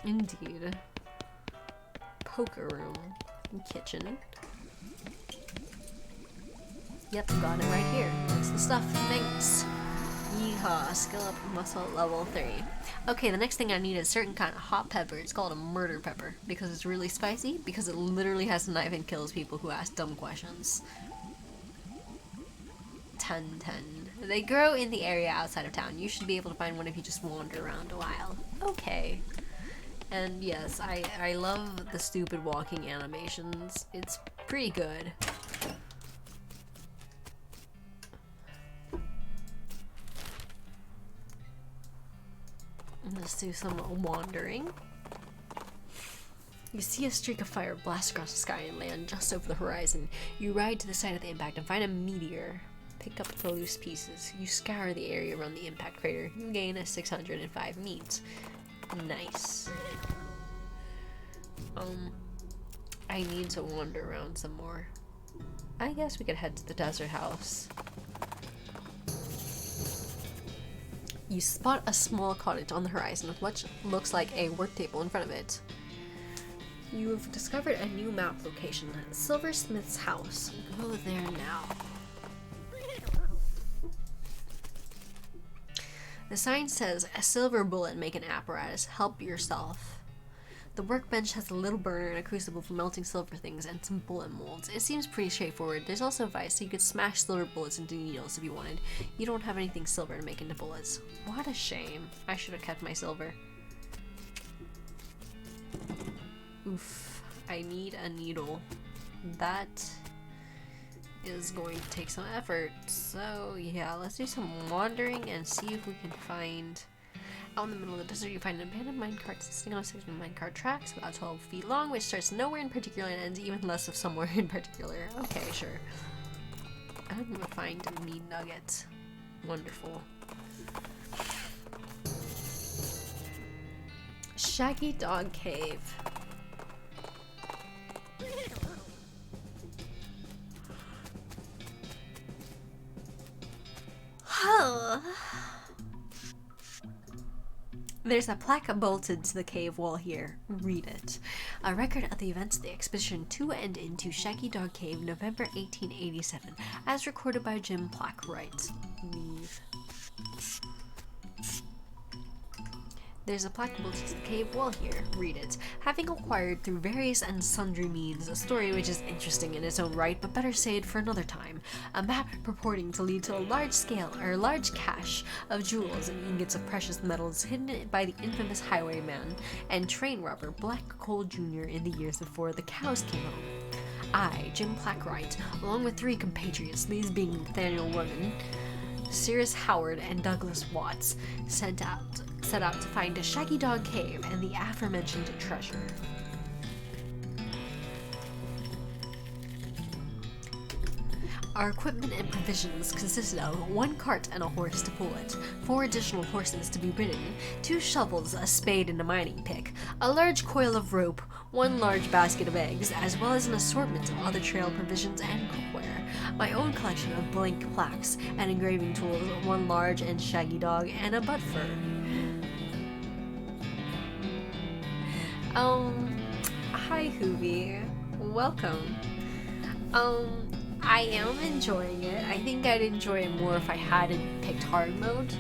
S1: Indeed. Poker room. Kitchen. Yep, got it right here. That's the stuff. Thanks. Yeehaw. Skill up muscle level 3. Okay, the next thing I need is a certain kind of hot pepper. It's called a murder pepper. Because it's really spicy. Because it literally has a knife and kills people who ask dumb questions. 10-10. They grow in the area outside of town. You should be able to find one if you just wander around a while. Okay. And yes, I love the stupid walking animations. It's pretty good. Let's do some wandering. You see a streak of fire blast across the sky and land just over the horizon. You ride to the site of the impact and find a meteor. Pick up the loose pieces. You scour the area around the impact crater. You gain a 605 meat. Nice. I need to wander around some more. I guess we could head to the desert house. You spot a small cottage on the horizon with what looks like a work table in front of it. You've discovered a new map location, Silversmith's house. Go there now. The sign says, a silver bullet making apparatus, help yourself. The workbench has a little burner and a crucible for melting silver things and some bullet molds. It seems pretty straightforward. There's also a vise so you could smash silver bullets into needles if you wanted. You don't have anything silver to make into bullets. What a shame. I should have kept my silver. Oof. I need a needle. That is going to take some effort. So yeah, let's do some wandering and see if we can find... Out in the middle of the desert, you find an abandoned minecart sitting on a section of minecart tracks about 12 feet long, which starts nowhere in particular and ends even less of somewhere in particular. Okay, sure. I'm gonna find a meat nugget. Wonderful. Shaggy Dog Cave. Oh. There's a plaque bolted to the cave wall here. Read it. A record of the events of the expedition to and into Shaggy Dog Cave, November 1887, as recorded by Jim Plackwright. Leave. There's a plaque bolted to the cave wall here. Read it. Having acquired through various and sundry means a story which is interesting in its own right, but better saved for another time. A map purporting to lead to a large cache of jewels and ingots of precious metals hidden by the infamous highwayman and train robber Black Cole Jr. in the years before the cows came home. I, Jim Plackwright, along with 3 compatriots, these being Nathaniel Woodman, Cyrus Howard, and Douglas Watts, set out to find a Shaggy Dog Cave and the aforementioned treasure. Our equipment and provisions consisted of 1 cart and a horse to pull it, 4 additional horses to be ridden, 2 shovels, a spade and a mining pick, a large coil of rope, 1 large basket of eggs, as well as an assortment of other trail provisions and cookware, my own collection of blank plaques and engraving tools, 1 large and shaggy dog, and a butt fur. Hi Hoovie. Welcome. I am enjoying it. I think I'd enjoy it more if I hadn't picked hard mode,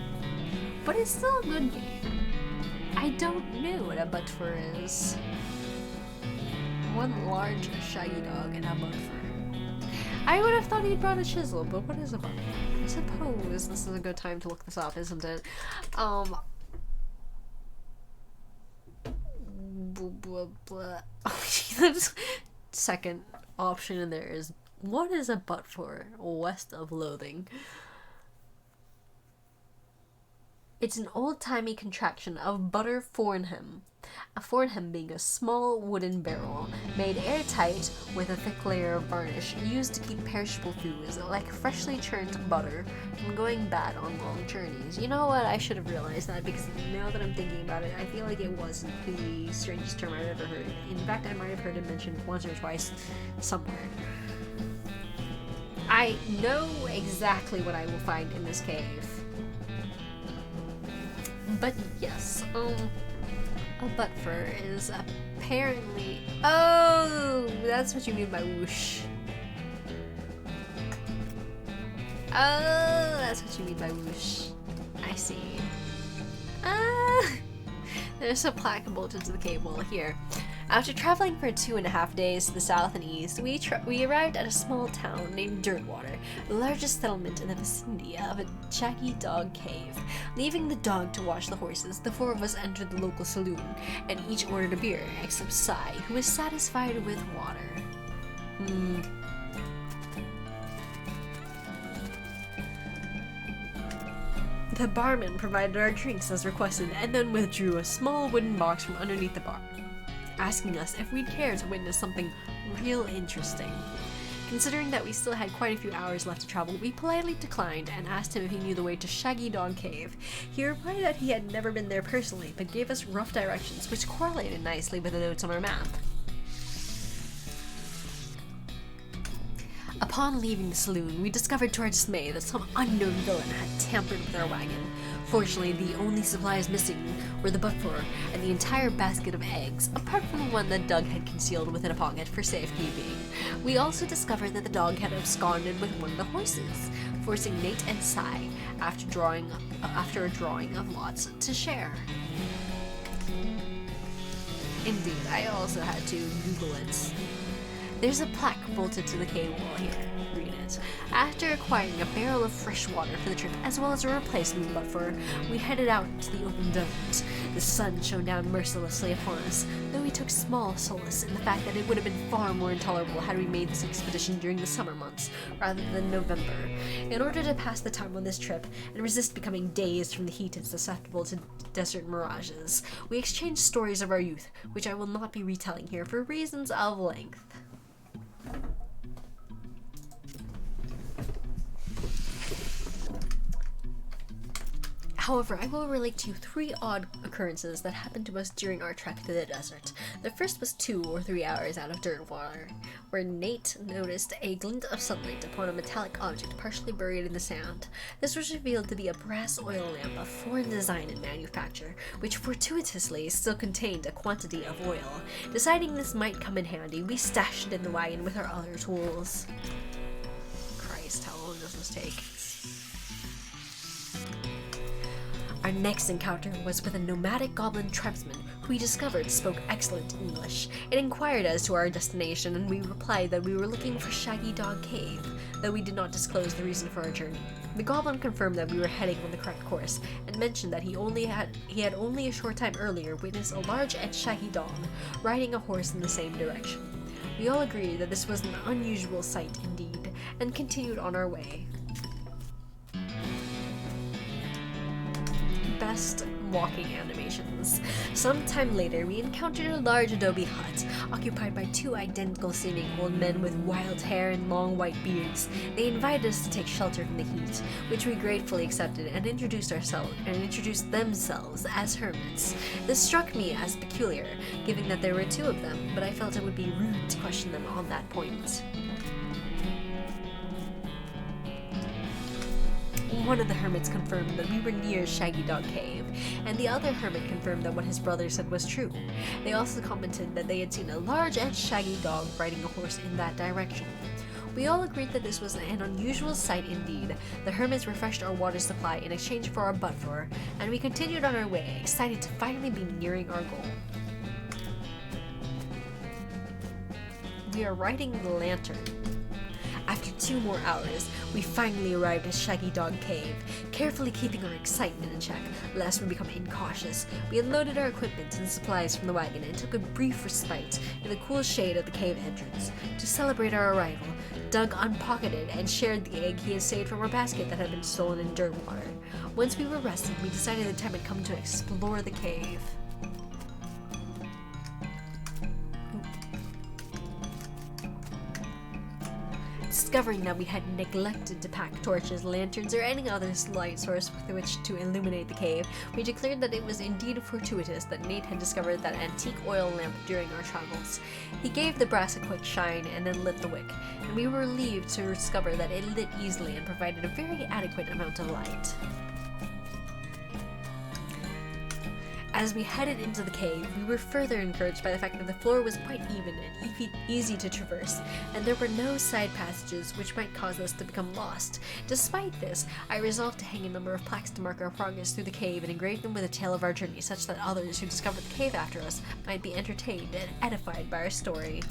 S1: but it's still a good game. I don't know what a butt fur is. 1 large shaggy dog and a butt fur. I would have thought he'd brought a chisel, but what is a butt fur? I suppose this is a good time to look this up, isn't it? Blah, blah, blah. Second option in there is What is a but for west of Loathing? It's an old-timey contraction of butter fornhem. A fornhem being a small wooden barrel, made airtight with a thick layer of varnish, used to keep perishable foods, like freshly churned butter, from going bad on long journeys. You know what? I should have realized that, because now that I'm thinking about it, I feel like it wasn't the strangest term I've ever heard. In fact, I might have heard it mentioned once or twice somewhere. I know exactly what I will find in this cave. But yes, a butt fur is apparently... Oh, that's what you mean by whoosh. Oh, that's what you mean by whoosh. I see. There's a plaque bolted to the cave wall here. After traveling for 2.5 days to the south and east, we arrived at a small town named Dirtwater, the largest settlement in the vicinity of a shaggy dog cave. Leaving the dog to watch the horses, the 4 of us entered the local saloon, and each ordered a beer, except Sai, who was satisfied with water. The barman provided our drinks as requested, and then withdrew a small wooden box from underneath the bar, asking us if we'd care to witness something real interesting. Considering that we still had quite a few hours left to travel, we politely declined and asked him if he knew the way to Shaggy Dog Cave. He replied that he had never been there personally, but gave us rough directions, which correlated nicely with the notes on our map. Upon leaving the saloon, we discovered to our dismay that some unknown villain had tampered with our wagon. Fortunately, the only supplies missing were the buttfur and the entire basket of eggs, apart from the one that Doug had concealed within a pocket for safekeeping. We also discovered that the dog had absconded with one of the horses, forcing Nate and Sai, after a drawing of lots, to share. Indeed, I also had to Google it. There's a plaque bolted to the cave wall here. Read it. After acquiring a barrel of fresh water for the trip, as well as a replacement buttfur, we headed out to the open desert. The sun shone down mercilessly upon us, though we took small solace in the fact that it would have been far more intolerable had we made this expedition during the summer months, rather than November. In order to pass the time on this trip, and resist becoming dazed from the heat and susceptible to desert mirages, we exchanged stories of our youth, which I will not be retelling here for reasons of length. However, I will relate to you 3 odd occurrences that happened to us during our trek through the desert. The first was 2 or 3 hours out of Dirtwater, where Nate noticed a glint of sunlight upon a metallic object partially buried in the sand. This was revealed to be a brass oil lamp of foreign design and manufacture, which fortuitously still contained a quantity of oil. Deciding this might come in handy, we stashed it in the wagon with our other tools. Christ, how long does this take? Our next encounter was with a nomadic goblin tribesman who we discovered spoke excellent English. It inquired as to our destination, and we replied that we were looking for Shaggy Dog Cave, though we did not disclose the reason for our journey. The goblin confirmed that we were heading on the correct course, and mentioned that he had only a short time earlier witnessed a large and shaggy dog riding a horse in the same direction. We all agreed that this was an unusual sight indeed, and continued on our way. Best walking animations. Sometime later, we encountered a large adobe hut occupied by 2 identical seeming old men with wild hair and long white beards. They invited us to take shelter from the heat, which we gratefully accepted, and introduced themselves as hermits. This struck me as peculiar, given that there were 2 of them, but I felt it would be rude to question them on that point. One of the hermits confirmed that we were near Shaggy Dog Cave, and the other hermit confirmed that what his brother said was true. They also commented that they had seen a large and shaggy dog riding a horse in that direction. We all agreed that this was an unusual sight indeed. The hermits refreshed our water supply in exchange for our buttfur, and we continued on our way, excited to finally be nearing our goal. We are riding the lantern.
S2: After 2 more hours, we finally arrived at Shaggy Dog Cave. Carefully keeping our excitement in check, lest we become incautious, we unloaded our equipment and supplies from the wagon and took a brief respite in the cool shade of the cave entrance. To celebrate our arrival, Doug unpocketed and shared the egg he had saved from our basket that had been stolen in Dirtwater. Once we were rested, we decided the time had come to explore the cave. Discovering that we had neglected to pack torches, lanterns, or any other light source with which to illuminate the cave, we declared that it was indeed fortuitous that Nate had discovered that antique oil lamp during our travels. He gave the brass a quick shine and then lit the wick, and we were relieved to discover that it lit easily and provided a very adequate amount of light. As we headed into the cave, we were further encouraged by the fact that the floor was quite even and easy to traverse, and there were no side passages which might cause us to become lost. Despite this, I resolved to hang a number of plaques to mark our progress through the cave and engrave them with a tale of our journey, such that others who discovered the cave after us might be entertained and edified by our story.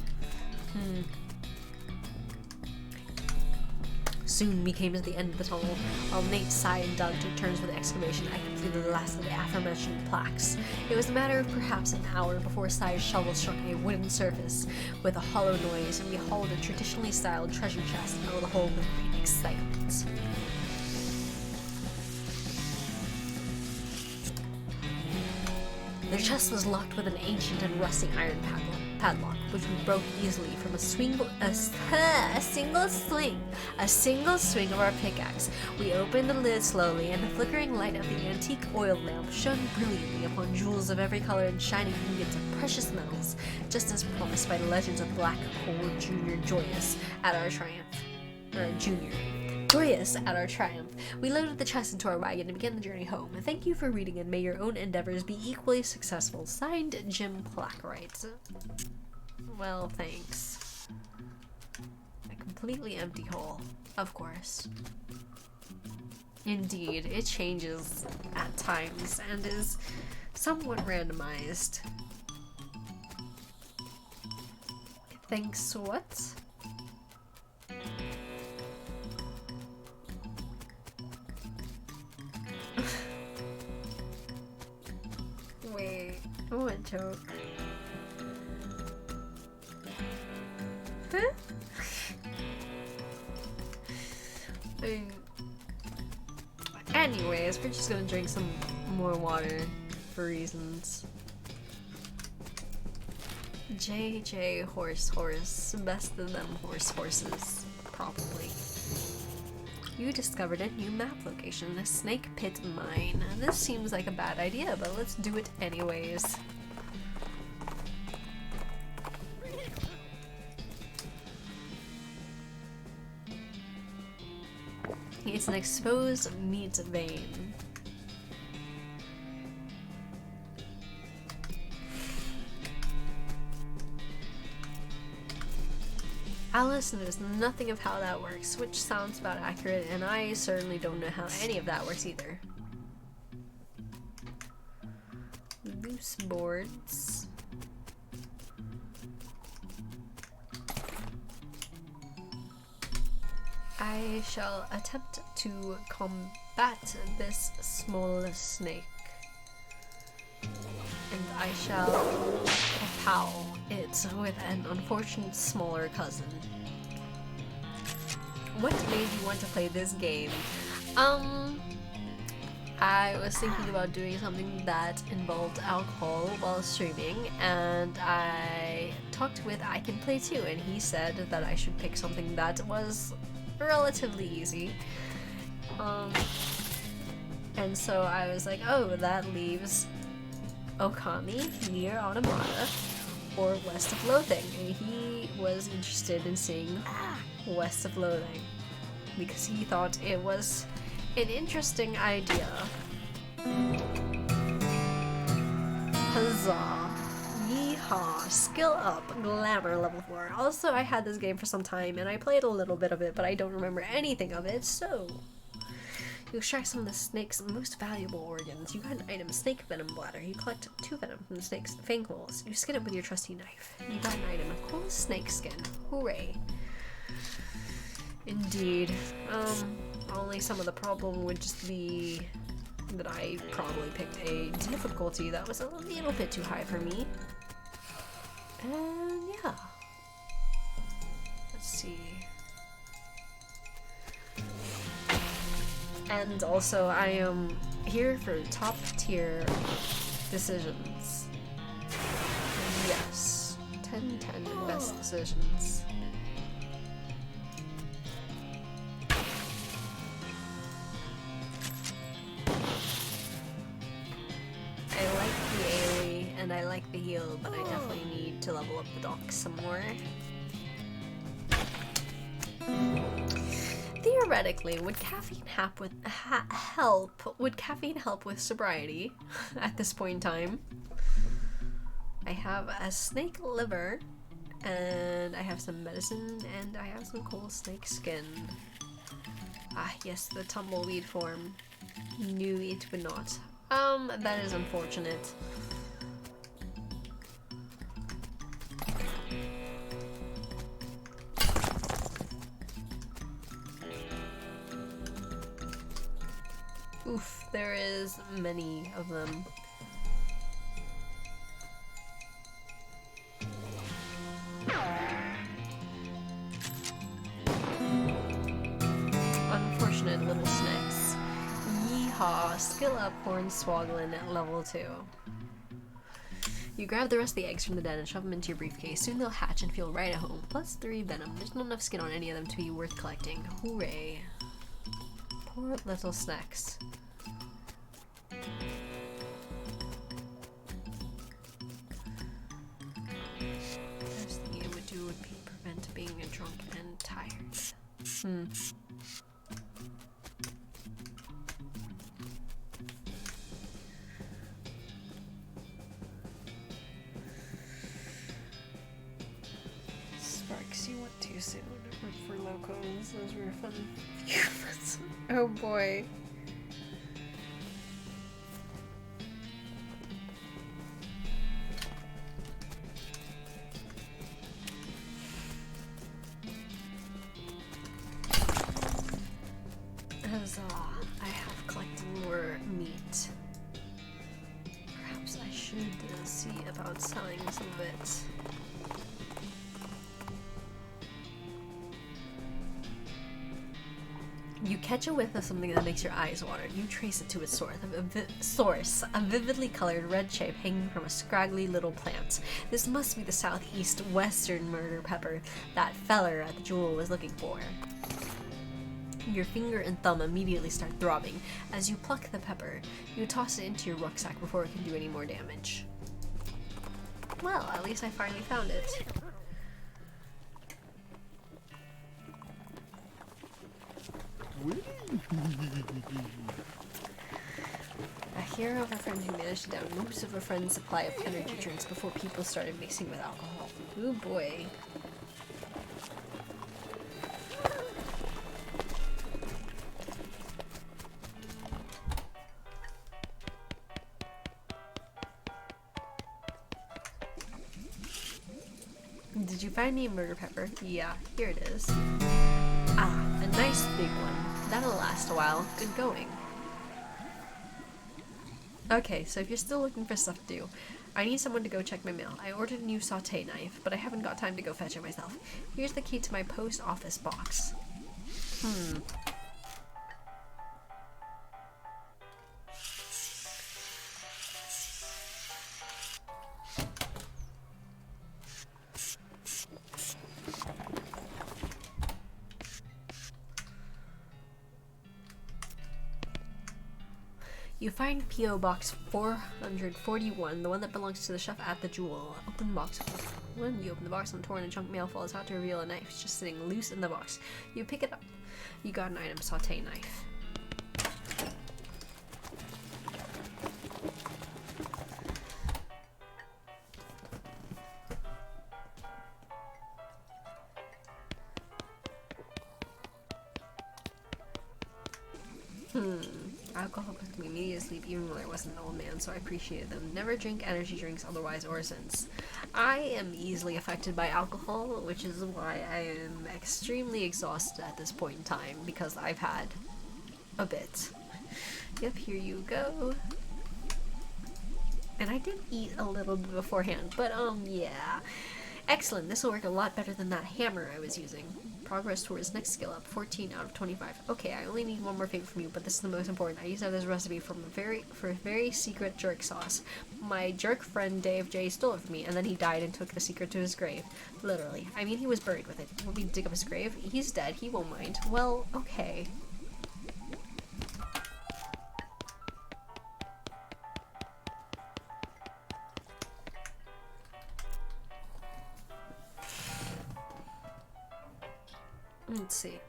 S2: Soon we came to the end of the tunnel. While Nate, Sai, and Doug took turns with the excavation, I completed the last of the aforementioned plaques. It was a matter of perhaps an hour before Sai's shovel struck a wooden surface with a hollow noise, and we hauled a traditionally styled treasure chest out of the hole with great excitement. The chest was locked with an ancient and rusty iron padlock, which we broke easily from a single swing of our pickaxe. We opened the lid slowly, and the flickering light of the antique oil lamp shone brilliantly upon jewels of every color and shining ingots of precious metals, just as promised by the legends of Black Hole Junior Joyous at our triumph. Joyous at our triumph. We loaded the chest into our wagon and began the journey home. Thank you for reading, and may your own endeavors be equally successful. Signed, Jim Plackwright. Well, thanks. A completely empty hole, of course. Indeed, it changes at times and is somewhat randomized. Thanks, what? Wait, what joke? Huh? Anyways, we're just gonna drink some more water for reasons. JJ horse, best of them horses, probably. You discovered a new map location, the Snake Pit Mine. This seems like a bad idea, but let's do it anyways. It's an exposed meat vein. Alice knows nothing of how that works, which sounds about accurate, and I certainly don't know how any of that works either. Loose boards. I shall attempt to combat this small snake, and I shall pow it with an unfortunate smaller cousin. What made you want to play this game? I was thinking about doing something that involved alcohol while streaming, and I talked with I Can Play Too, and he said that I should pick something that was relatively easy. And so I was like, oh, that leaves Okami, Near Automata, or West of Loathing, and he was interested in seeing West of Loathing because he thought it was an interesting idea. Huzzah. Yeehaw. Skill up. Glamour level 4. Also, I had this game for some time and I played a little bit of it, but I don't remember anything of it, so... You extract some of the snake's most valuable organs. You got an item, snake venom bladder. You collect 2 venom from the snake's fang holes. You skin it with your trusty knife. You got an item, a cool snake skin. Hooray. Indeed. Only some of the problem would just be that I probably picked a difficulty that was a little bit too high for me. And yeah. Let's see. And also, I am here for top tier decisions. Yes. 10/10 best decisions. I like the AoE and I like the heal, but I definitely need to level up the dock some more. Theoretically, would caffeine help? Would caffeine help with sobriety at this point in time? I have a snake liver, and I have some medicine, and I have some cool snake skin. Ah, yes, the tumbleweed form. Knew it would not. That is unfortunate. Oof, there is many of them. Unfortunate little snakes. Yeehaw, skill up Hornswogglin at level 2. You grab the rest of the eggs from the den and shove them into your briefcase. Soon they'll hatch and feel right at home. Plus 3 venom. There's not enough skin on any of them to be worth collecting. Hooray. Poor little snacks. First thing it would do would be prevent being drunk and tired. Sparks, you went too soon. For locos, those were fun. Oh boy. As I have collected more meat, perhaps I should see about selling some of it. You catch a whiff of something that makes your eyes water. You trace it to its source, a vividly colored red shape hanging from a scraggly little plant. This must be the southeast western murder pepper that feller at the jewel was looking for. Your finger and thumb immediately start throbbing. As you pluck the pepper, you toss it into your rucksack before it can do any more damage. Well, at least I finally found it. I hear of a friend who managed to down most of a friend's supply of energy drinks before people started mixing with alcohol. Ooh boy. Did you find me a murder pepper? Yeah, here it is. Ah, a nice big one. That'll last a while. Good going. Okay, so if you're still looking for stuff to do, I need someone to go check my mail. I ordered a new sauté knife, but I haven't got time to go fetch it myself. Here's the key to my post office box. You find P.O. Box 441, the one that belongs to the chef at the Jewel. Open the box. When you open the box, and torn and chunk mail falls out to reveal a knife just sitting loose in the box. You pick it up. You got an item, sauté knife. Alcohol put me immediately to sleep even when I wasn't an old man, so I appreciated them. Never drink energy drinks otherwise or since. I am easily affected by alcohol, which is why I am extremely exhausted at this point in time, because I've had a bit. Yep, here you go. And I did eat a little bit beforehand, but yeah. Excellent, this will work a lot better than that hammer I was using. Progress towards next skill up, 14 out of 25. Okay, I only need one more favor from you, but this is the most important. I used to have this recipe for a very secret jerk sauce. My jerk friend Dave J stole it from me, and then he died and took the secret to his grave. Literally. I mean, he was buried with it. Want me to dig up his grave? He's dead, he won't mind. Well, okay. Let's see.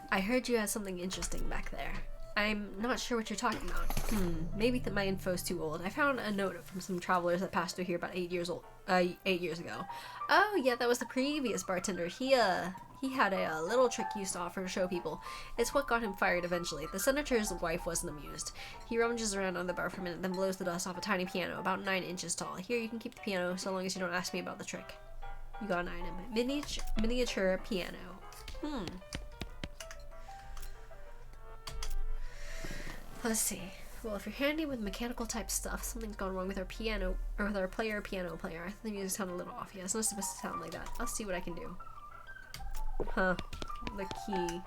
S2: I heard you had something interesting back there. I'm not sure what you're talking about. Maybe my info's too old. I found a note from some travelers that passed through here about 8 years ago. Oh yeah, that was the previous bartender. He had a little trick he used to offer to show people. It's what got him fired eventually. The senator's wife wasn't amused. He rummages around on the bar for a minute, then blows the dust off a tiny piano, about 9 inches tall. Here, you can keep the piano, so long as you don't ask me about the trick. You got an item. Miniature piano. Let's see. Well, if you're handy with mechanical type stuff, something's gone wrong with our piano, or with our piano player. I think the music sounded a little off. Yeah, it's not supposed to sound like that. I'll see what I can do. Huh. The key.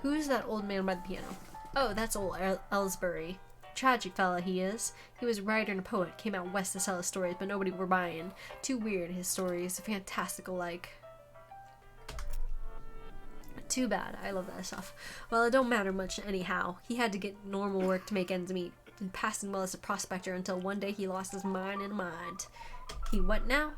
S2: Who's that old man by the piano? Oh, that's old Ellsbury. Tragic fella he is. He was a writer and a poet, came out west to sell his stories, but nobody were buying. Too weird, his stories, fantastical like. Too bad, I love that stuff. Well, it don't matter much anyhow. He had to get normal work to make ends meet, and passed well as a prospector until one day he lost his mind and mind. He what now?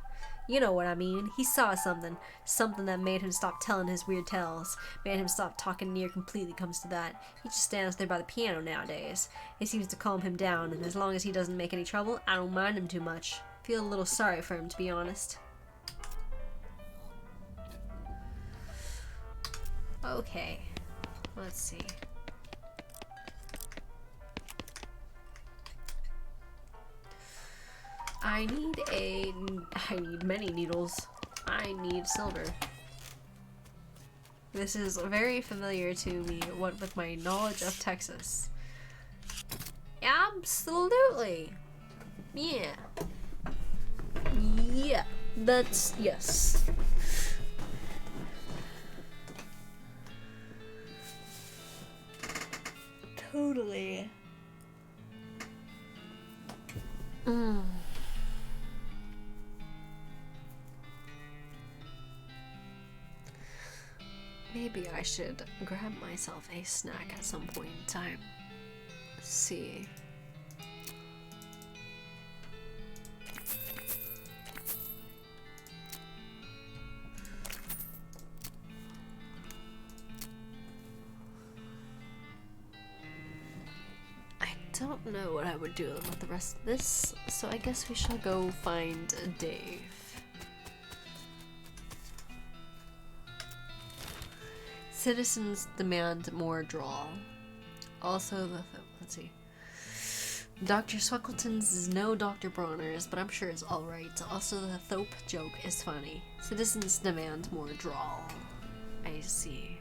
S2: You know what I mean. He saw something that made him stop telling his weird tales, made him stop talking near completely comes to that. He just stands there by the piano nowadays. It seems to calm him down, and as long as he doesn't make any trouble, I don't mind him too much. Feel a little sorry for him, to be honest. Okay, let's see. I need many needles. I need silver. This is very familiar to me, what with my knowledge of Texas. Absolutely. Yeah. Yeah, that's, yes. Totally. Maybe I should grab myself a snack at some point in time. Let's see. I don't know what I would do with the rest of this, so I guess we shall go find Dave. Citizens demand more drawl. Also, let's see. Dr. Sweckleton's is no Dr. Bronner's, but I'm sure it's alright. Also, the Thope joke is funny. Citizens demand more drawl. I see.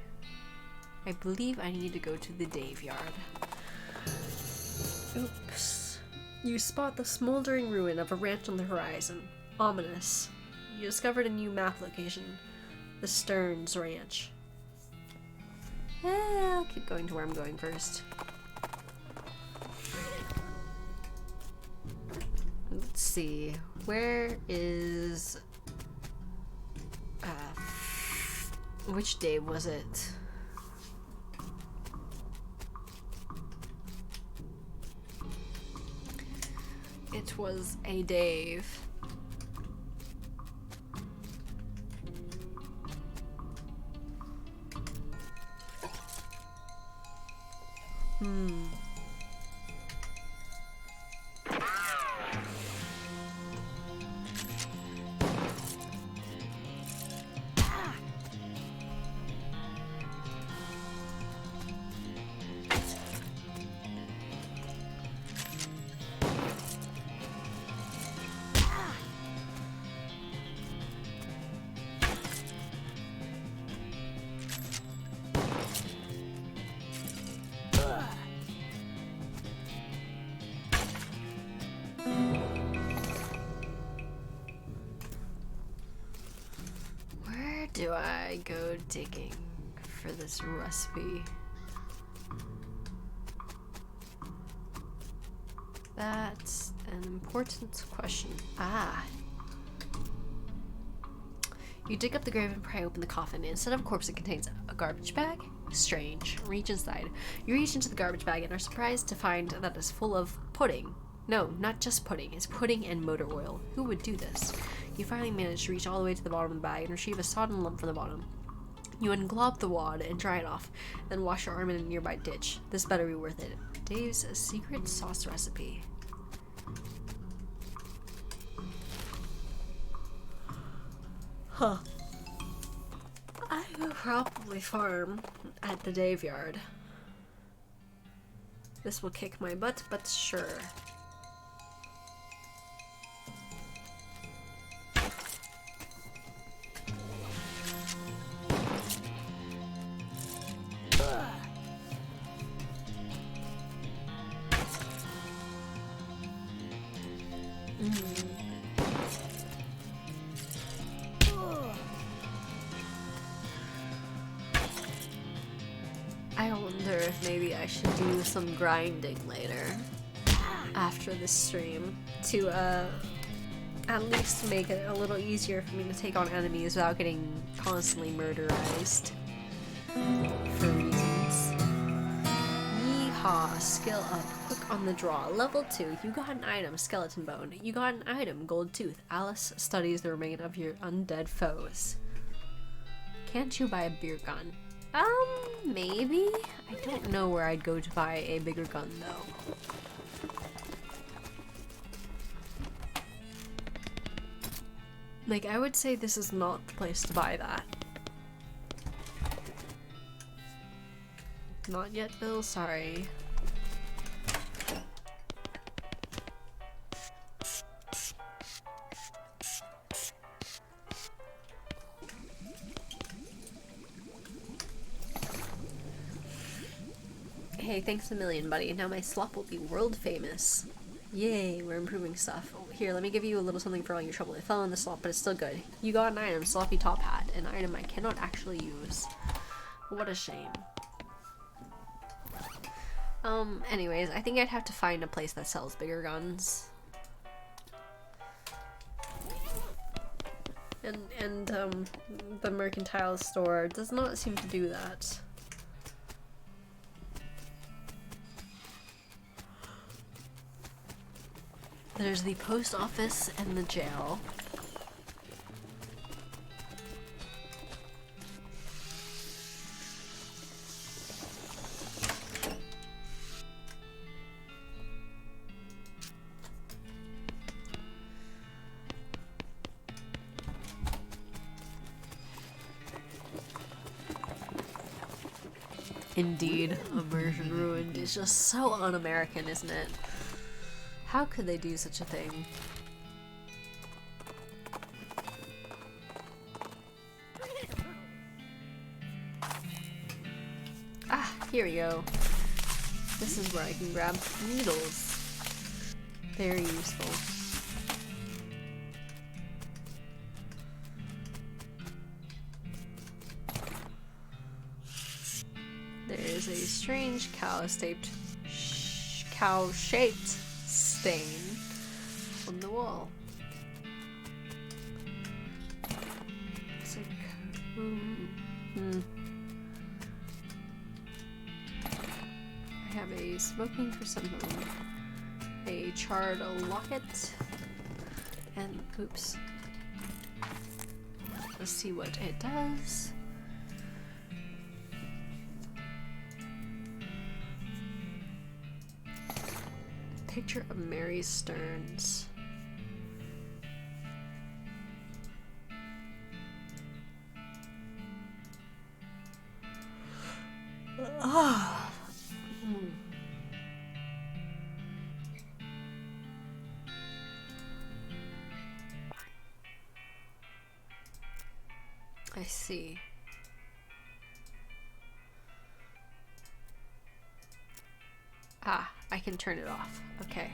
S2: I believe I need to go to the Dave yard. Oops. You spot the smoldering ruin of a ranch on the horizon. Ominous. You discovered a new map location. The Stearns Ranch. I'll keep going to where I'm going first. Let's see. Where is... which day was it? It was a Dave. do I go digging for this recipe? That's an important question. Ah. You dig up the grave and pry open the coffin. Instead of a corpse, it contains a garbage bag? Strange. Reach inside. You reach into the garbage bag and are surprised to find that it's full of pudding. No, not just pudding. It's pudding and motor oil. Who would do this? You finally manage to reach all the way to the bottom of the bag and retrieve a sodden lump from the bottom. You unglob the wad and dry it off, then wash your arm in a nearby ditch. This better be worth it. Dave's secret sauce recipe. Huh. I will probably farm at the Dave yard. This will kick my butt, but sure. I wonder if maybe I should do some grinding later after this stream to at least make it a little easier for me to take on enemies without getting constantly murderized for reasons. Yeehaw, skill up, quick on the draw, level 2, you got an item, skeleton bone, you got an item, gold tooth. Alice studies the remain of your undead foes. Can't you buy a beer gun? Maybe? I don't know where I'd go to buy a bigger gun, though. Like, I would say this is not the place to buy that. Not yet, Bill, sorry. Hey, thanks a million, buddy. Now my slop will be world famous. Yay, we're improving stuff. Oh, here, let me give you a little something for all your trouble. It fell on the slop, but it's still good. You got an item, sloppy top hat. An item I cannot actually use. What a shame. Anyways, I think I'd have to find a place that sells bigger guns. And the mercantile store does not seem to do that. There's the post office and the jail. Indeed, immersion ruined is just so un-American, isn't it? How could they do such a thing? Ah, here we go. This is where I can grab needles. Very useful. There's a strange cow-shaped stain on the wall. It's like, I have a smoking chrysanthemum, a charred locket, and oops. Let's see what it does. Picture of Mary Stearns. Ah. I see. Ah, I can turn it off. Okay.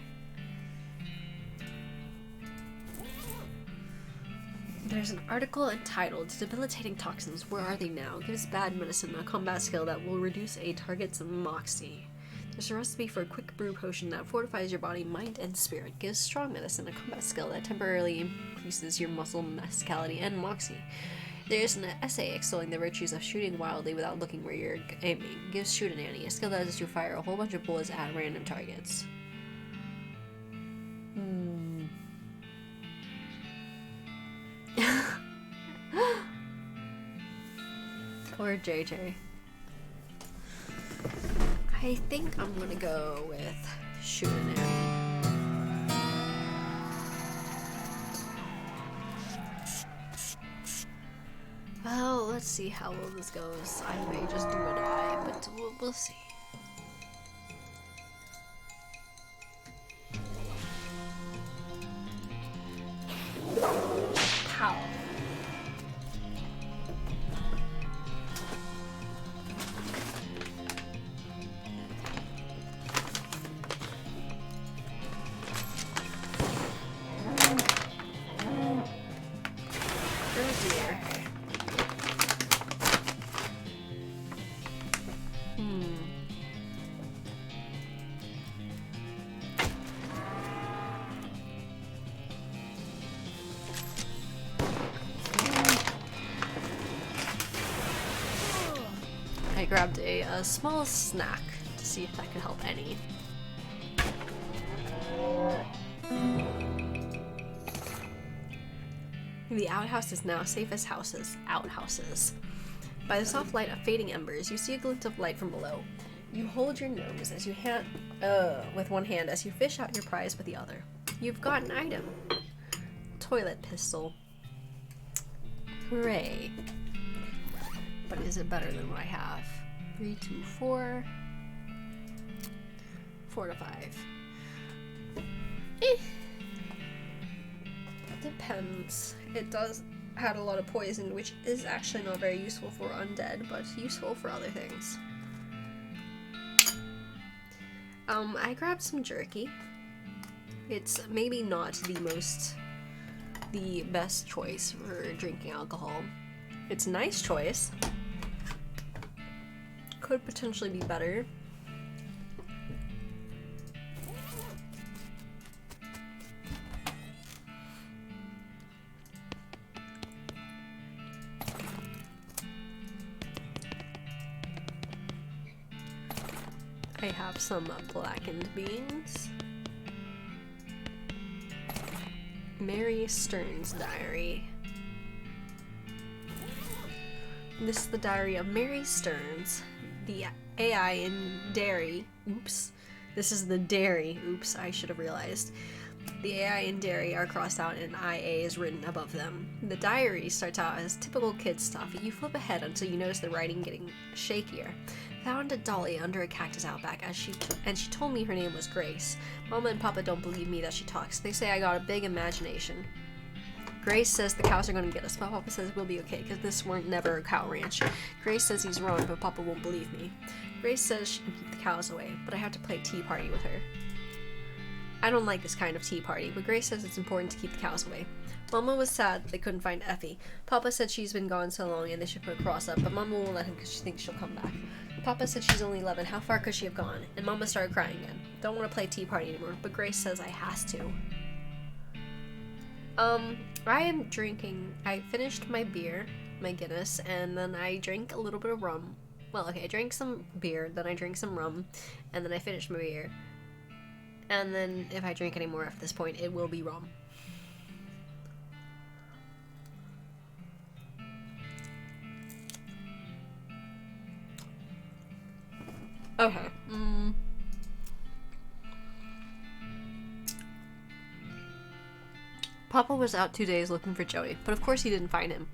S2: There's an article entitled Debilitating Toxins, Where Are They Now? Gives bad medicine a combat skill that will reduce a target's moxie. There's a recipe for a quick brew potion that fortifies your body, mind, and spirit. Gives strong medicine a combat skill that temporarily increases your muscle musicality and moxie. There's an essay extolling the virtues of shooting wildly without looking where you're aiming. Gives Shoot an Annie, a skill that lets you fire a whole bunch of bullets at random targets. Poor JJ. I think I'm gonna go with Shoot an Annie. Well, let's see how well this goes. I may just do a die, but we'll see. Pow. Oh dear. I grabbed a small snack to see if that could help any. The outhouse is now safe as outhouses. By the soft light of fading embers, you see a glint of light from below. You hold your nose as you with one hand as you fish out your prize with the other. You've got an item. Toilet pistol. Hooray. But is it better than what I have? 3, 2, 4. 4 to 5. Depends. It does had a lot of poison, which is actually not very useful for undead, but useful for other things. I grabbed some jerky. It's maybe not the best choice for drinking alcohol. It's a nice choice. Could potentially be better. I have some blackened beans. Mary Stern's diary. This is the diary of Mary Stearns, the AI in dairy. Oops. This is the dairy. Oops, I should have realized. The AI and dairy are crossed out and IA is written above them. The diary starts out as typical kid stuff. You flip ahead until you notice the writing getting shakier. Found a dolly under a cactus out back she told me her name was Grace. Mama and Papa don't believe me that she talks. They say I got a big imagination. Grace says the cows are going to get us, but Papa says we'll be okay because this weren't never a cow ranch. Grace says he's wrong, but Papa won't believe me. Grace says she can keep the cows away, but I have to play tea party with her. I don't like this kind of tea party, but Grace says it's important to keep the cows away. Mama was sad that they couldn't find Effie. Papa said she's been gone so long and they should put a cross up, but Mama won't let him because she thinks she'll come back. Papa said she's only 11, how far could she have gone? And Mama started crying again. Don't want to play tea party anymore, but Grace says I has to. I am drinking, I finished my beer, my Guinness, and then I drank a little bit of rum. Well, okay, I drank some beer, then I drank some rum, and then I finished my beer. And then if I drink any more at this point, it will be rum. Okay. Papa was out 2 days looking for Joey, but of course he didn't find him.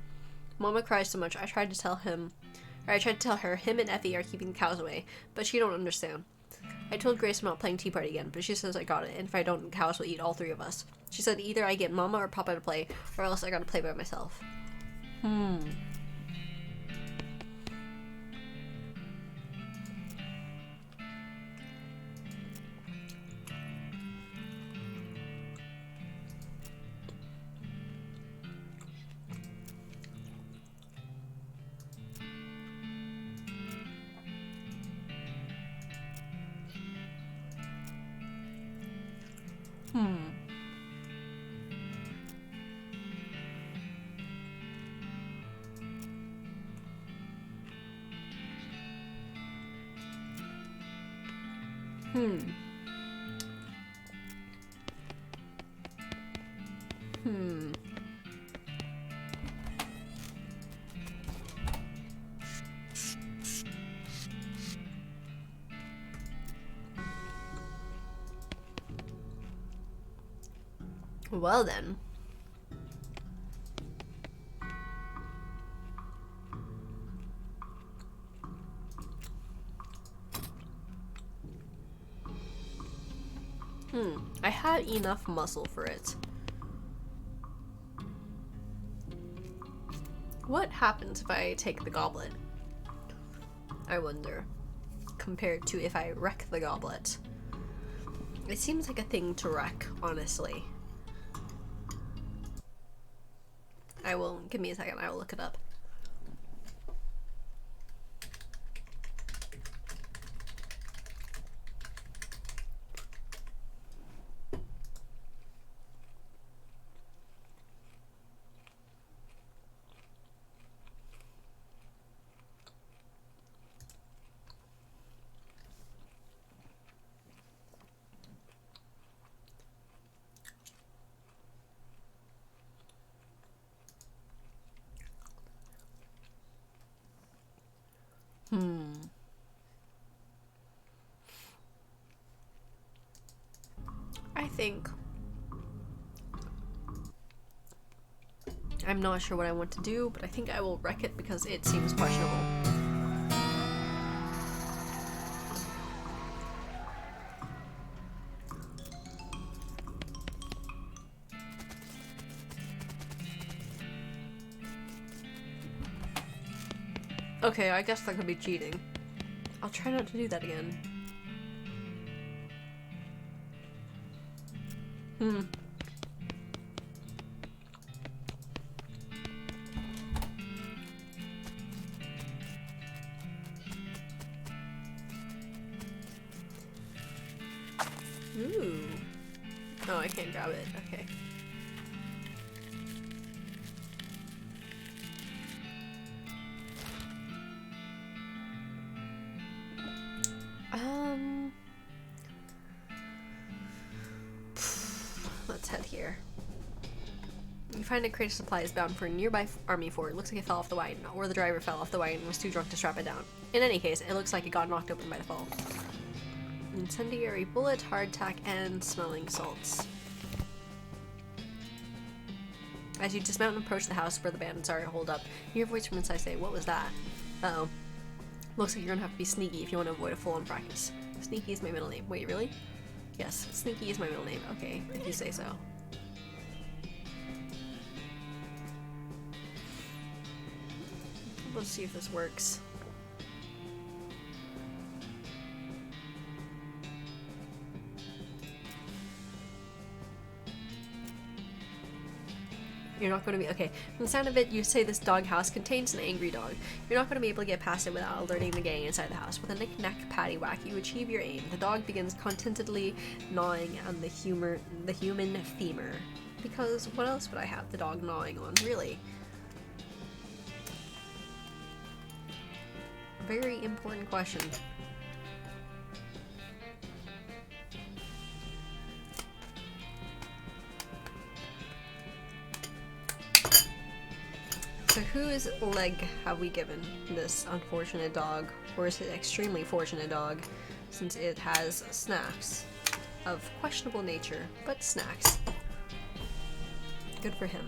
S2: Mama cries so much, I tried to tell her him and Effie are keeping the cows away, but she don't understand. I told Grace I'm not playing tea party again, but she says I got it, and if I don't, the cows will eat all 3 of us. She said either I get Mama or Papa to play, or else I gotta play by myself.
S1: Well then. I had enough muscle for it. What happens if I take the goblet? I wonder. Compared to if I wreck the goblet. It seems like a thing to wreck, honestly. Give me a second, I will look it up. I think I'm not sure what I want to do, but I think I will wreck it because it seems questionable. Okay, I guess that could be cheating. I'll try not to do that again. Ooh. Oh, I can't grab it. Okay. Let's head here. You find a crate of supplies bound for a nearby army fort. It looks like it fell off the wagon, or the driver fell off the wagon and was too drunk to strap it down. In any case, it looks like it got knocked open by the fall. Incendiary bullet, hardtack, and smelling salts. As you dismount and approach the house where the bandits are holed up, you hear a voice from inside say, "What was that?" Uh-oh. Looks like you're gonna have to be sneaky if you want to avoid a full-on fracas. Sneaky is my middle name. Wait, really? Yes, Sneaky is my middle name. Okay, if you say so. Let's see if this works. You're not going to be okay. From the sound of it, you say this doghouse contains an angry dog. You're not going to be able to get past it without alerting the gang inside the house. With a knick-knack paddywhack, you achieve your aim. The dog begins contentedly gnawing on the human femur. Because what else would I have the dog gnawing on, really? Very important question. So whose leg have we given this unfortunate dog, or is it extremely fortunate dog, since it has snacks of questionable nature, but snacks. Good for him.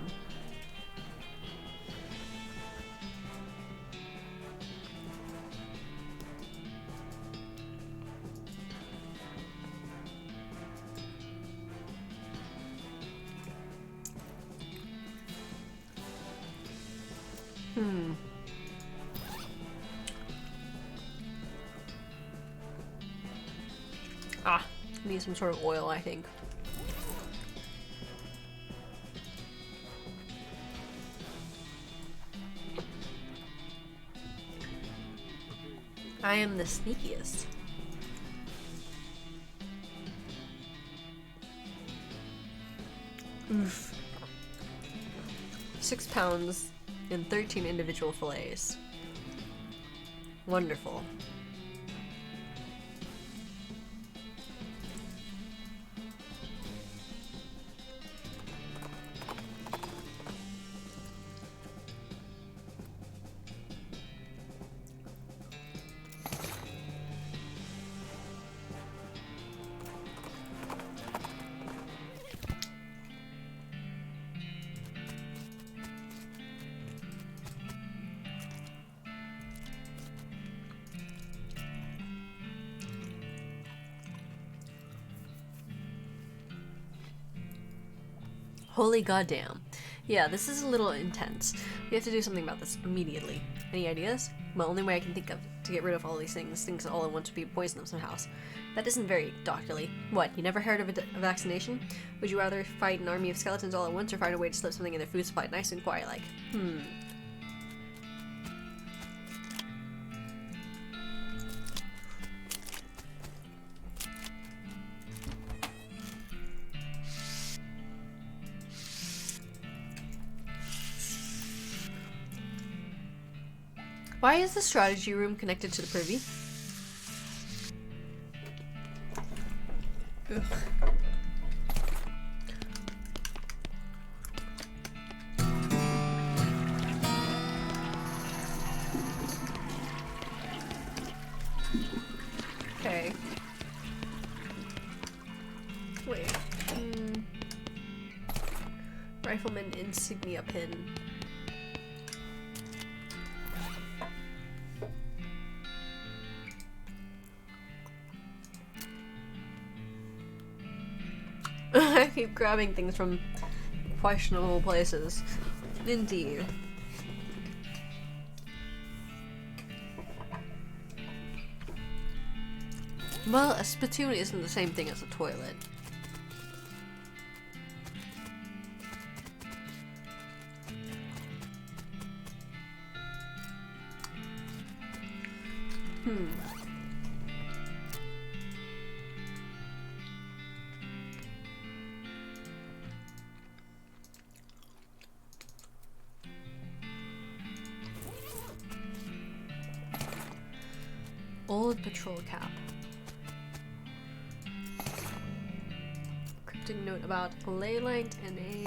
S1: Need some sort of oil, I think. I am the sneakiest. 6 pounds in 13 individual fillets. Wonderful. Holy goddamn. Yeah, this is a little intense. We have to do something about this immediately. Any ideas? Well, only way I can think of to get rid of all these things all at once would be poison them somehow. That isn't very doctorly. What, you never heard of a vaccination? Would you rather fight an army of skeletons all at once or find a way to slip something in their food supply nice and quiet like? Why is the strategy room connected to the privy? Ugh. Okay. Wait. Rifleman insignia pin. I keep grabbing things from questionable places. Indeed. Well, a spittoon isn't the same thing as a toilet. Old patrol cap. Cryptic note about a ley light and a...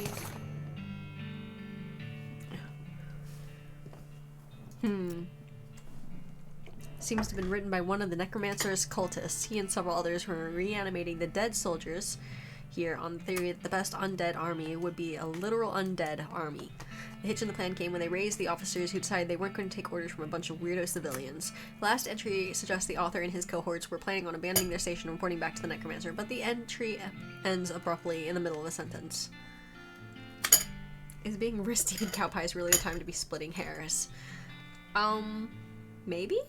S1: Seems to have been written by one of the necromancer's cultists. He and several others were reanimating the dead soldiers here on the theory that the best undead army would be a literal undead army. The hitch in the plan came when they raised the officers who decided they weren't going to take orders from a bunch of weirdo civilians. The last entry suggests the author and his cohorts were planning on abandoning their station and reporting back to the necromancer, but the entry ends abruptly in the middle of a sentence. Is being wrist-deep in cow pies really the time to be splitting hairs? Maybe?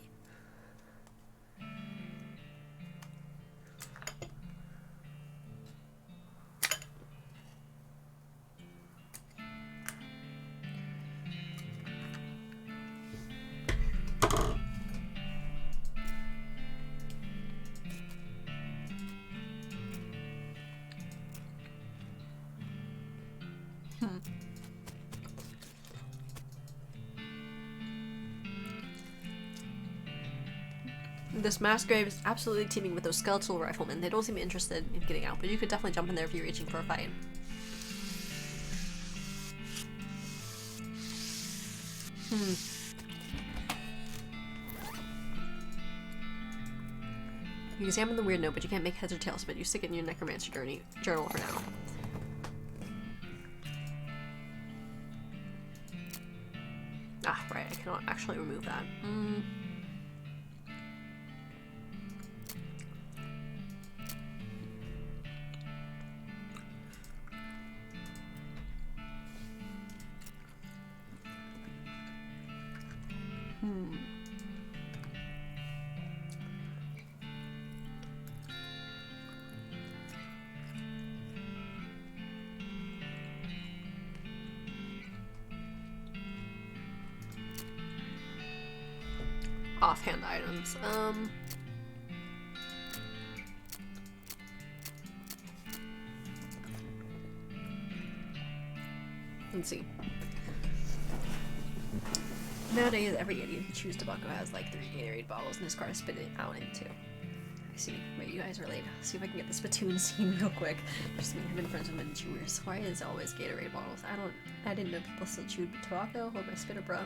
S1: This mass grave is absolutely teeming with those skeletal riflemen. They don't seem interested in getting out, but you could definitely jump in there if you're reaching for a fight. You examine the weird note, but you can't make heads or tails of it. You stick it in your necromancer journal for now. Ah, right, I cannot actually remove that. Offhand items. Let's see.
S2: Nowadays, every idiot who chews tobacco has like 3 Gatorade bottles in his car to spit it out into. I see. Wait, you guys relate. See if I can get the spittoon scene real quick. Just me, I've been friends with many chewers. Why is it always Gatorade bottles? I didn't know people still chewed tobacco. Hope I spit it, bro.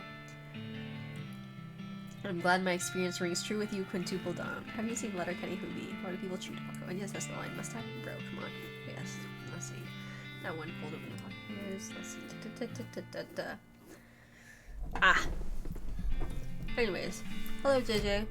S2: I'm glad my experience rings true with you, quintuple down. Have you seen Letterkenny Hoobie? Why do people chew tobacco? And yes, that's the line. Must have bro, come on. Yes. Let's see. That one pulled open the box. Let's see. Ah. Anyways. Hello, JJ.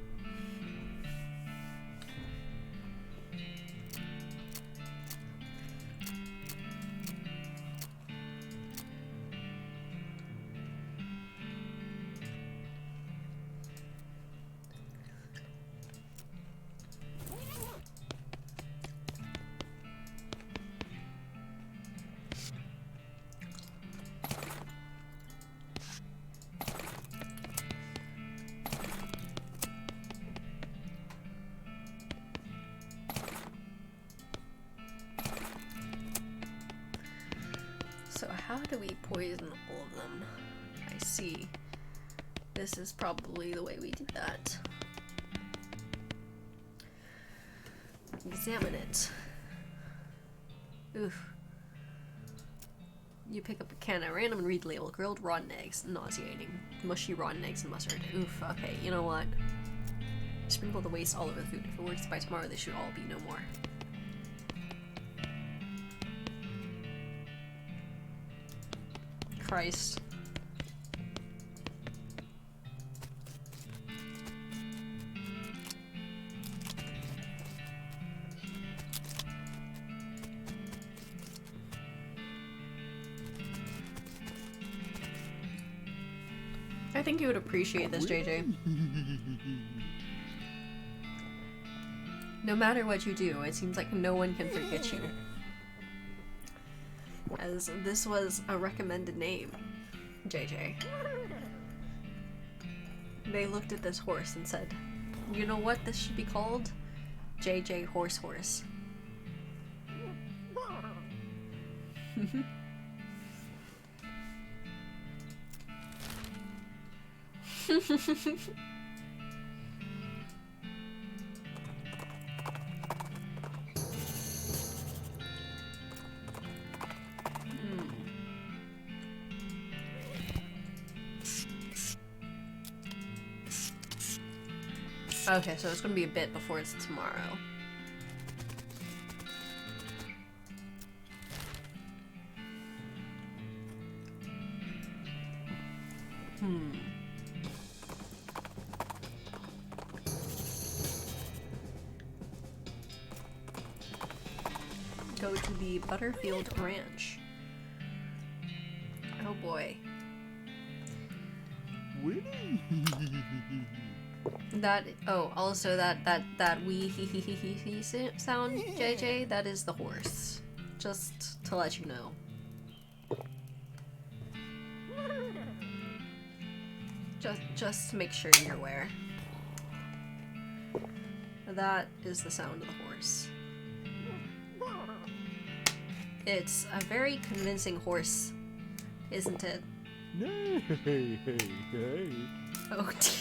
S2: So how do we poison all of them? I see. This is probably the way we do that. Examine it. Oof. You pick up a can at random and read the label. Grilled rotten eggs. Nauseating. Mushy rotten eggs and mustard. Oof, okay, you know what? Sprinkle the waste all over the food. If it works by tomorrow, they should all be no more. Christ. I think you would appreciate this, JJ. No matter what you do, it seems like no one can forget you. As this was a recommended name, JJ. They looked at this horse and said, you know what this should be called? JJ Horse Horse. Okay, so it's gonna be a bit before it's tomorrow. Go to the Butterfield Ranch. Oh boy. That, oh, also that wee hee hee hee hee hee sound, JJ, that is the horse. Just to let you know. Just to make sure you're aware. That is the sound of the horse. It's a very convincing horse, isn't it? Oh dear.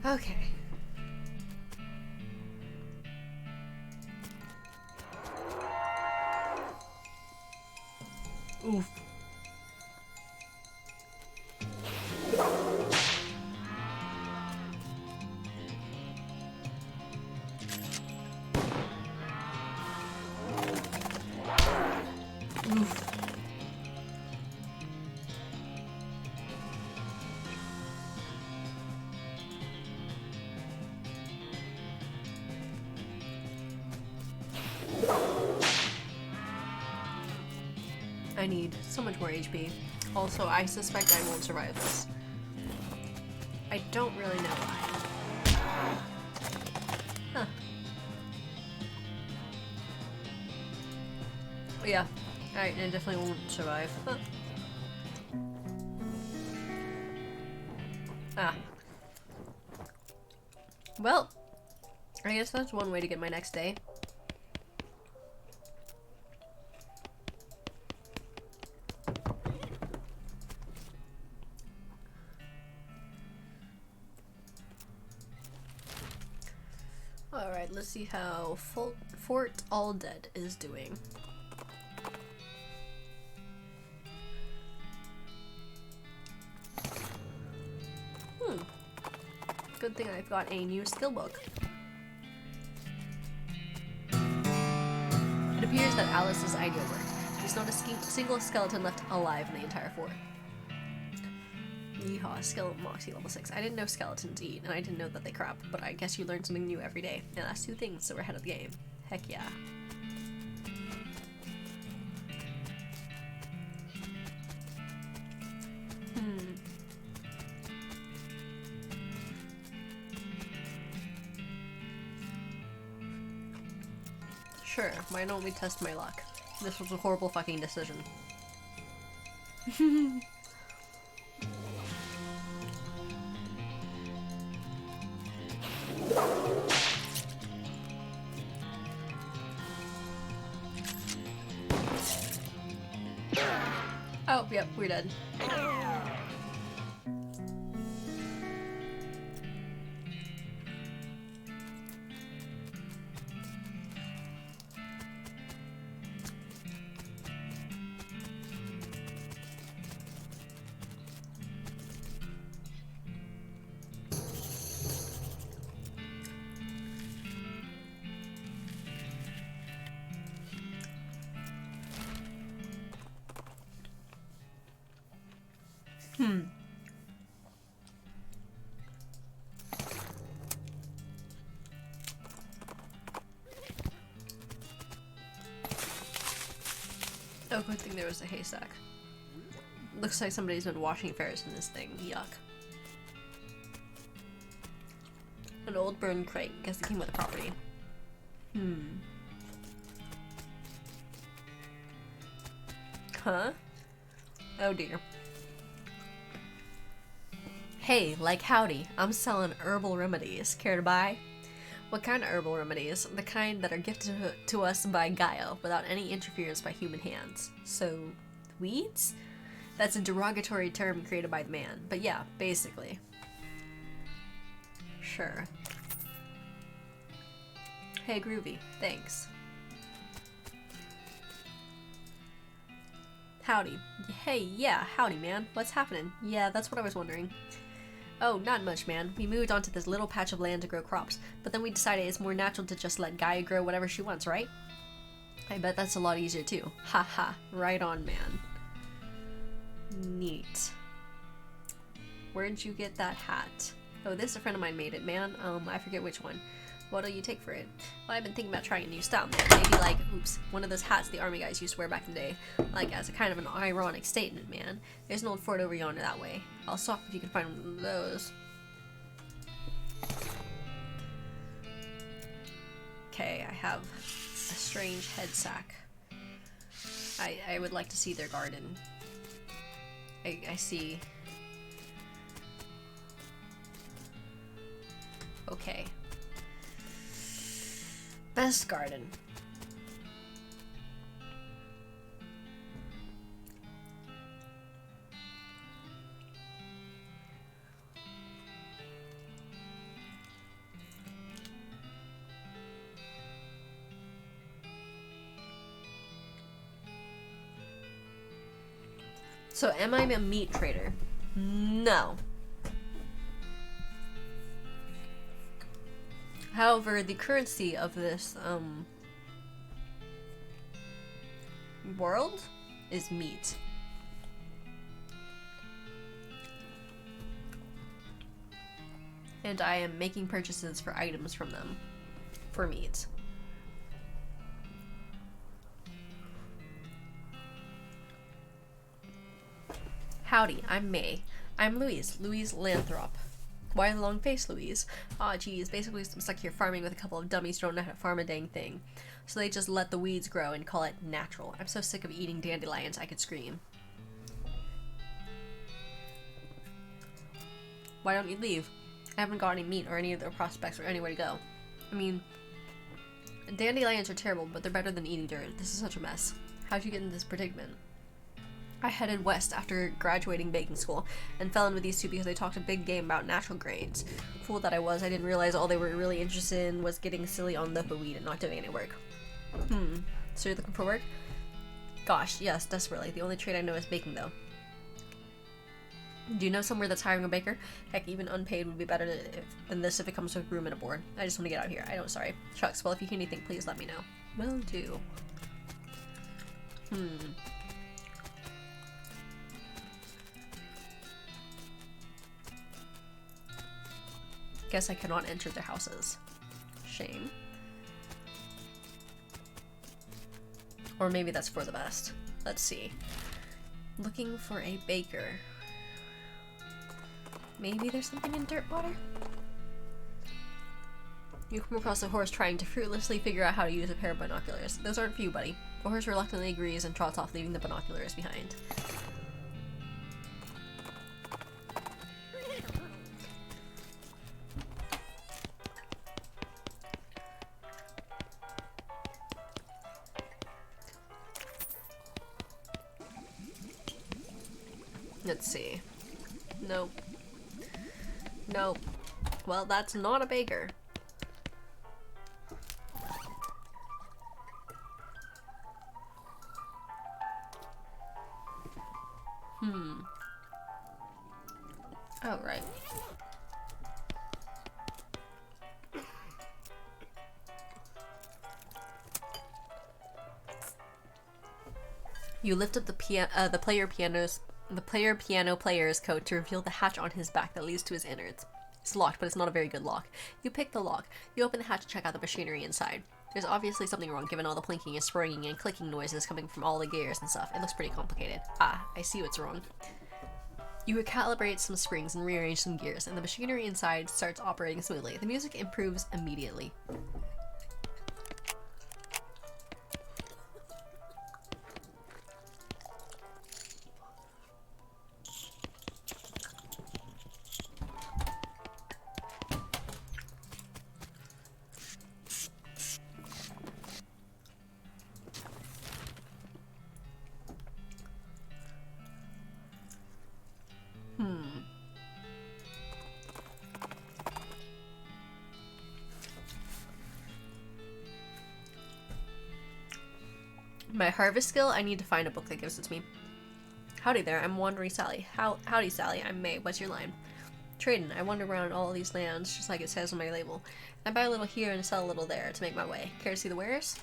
S2: Okay. Oof. Oof. I need so much more HP. Also, I suspect I won't survive this. I don't really know why. Huh. But yeah. Alright, I definitely won't survive. Huh.
S1: Ah. Well, I guess that's one way to get my next day. Alright, let's see how Fort All Dead is doing. Good thing I've got a new skill book. It appears that Alice's idea worked. There's not a single skeleton left alive in the entire fort. Yeehaw, skeleton moxie level 6. I didn't know skeletons eat, and I didn't know that they crap, but I guess you learn something new every day. And that's 2 things, so we're ahead of the game. Heck yeah. Sure, why don't we test my luck? This was a horrible fucking decision. Oh, yep, we're dead. Oh, good thing there was a haystack. Looks like somebody's been washing Ferris in this thing. Yuck. An old burned crate. Guess it came with the property. Huh? Oh dear. Hey, like howdy, I'm selling herbal remedies. Care to buy? What kind of herbal remedies? The kind that are gifted to us by Gaia without any interference by human hands. So, weeds? That's a derogatory term created by the man. But yeah, basically. Sure. Hey, groovy. Thanks. Howdy. Hey, yeah, howdy, man. What's happening? Yeah, that's what I was wondering. Oh, not much, man. We moved onto this little patch of land to grow crops, but then we decided it's more natural to just let Gaia grow whatever she wants, right? I bet that's a lot easier too. Haha, right on, man. Neat. Where'd you get that hat? Oh, this a friend of mine made it, man. I forget which one. What'll you take for it? Well, I've been thinking about trying a new style, man. Maybe like, oops, one of those hats the army guys used to wear back in the day. Like, as a kind of an ironic statement, man. There's an old fort over yonder that way. I'll swap if you can find one of those. Okay, I have a strange head sack. I would like to see their garden. I see. Okay. Best garden. So am I a meat trader? No. However, the currency of this world is meat. And I am making purchases for items from them for meat. Howdy, I'm May. I'm Louise Lathrop. Why the long face, Louise? Aw, geez, basically I'm stuck here farming with a couple of dummies who don't know how to farm a dang thing. So they just let the weeds grow and call it natural. I'm so sick of eating dandelions I could scream. Why don't you leave? I haven't got any meat or any other prospects or anywhere to go. I mean, dandelions are terrible, but they're better than eating dirt. This is such a mess. How'd you get in this predicament? I headed west after graduating baking school and fell in with these two because they talked a big game about natural grains. Fool that I was, I didn't realize all they were really interested in was getting silly on the weed and not doing any work. So you're looking for work? Gosh, yes, desperately. The only trade I know is baking, though. Do you know somewhere that's hiring a baker? Heck, even unpaid would be better than this if it comes with room and a board. I just want to get out of here. I don't, sorry. Shucks, well, if you hear anything, please let me know. Will do. Guess I cannot enter their houses. Shame. Or maybe that's for the best. Let's see. Looking for a baker. Maybe there's something in dirt water? You come across a horse trying to fruitlessly figure out how to use a pair of binoculars. Those aren't for you, buddy. The horse reluctantly agrees and trots off, leaving the binoculars behind. Let's see. Nope. Nope. Well, that's not a baker. Oh, right. You lift up the player piano player's coat to reveal the hatch on his back that leads to his innards. It's locked, but it's not a very good lock. You pick the lock. You open the hatch to check out the machinery inside. There's obviously something wrong given all the plinking and springing and clicking noises coming from all the gears and stuff. It looks pretty complicated. Ah, I see what's wrong. You recalibrate some springs and rearrange some gears, and the machinery inside starts operating smoothly. The music improves immediately. My harvest skill, I need to find a book that gives it to me. Howdy there, I'm Wandering Sally. Howdy Sally, I'm May. What's your line? Trading. I wander around all these lands, just like it says on my label. I buy a little here and sell a little there to make my way. Care to see the wares?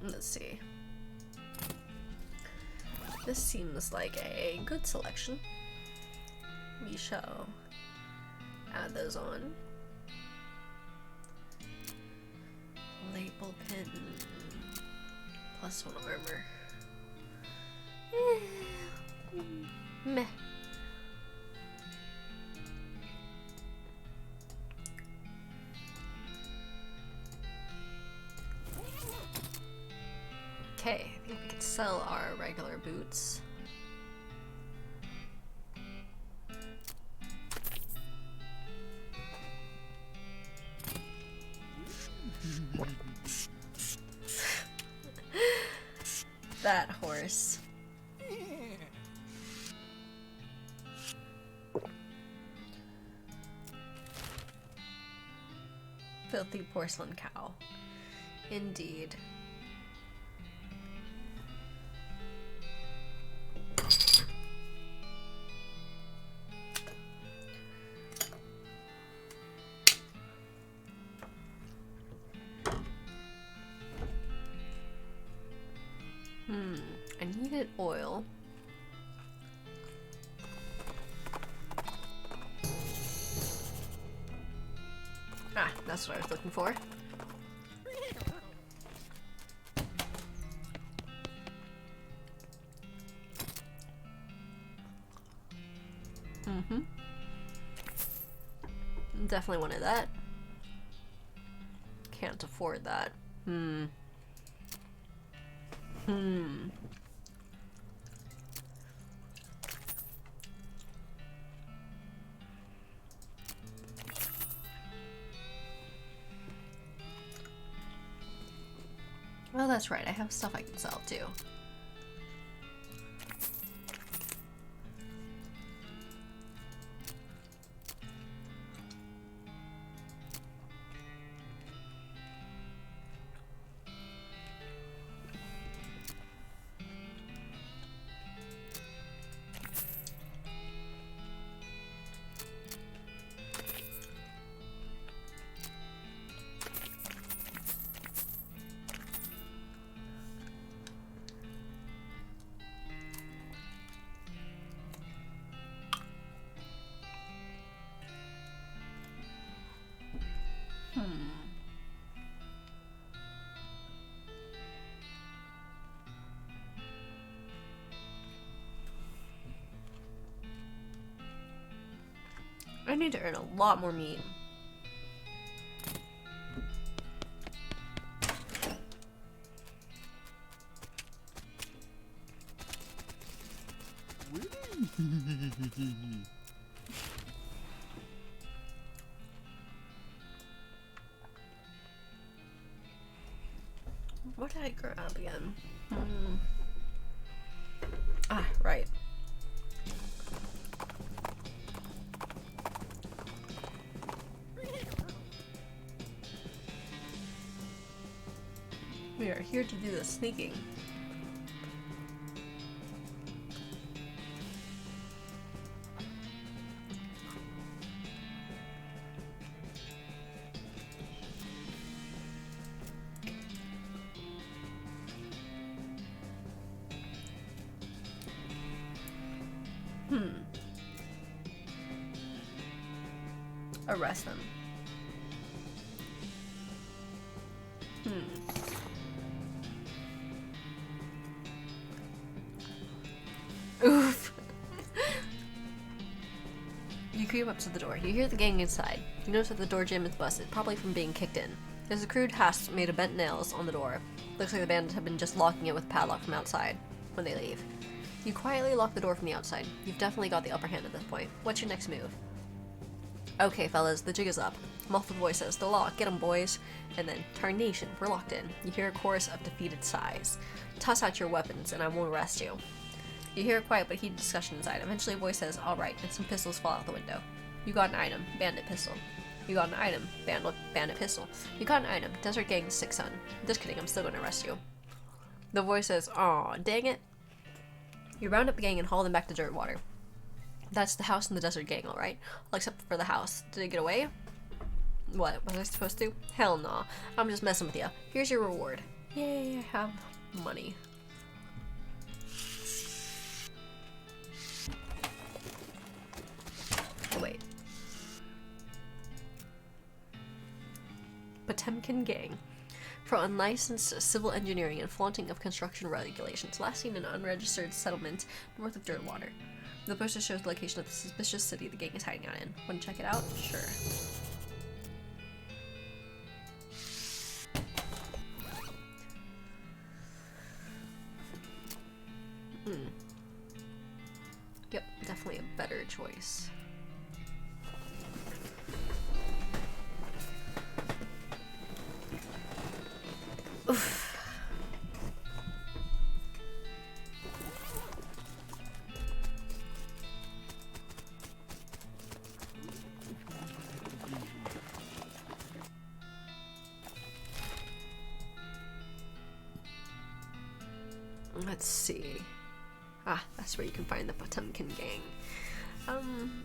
S1: Let's see. This seems like a good selection. We shall add those on. Label pin. +1 armor. Meh. Okay, I think we can sell our regular boots. That horse. Filthy porcelain cow. Indeed. I needed oil.
S2: That's what I was looking for. Mm-hmm. Definitely wanted that. Can't afford that. Well, that's right. I have stuff I can sell too. I need to earn a lot more meat. What did I grab again? Ah, right. We are here to do the sneaking. Arrest them. Oof. You creep up to the door. You hear the gang inside. You notice that the door jamb is busted, probably from being kicked in. There's a crude hasp made of bent nails on the door. Looks like the bandits have been just locking it with a padlock from outside when they leave. You quietly lock the door from the outside. You've definitely got the upper hand at this point. What's your next move? Okay, fellas, the jig is up. Muffled voice says, "The lock, get 'em, boys." And then, "Tarnation, we're locked in." You hear a chorus of defeated sighs. "Toss out your weapons, and I won't arrest you." You hear a quiet but heated discussion inside. Eventually a voice says, "Alright," and some pistols fall out the window. You got an item, bandit pistol. You got an item, bandit pistol. You got an item, desert gang sick son. Just kidding, I'm still gonna arrest you. The voice says, "Aw, dang it." You round up the gang and haul them back to Dirtwater. That's the house in the desert gang, alright? Well, except for the house. Did it get away? What, was I supposed to? Hell nah. I'm just messing with you. Here's your reward. Yay, I have money. Oh, wait. Potemkin gang. For unlicensed civil engineering and flaunting of construction regulations, last seen in an unregistered settlement north of Dirtwater. The poster shows the location of the suspicious city the gang is hiding out in. Want to check it out? Sure. Yep, definitely a better choice. Oof. Let's see. Ah, that's where you can find the Potemkin gang.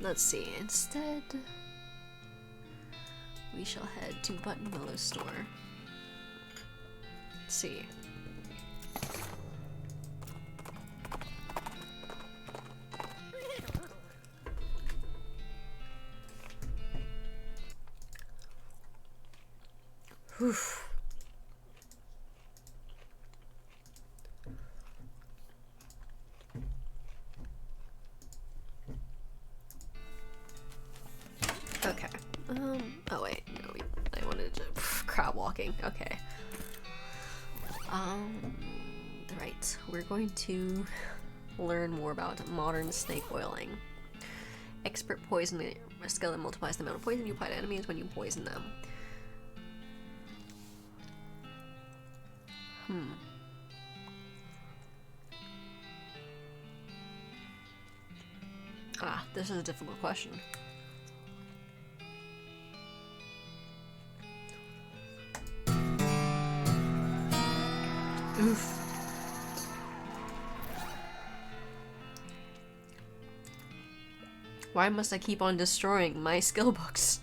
S2: Let's see. Instead, we shall head to Buttonwillow's store. Let's see.
S1: Oof. Okay. Oh wait, no, I wanted to crab walking. Okay. Right. We're going to learn more about modern snake oiling. Expert poison skill that multiplies the amount of poison you apply to enemies when you poison them. Ah, this is a difficult question. Oof. Why must I keep on destroying my skill books?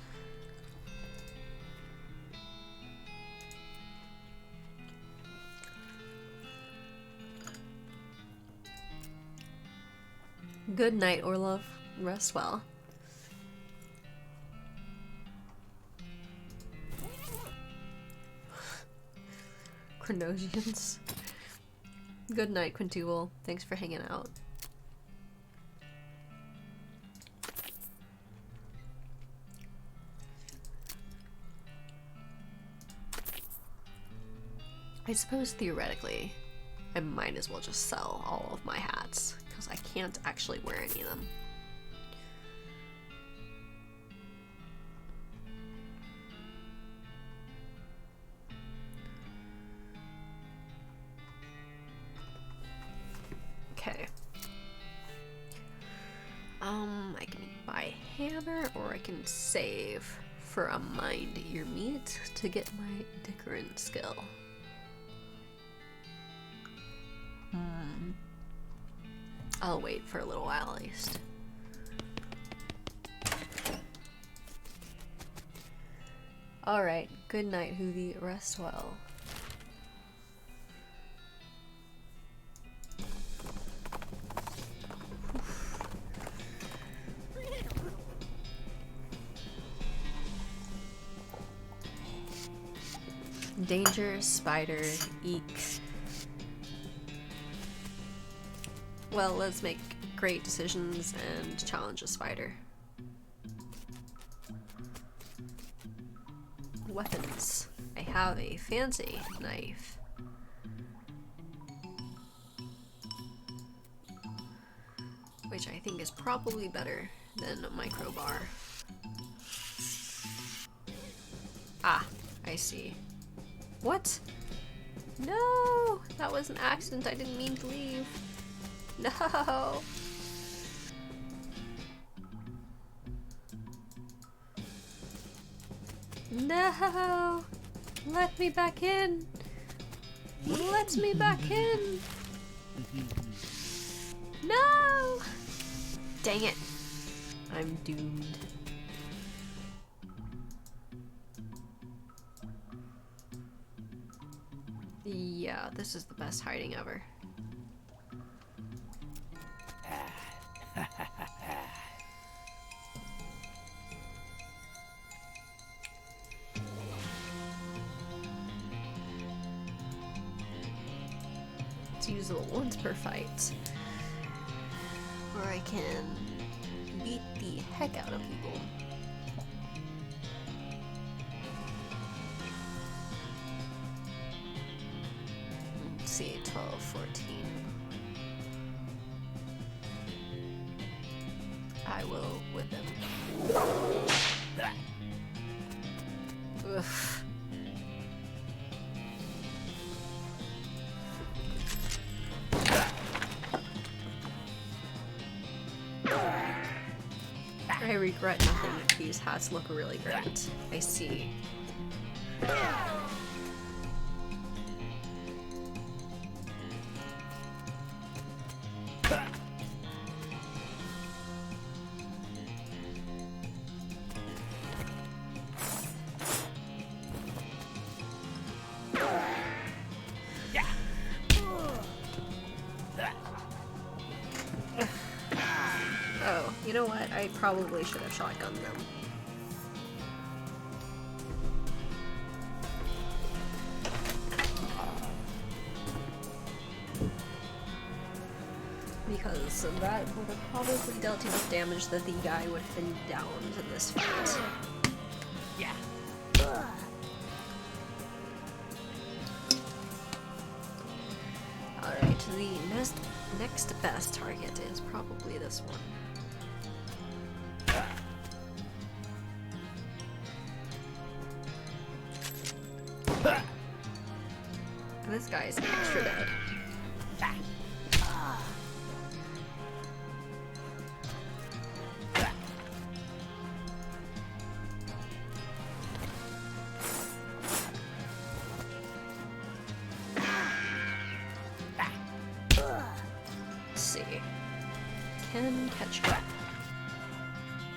S1: Good night, Orlov. Rest well. Chronosians. Good night, Quintuple. Thanks for hanging out. I suppose theoretically, I might as well just sell all of my hats, because I can't actually wear any of them. Okay. I can buy a hammer, or I can save for a mind ear meat to get my Dickerin skill. I'll wait for a little while at least. Alright, good night, Hoovy. Rest well. Danger, spider, eek. Well, let's make great decisions and challenge a spider. Weapons. I have a fancy knife. Which I think is probably better than a microbar. Ah, I see. What? No! That was an accident. I didn't mean to leave. No! No! Let me back in! Let me back in! No! Dang it. I'm doomed. Yeah, this is the best hiding ever. It's usable once per fight. Or I can beat the heck out of people. Let's see, 12, 14. I will whip him. Ugh. I regret nothing. These hats look really great. I see. Oh, you know what? I probably should have shotgunned them.
S2: does. That would have probably dealt enough damage that the guy would have been downed in this fight. Yeah. Alright, the next best target is probably this one. And this guy is extra dead. Let's see. Can catch up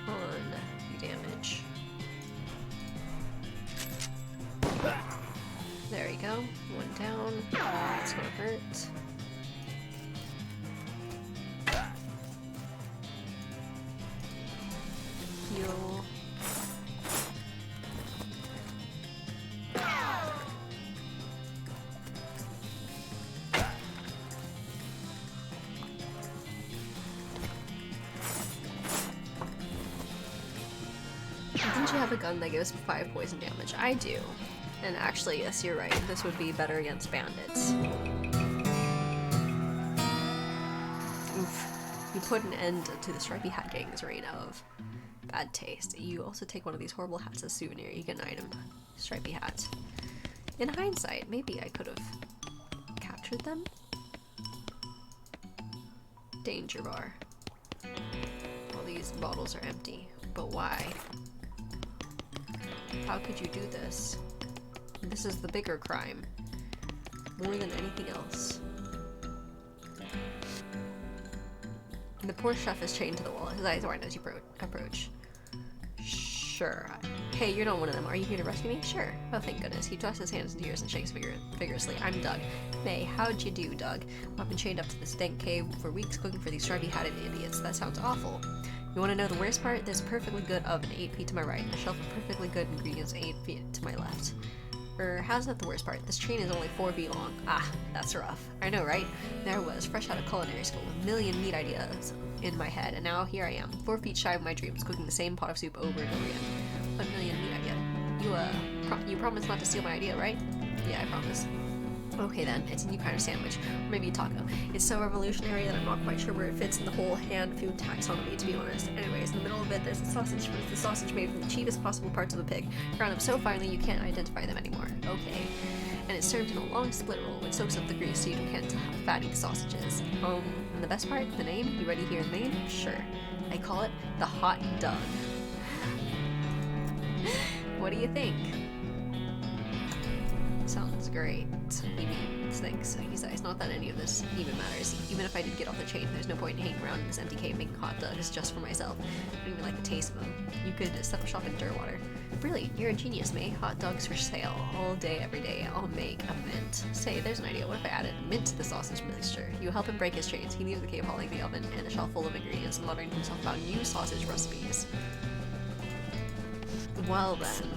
S2: on the damage. There we go. One down. That's gonna hurt. Heal. Didn't you have a gun that gives 5 poison damage? I do. And actually, yes, you're right. This would be better against bandits. Oof. You put an end to the Stripy Hat Gang's reign of bad taste. You also take one of these horrible hats as a souvenir. You get an item. Stripy hat. In hindsight, maybe I could have captured them? Danger bar. All these bottles are empty. But why? How could you do this? This is the bigger crime. More than anything else. And the poor chef is chained to the wall. His eyes widen as you approach. Sure. Hey, you're not one of them. Are you here to rescue me? Sure. Oh, thank goodness. He thrusts his hands into yours and shakes vigorously. I'm Doug. May, how'd you do, Doug? I've been chained up to this dank cave for weeks cooking for these stripy-hatted idiots. That sounds awful. You want to know the worst part? There's a perfectly good oven 8 feet to my right and a shelf of perfectly good ingredients 8 feet to my left. How's that the worst part? This chain is only 4 feet long. Ah, that's rough. I know, right? There I was, fresh out of culinary school, with a million meat ideas in my head, and now here I am, 4 feet shy of my dreams, cooking the same pot of soup over and over again. 1 million meat idea. You promised not to steal my idea, right? Yeah, I promise. Okay then, it's a new kind of sandwich, or maybe a taco. It's so revolutionary that I'm not quite sure where it fits in the whole hand food taxonomy, to be honest. Anyways, in the middle of it, there's a sausage, but it's the sausage made from the cheapest possible parts of a pig, ground up so finely you can't identify them anymore. Okay. And it's served in a long split roll, which soaks up the grease so you can't tell how fatty the sausage is. And the best part, the name? You ready to hear the name? Sure. I call it the Hot Doug. What do you think? Sounds great. He thinks. Besides, not that any of this even matters. Even if I did get off the chain, there's no point in hanging around in this empty cave making hot dogs just for myself. I don't even like the taste of them. You could set up shop in Dirtwater. Brilliant, you're a genius, May. Hot dogs for sale. All day, every day. I'll make a mint. Say, there's an idea. What if I added mint to the sausage mixture? You help him break his chains. He leaves the cave hauling the oven and a shelf full of ingredients and muttering to himself about new sausage recipes. Well then.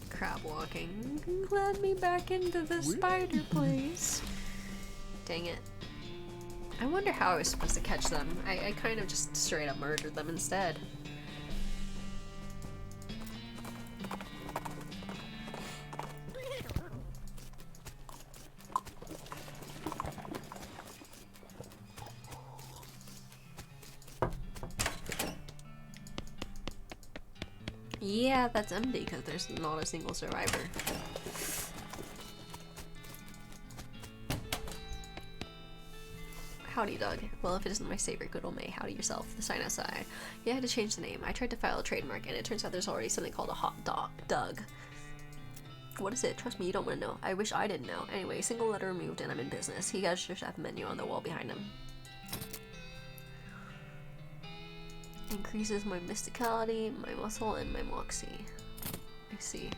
S2: Crab walking. Let me back into the spider place. Dang it. I wonder how I was supposed to catch them. I kind of just straight up murdered them instead. Yeah, that's empty because there's not a single survivor. Howdy, Doug. Well, if it isn't my favorite good old May, howdy yourself. The sign outside. Yeah, I had to change the name. I tried to file a trademark, and it turns out there's already something called a hot dog. Doug. What is it? Trust me, you don't want to know. I wish I didn't know. Anyway, single letter removed, and I'm in business. He gestures at the menu on the wall behind him. Increases my mysticality, my muscle, and my moxie. I see.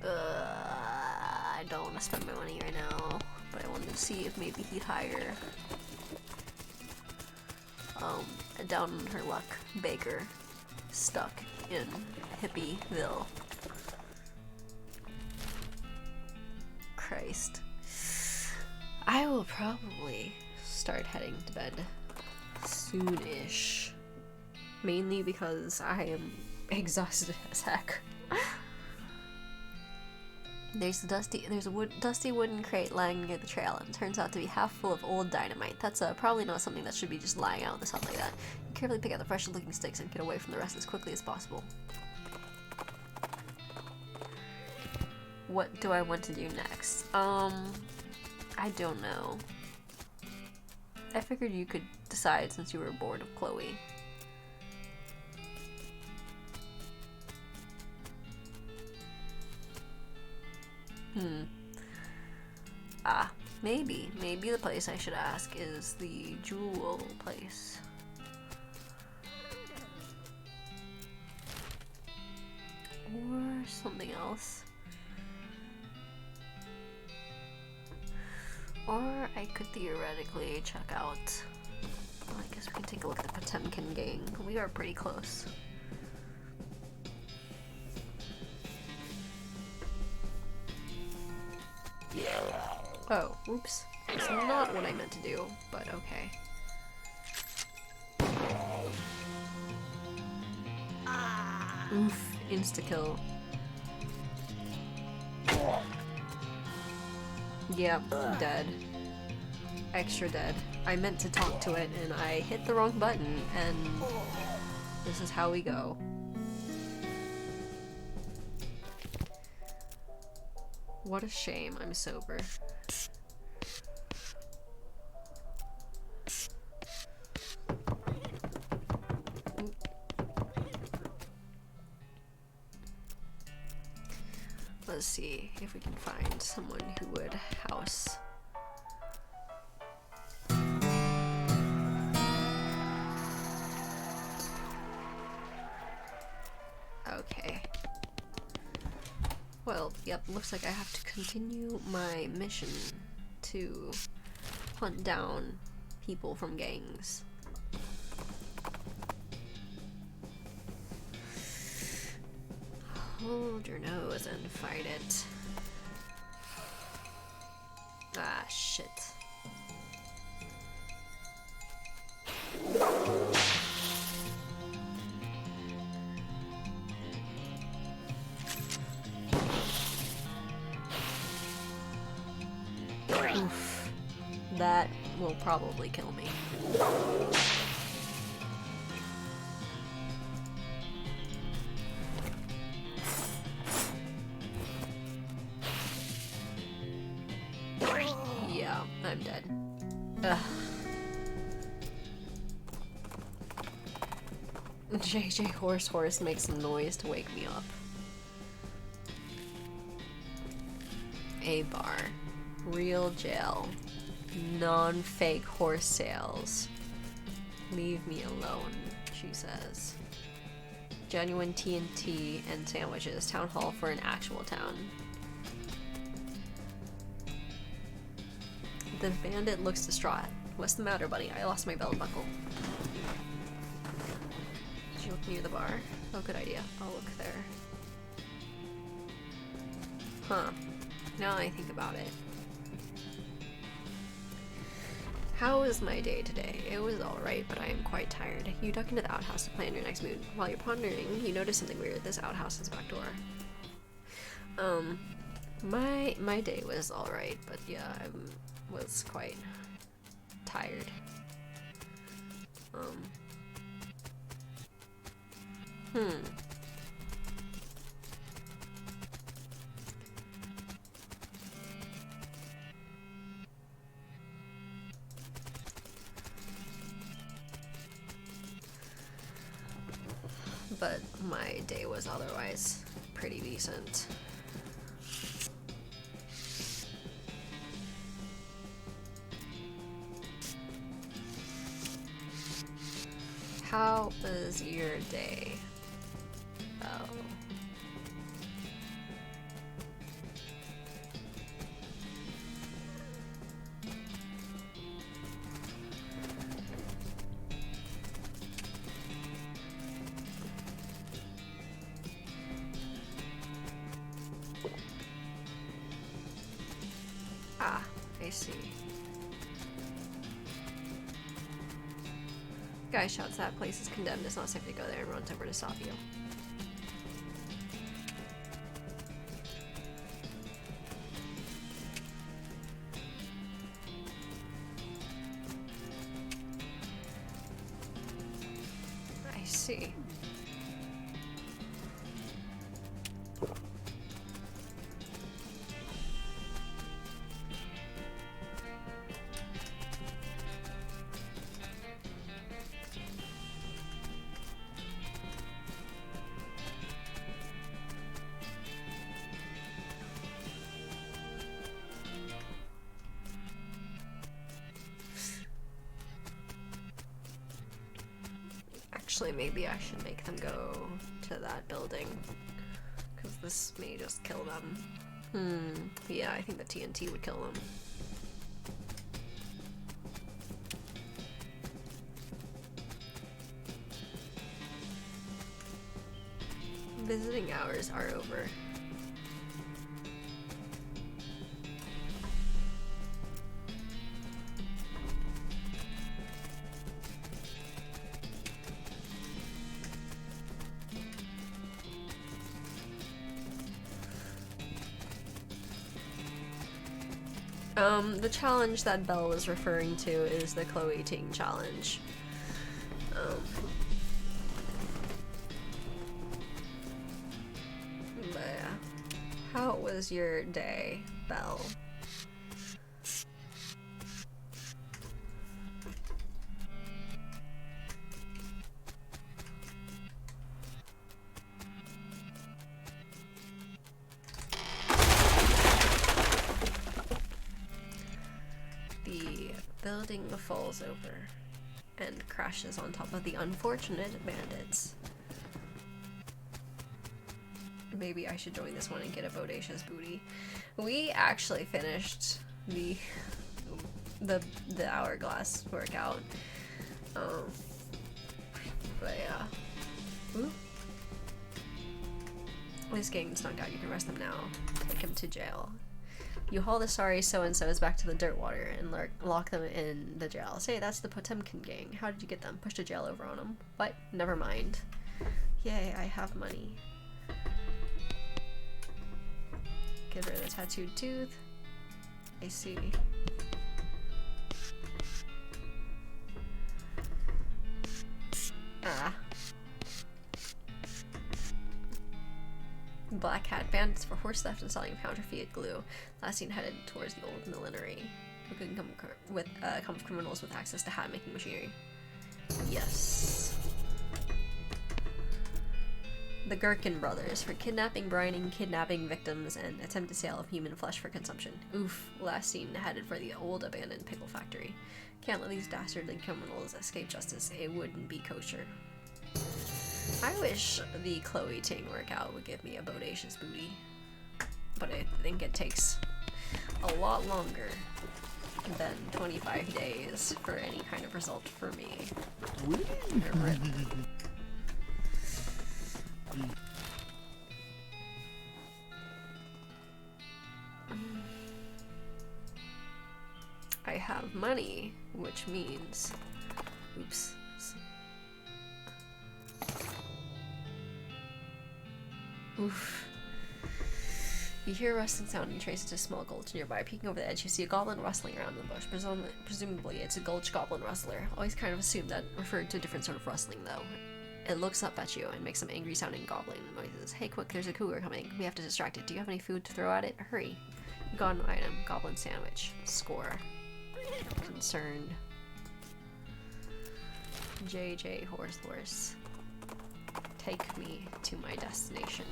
S2: I don't want to spend my money right now. see if maybe he'd hire a down on her luck baker stuck in Hippieville. Christ. I will probably start heading to bed soonish. Mainly because I am exhausted as heck. There's a dusty wooden crate lying near the trail, and it turns out to be half full of old dynamite. That's probably not something that should be just lying out in the sun like that. You carefully pick out the fresher looking sticks and get away from the rest as quickly as possible. What do I want to do next? I don't know. I figured you could decide since you were bored of Chloe. Maybe the place I should ask is the jewel place. Or something else. Or I could theoretically check out... Well, I guess we can take a look at the Potemkin gang. We are pretty close. Oh, oops. That's not what I meant to do, but okay. Oof, insta-kill. Yep, dead. Extra dead. I meant to talk to it and I hit the wrong button, and this is how we go. What a shame, I'm sober. Let's see if we can find someone who would house. Okay. Well, yep, looks like I have to continue my mission to hunt down people from gangs. Hold your nose and fight it. Ah, shit. Oof. That will probably kill me. Yeah, I'm dead. Ugh. JJ Horse makes some noise to wake me up. A bar. Real jail. Non-fake horse sales. Leave me alone, she says. Genuine TNT and sandwiches. Town hall for an actual town. The bandit looks distraught. What's the matter, buddy? I lost my belt buckle. Did you look near the bar? Oh, good idea. I'll look there. Huh. Now I think about it. How was my day today? It was alright, but I am quite tired. You duck into the outhouse to plan your next move. While you're pondering, you notice something weird. This outhouse has a back door. My day was alright, but yeah, I was quite tired. But my day was otherwise pretty decent. How was your day? Oh.
S1: see. Guy shouts that place is condemned. It's not safe to go there and runs over to stop you. I see. Actually, maybe I should make them go to that building, because this may just kill them. Yeah, I think the TNT would kill them. Visiting hours are over. The challenge that Belle was referring to is the Loathing challenge. But yeah. How was your day, Belle? Building falls over and crashes on top of the unfortunate bandits. Maybe I should join this one and get a bodacious booty. We actually finished the hourglass workout. But yeah. Ooh. This gang snuck out. You can arrest them now. Take him to jail. You haul the sorry so-and-sos back to the dirt water and lock them in the jail. Say, that's the Potemkin gang. How did you get them? Pushed a jail over on them. What? Never mind. Yay, I have money. Give her the tattooed tooth. I see. Ah. Black Hat bandits for horse theft and selling counterfeit glue. Last seen headed towards the old millinery. We can come with criminals with access to hat making machinery. Yes. The Gherkin brothers for kidnapping, brining, kidnapping victims, and attempted sale of human flesh for consumption. Oof. Last seen headed for the old abandoned pickle factory. Can't let these dastardly criminals escape justice. It wouldn't be kosher. I wish the Loathing workout would give me a bodacious booty, but I think it takes a lot longer than 25 days for any kind of result for me. I have money, which means, oops. Oof. You hear a rustling sound and trace it to a small gulch nearby. Peeking over the edge, you see a goblin rustling around in the bush. Presumably, it's a gulch goblin rustler. Always kind of assumed that referred to a different sort of rustling, though. It looks up at you and makes some angry sounding goblin noises. Hey, quick, there's a cougar coming. We have to distract it. Do you have any food to throw at it? Hurry. Gone item. Goblin sandwich. Score. Concerned. JJ horse. Take me to my destination.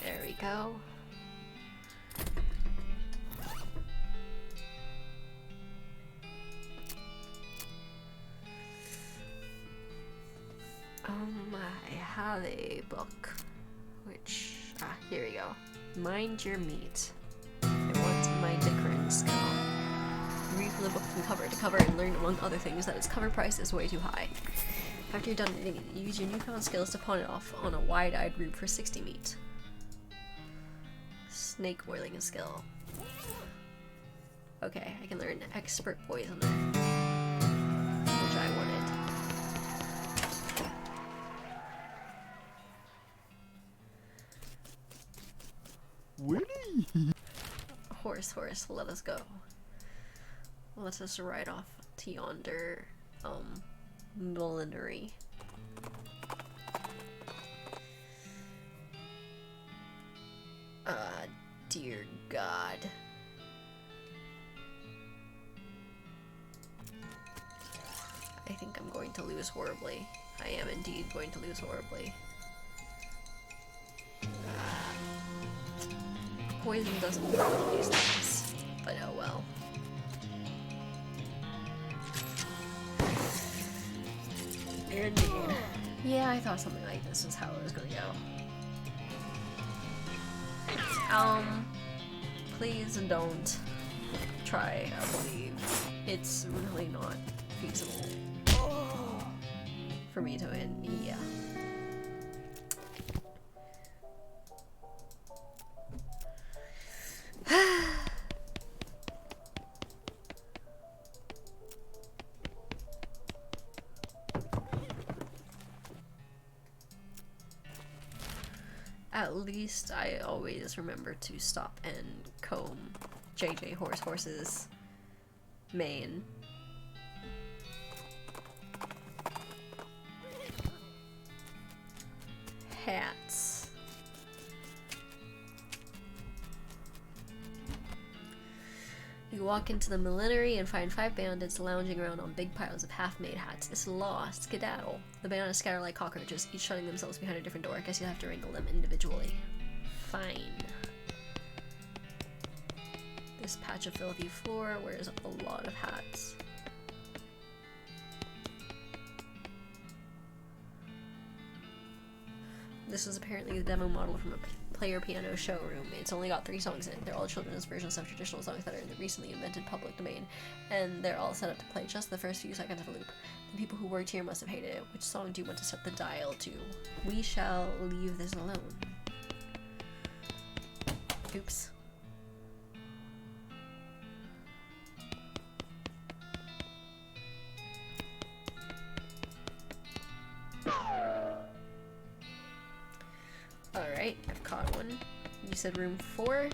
S1: There we go. I have a book, which, here we go. Mind your meat. I want my dickering skill. Read from the book from cover to cover and learn, among other things, that its cover price is way too high.
S2: After you're done eating it, use your newfound skills to pawn it off on a wide-eyed route for 60 meat. Snake boiling skill. Okay, I can learn expert poisoner, which I wanted.
S3: Willy!
S2: Horse, let us go. Let us ride off to yonder, millinery. Dear God. I think I'm going to lose horribly. I am indeed going to lose horribly. Poison doesn't work on these things, but oh well. Indeed. Yeah, I thought something like this was how it was gonna go. Please don't try, I believe. It's really not feasible for me to win, yeah. At least I always remember to stop and comb JJ Horse's mane. Hats. You walk into the millinery and find 5 bandits lounging around on big piles of half-made hats. It's lost. Skedaddle. The bandits scatter like cockroaches, each shutting themselves behind a different door. I guess you'll have to wrangle them individually. Fine. This patch of filthy floor wears a lot of hats. This is apparently the demo model from a player piano showroom. It's only got 3 songs in it. They're all children's versions of traditional songs that are in the recently invented public domain, and they're all set up to play just the first few seconds of a loop. The people who worked here must have hated it. Which song do you want to set the dial to? We shall leave this alone. Oops. Alright, I've caught one. You said room 4?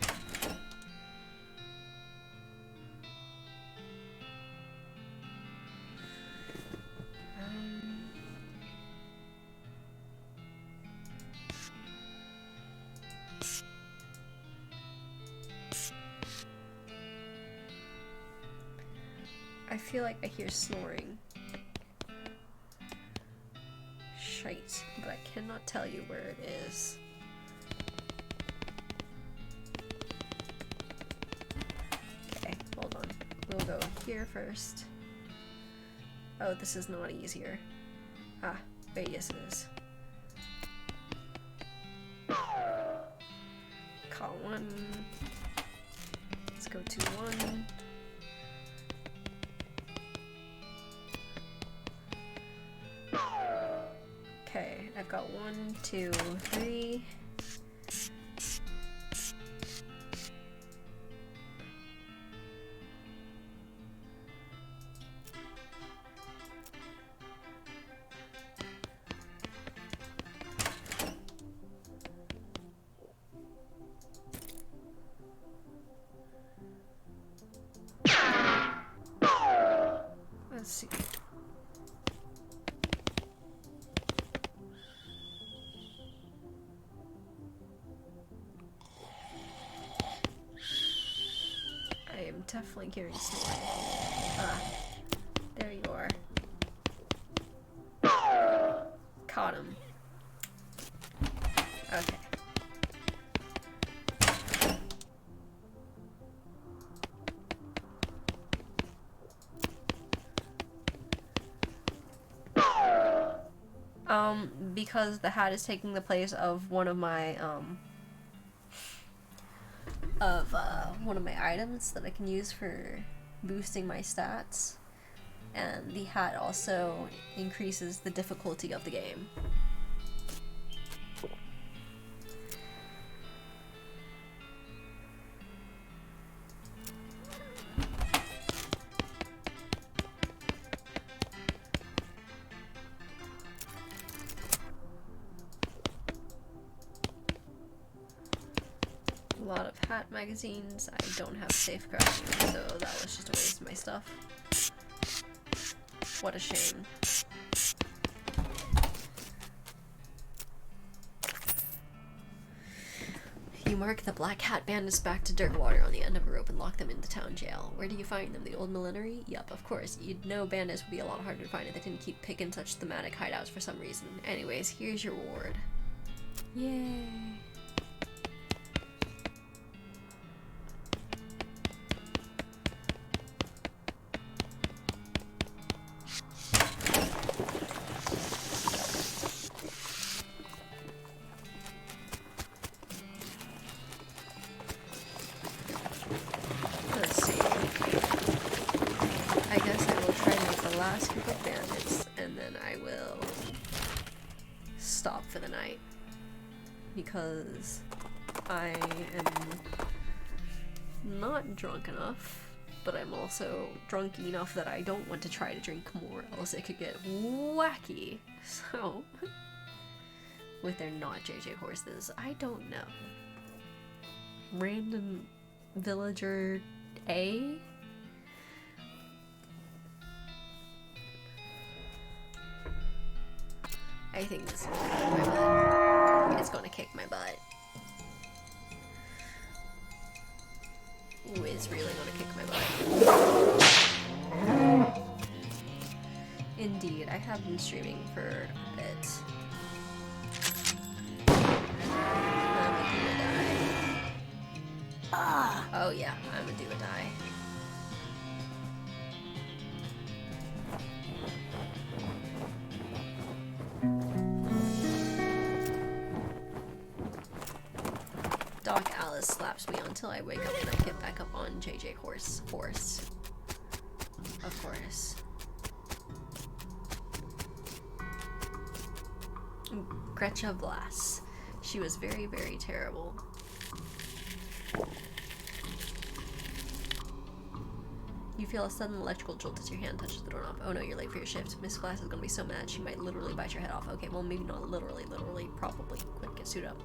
S2: I feel like I hear snoring. Shite, but I cannot tell you where it is. Okay, hold on. We'll go here first. Oh, this is not easier. Ah, wait, yes it is. Call 1. Let's go to 1. Okay, I've got 1, 2, 3. Let's see. I am definitely hearing snoring. Ah, there you are. Caught him. Okay. Because the hat is taking the place of one of my, one of my items that I can use for boosting my stats.
S1: and the hat also increases the difficulty of the game. A lot of hat magazines. I don't have safecrafting, so that was just a waste of my stuff. What a shame. You mark the Black Hat Bandits back to Dirtwater on the end of a rope and lock them in the town jail. Where do you find them? The old millinery? Yup, of course. You'd know bandits would be a lot harder to find if they didn't keep picking such thematic hideouts for some reason. Anyways, here's your reward. Yay. Let's see. I guess I will try to make the last group of bandits, and then I will stop for the night. Because I am not drunk enough, but I'm also drunk enough that I don't want to try to drink more, else it could get wacky. So, with their not JJ horses, I don't know. Random villager A? I think this is gonna kick my butt. It's gonna kick my butt. Ooh, it's really gonna kick my butt. Indeed, I have been streaming for a bit. I'm a do or die. Oh yeah, I'm a do or die. Doc Alice slaps me until I wake up and I get back up on JJ horse. Of course. Gretcha Vlass. She was very, very terrible. You feel a sudden electrical jolt as your hand touches the doorknob. Oh no, you're late for your shift. Miss Glass is gonna be so mad she might literally bite your head off. Okay, well maybe not literally, probably. Quick, get suited up.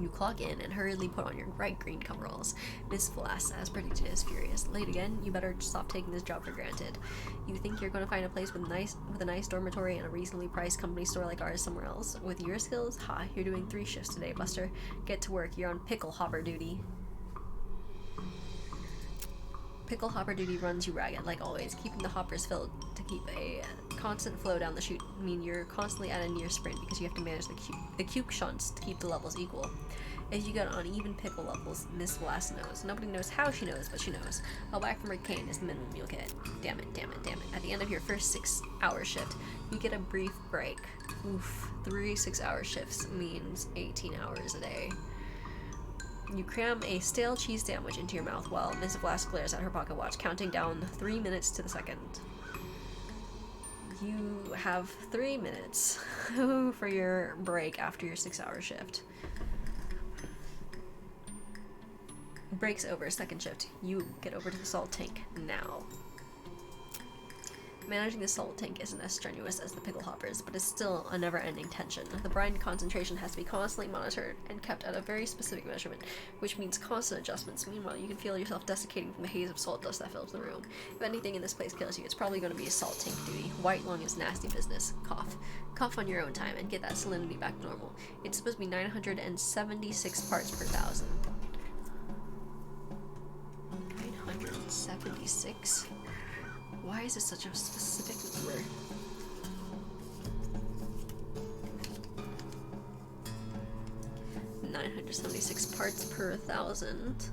S1: You clock in and hurriedly put on your bright green coveralls. Miss Glass, as predicted, is furious. Late again? You better stop taking this job for granted. You think you're gonna find a place with a nice dormitory and a reasonably priced company store like ours somewhere else? With your skills? Ha, you're doing 3 shifts today, Buster. Get to work, you're on pickle hopper duty. Pickle hopper duty runs you ragged, like always. Keeping the hoppers filled to keep a constant flow down the chute mean you're constantly at a near sprint because you have to manage the cube shunts to keep the levels equal. If you get uneven pickle levels, Miss Glass knows. Nobody knows how she knows, but she knows. A whack from her cane is the minimum you'll get. Damn it. At the end of your first 6-hour shift, you get a brief break. Oof, 3 6-hour shifts means 18 hours a day. You cram a stale cheese sandwich into your mouth while Miss Glass glares at her pocket watch, counting down 3 minutes to the second. You have 3 minutes for your break after your 6-hour shift. Breaks over, second shift. You get over to the salt tank now. Managing the salt tank isn't as strenuous as the pickle hoppers, but it's still a never-ending tension. The brine concentration has to be constantly monitored and kept at a very specific measurement, which means constant adjustments. Meanwhile, you can feel yourself desiccating from the haze of salt dust that fills the room. If anything in this place kills you, it's probably going to be a salt tank duty. White lung is nasty business. Cough. Cough on your own time and get that salinity back to normal. It's supposed to be 976 parts per thousand. 976? Why is it such a specific number? $976 parts per 1,000.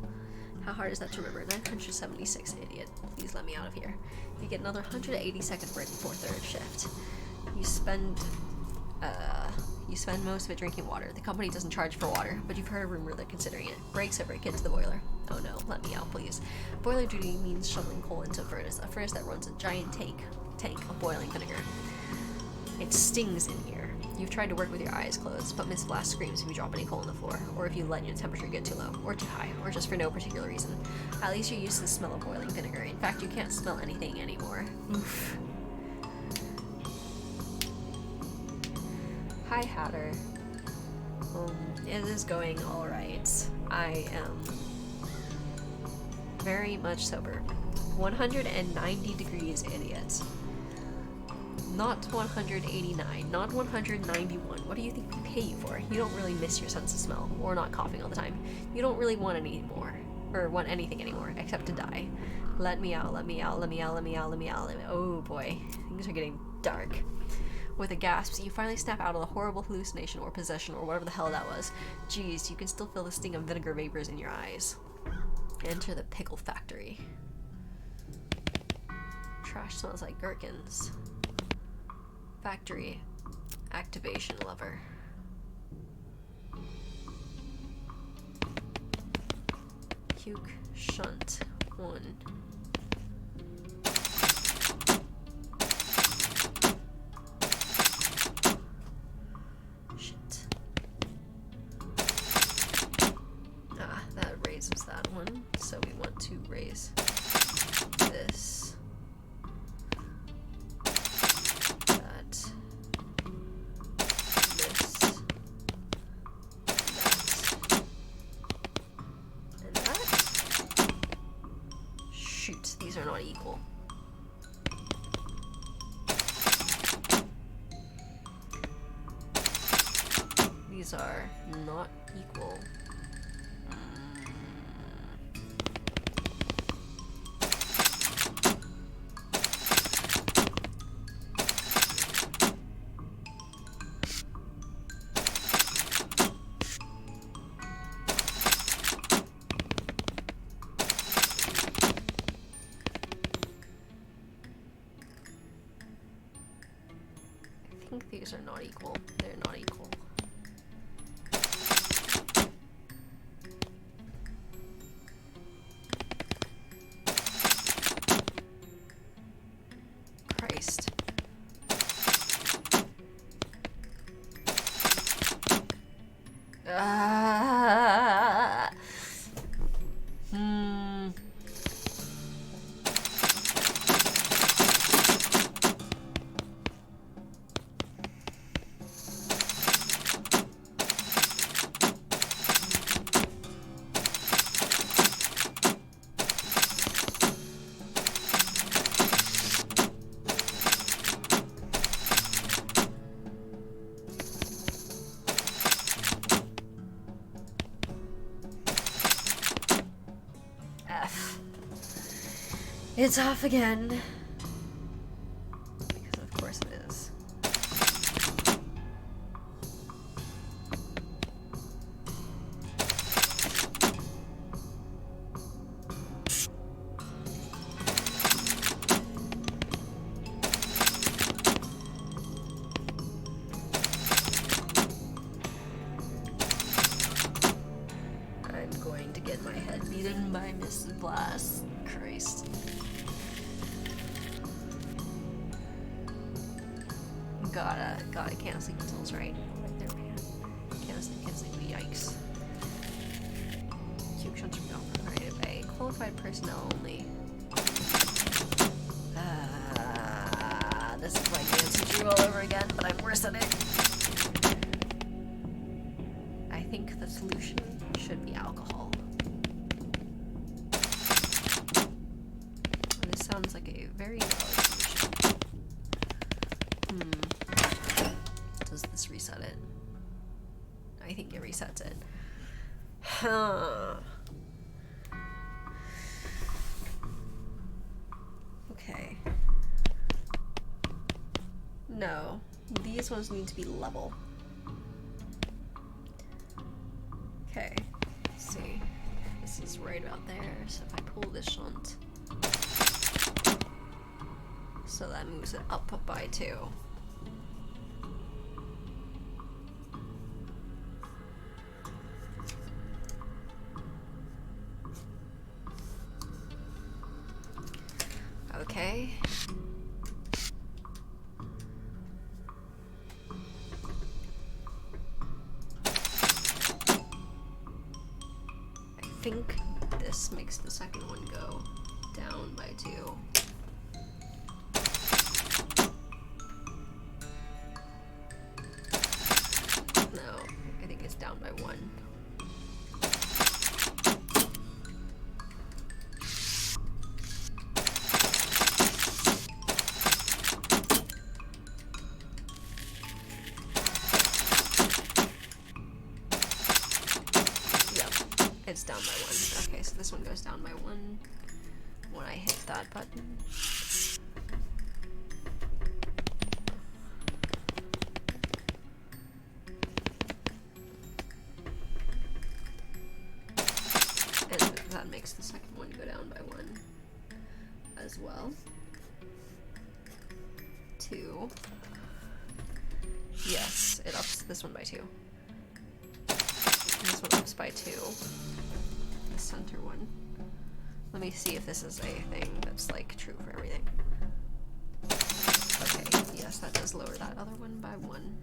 S1: How hard is that to remember? 976, idiot. Please let me out of here. You get another 180-second break before third shift. You spend You spend most of it drinking water. The company doesn't charge for water, but you've heard a rumor they're considering it. Break it to the boiler. Oh no, let me out, please. Boiler duty means shoveling coal into a furnace that runs a giant tank of boiling vinegar. It stings in here. You've tried to work with your eyes closed, but Miss Blast screams if you drop any coal on the floor, or if you let your temperature get too low, or too high, or just for no particular reason. At least you're used to the smell of boiling vinegar. In fact, you can't smell anything anymore. Oof. Hi, Hatter. It is going alright. I am very much sober. 190 degrees, idiot. Not 189, not 191. What do you think we pay you for? You don't really miss your sense of smell, or not coughing all the time. You don't really want any more, or want anything anymore, except to die. Let me out, let me out, let me out, let me out, let me out, let me out. Oh boy, things are getting dark. With a gasp, you finally snap out of the horrible hallucination or possession or whatever the hell that was. Jeez, you can still feel the sting of vinegar vapors in your eyes. Enter the pickle factory. Trash smells like gherkins. Factory activation lever. Puke shunt 1. Shit. Ah, that raises that one, so we want to raise this. These are not equal. These are not equal. I think these are not equal. They're not equal. Christ. It's off again. Because of course it is. I'm going to get my head beaten by Mrs. Blast. Christ. God, I can't sleep until it's right. Right there, man. Can't sleep, yikes. Cube shunts from Alpha Party Bay. Qualified personnel only. This is like Nancy Drew all over again, but I'm worse at it. I think the solution should be alcohol. This sounds like a very valid solution. Does this reset it? I think it resets it. Okay. No. These ones need to be level. Okay. Let's see. This is right about there, so if I pull this shunt. So that moves it up by 2. Okay. I think this makes the second one go down by 2. No, I think it's down by 1. It's down by 1. Okay, so this one goes down by 1 when I hit that button. And that makes the second one go down by 1 as well. 2. Yes, it ups this one by 2. And this one ups by 2. The center one. Let me see if this is a thing that's like true for everything. Okay, yes, that does lower that other one by 1.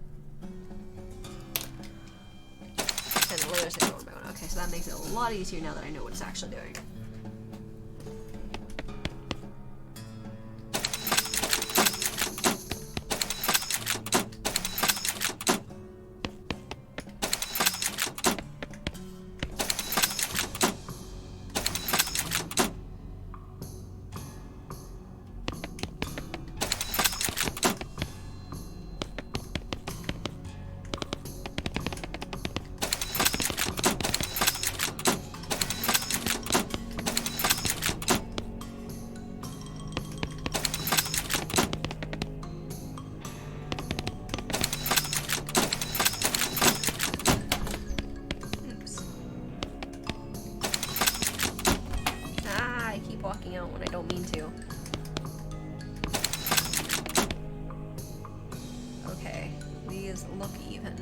S1: And it lowers it one by 1. Okay, so that makes it a lot easier now that I know what it's actually doing. Walking out when I don't mean to. Okay, these look even.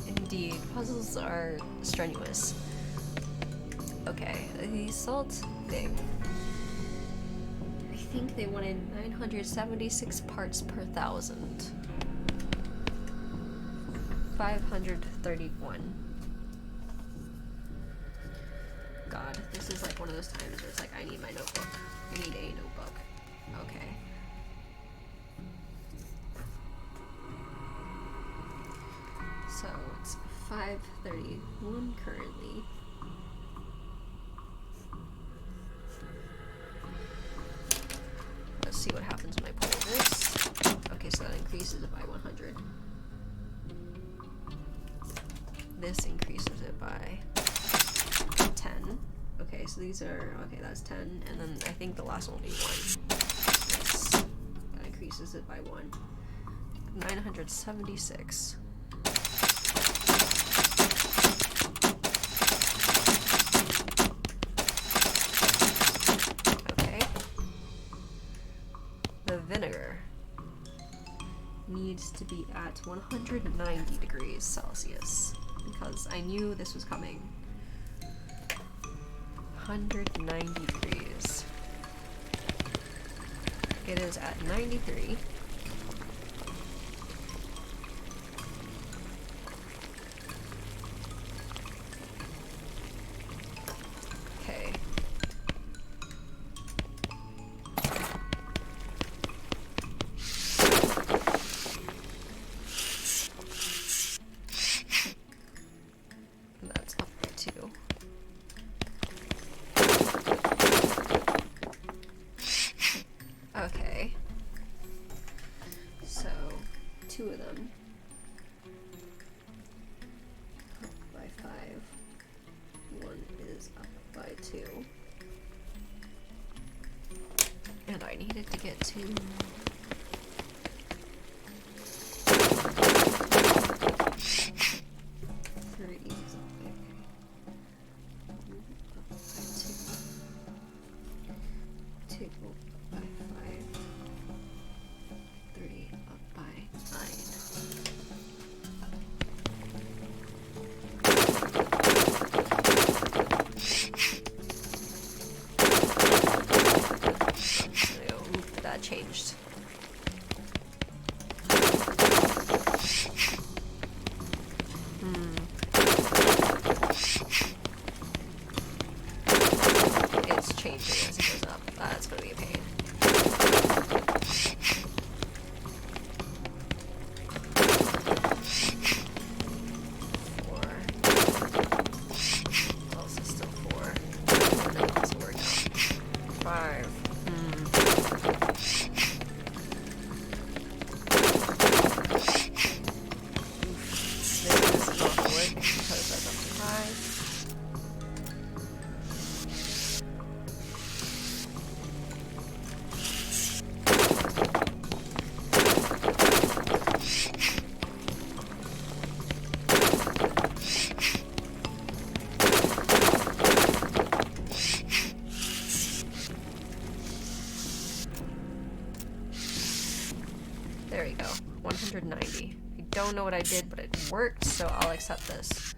S1: Indeed, puzzles are strenuous. Okay, the salt thing. I think they wanted 976 parts per 1,000. 531. God, this is like one of those times where it's like, I need my notebook. I need a notebook. Okay. So it's 531 currently. Let's see what happens when I pull this. Okay, so that increases it by 100. This increases it by 10. Okay, so these are, okay, that's 10, and then I think the last one will be 1. Yes, that increases it by 1. 976. Okay. The vinegar needs to be at 190 degrees Celsius, because I knew this was coming. 190 degrees. It is at 93. Okay. That's up by 2. Okay, so 2 of them up by 5, 1 is up by 2, and I needed to get to 3 is up by 2, 2 up by 5, 3 up by 9. It's changing as it goes up. That's gonna be a pain. There we go. 190. I don't know what I did, but it worked, so I'll accept this.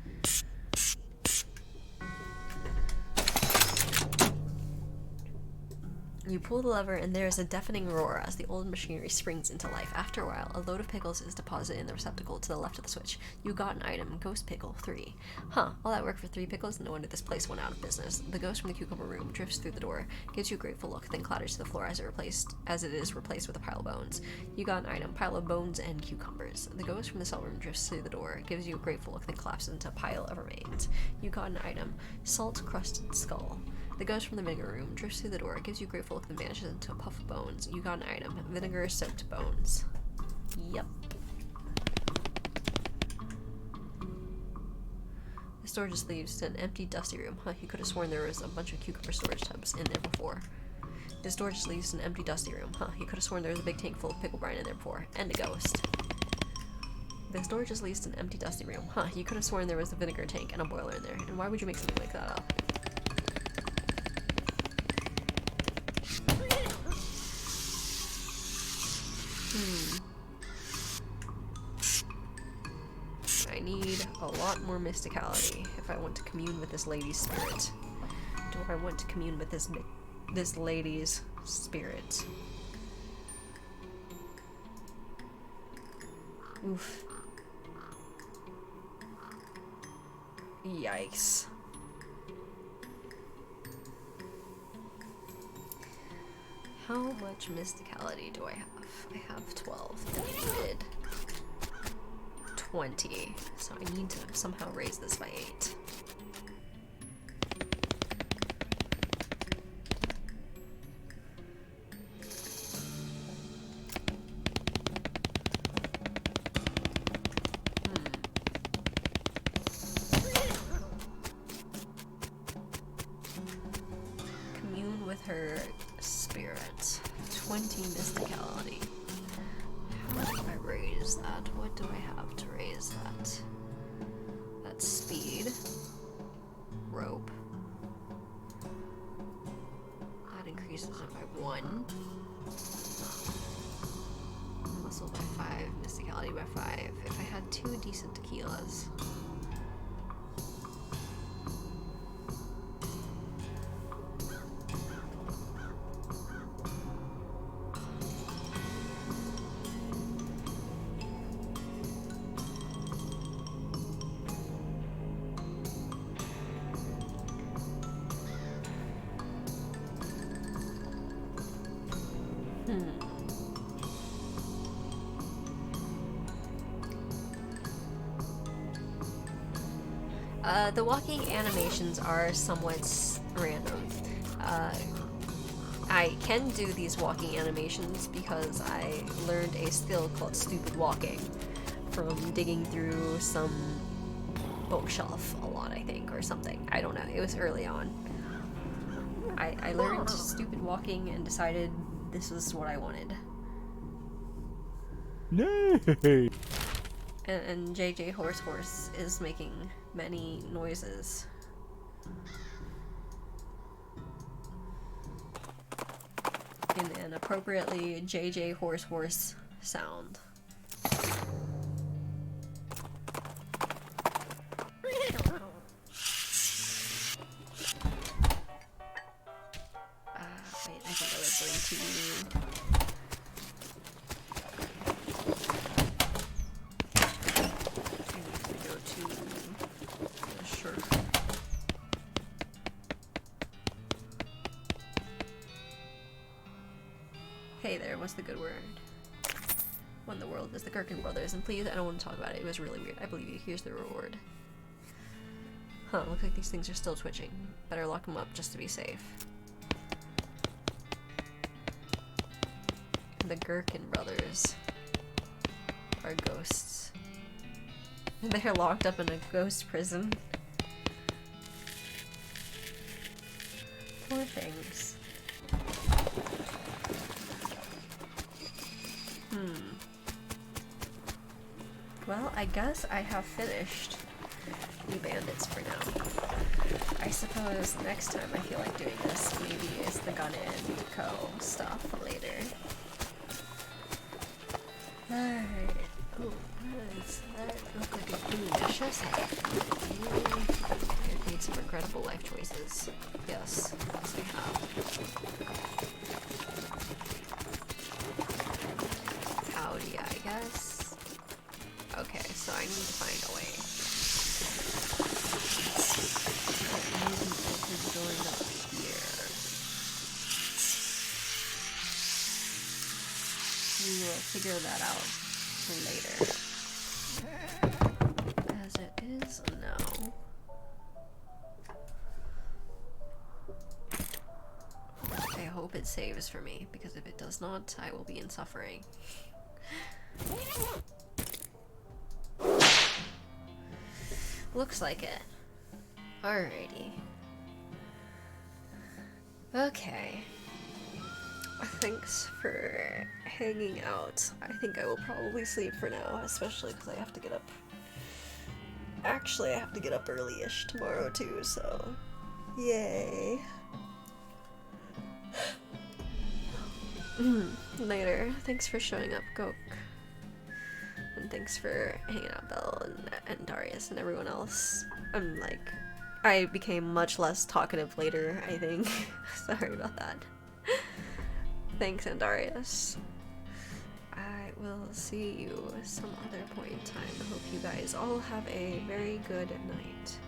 S1: You pull the lever and there is a deafening roar as the old machinery springs into life. After a while, a load of pickles is deposited in the receptacle to the left of the switch. You got an item, Ghost Pickle 3. Huh, all that work for 3 pickles? No wonder this place went out of business. The ghost from the cucumber room drifts through the door, gives you a grateful look, then clatters to the floor as it is replaced with a pile of bones. You got an item, pile of bones and cucumbers. The ghost from the cell room drifts through the door, gives you a grateful look, then collapses into a pile of remains. You got an item, salt-crusted skull. The ghost from the vinegar room drifts through the door, gives you a grateful look, then vanishes into a puff of bones. You got an item, vinegar-soaked bones. Yep. The store just leads to an empty, dusty room. Huh, you could have sworn there was a bunch of cucumber storage tubs in there before. This door just leads to an empty, dusty room. Huh, you could have sworn there was a big tank full of pickle brine in there before. And a ghost. This door just leads to an empty, dusty room. Huh, you could have sworn there was a vinegar tank and a boiler in there. And why would you make something like that up? I need a lot more mysticality if I want to commune with this lady's spirit. Do I want to commune with this lady's spirit? Oof. Yikes. How much mysticality do I have? I have 12. I needed 20. So I need to somehow raise this by 8. Commune with her spirit. 20 mysticality. How do I raise that? What do I have to raise that? That's speed. Rope. That increases it by 1. Muscle by 5. Mysticality by 5. If I had 2 decent tequilas. The walking animations are somewhat random. I can do these walking animations because I learned a skill called stupid walking from digging through some bookshelf a lot, I think, or something. I don't know. It was early on. I learned stupid walking and decided this was what I wanted.
S3: Nay!
S1: And JJ Horse is making many noises. In an appropriately JJ Horse sound. Wait, I think I was going to... I need to go to what's the good word? When the world is the Gherkin brothers, and please, I don't want to talk about it. It was really weird. I believe you. Here's the reward. Huh, looks like these things are still twitching. Better lock them up just to be safe. The Gherkin brothers are ghosts. They're locked up in a ghost prison. Poor things. Well, I guess I have finished the bandits for now. I suppose next time I feel like doing this, maybe it's the Gun and Co. stuff later. Alright. Ooh, what is that? Look like a delicious head. I've made some regrettable life choices. Yes, yes I have. Howdy, I guess. Okay, so I need to find a way. Maybe I could join up here. We will figure that out later. As it is now. I hope it saves for me, because if it does not, I will be in suffering. Looks like it. Alrighty. Okay. Thanks for hanging out. I think I will probably sleep for now, especially because I have to get up. Actually, I have to get up early-ish tomorrow too, so yay. Later. Thanks for showing up, Gok. And thanks for hanging out, Belle and Darius and everyone else. I became much less talkative later, I think. Sorry about that. Thanks, Andarius. I will see you some other point in time. I hope you guys all have a very good night.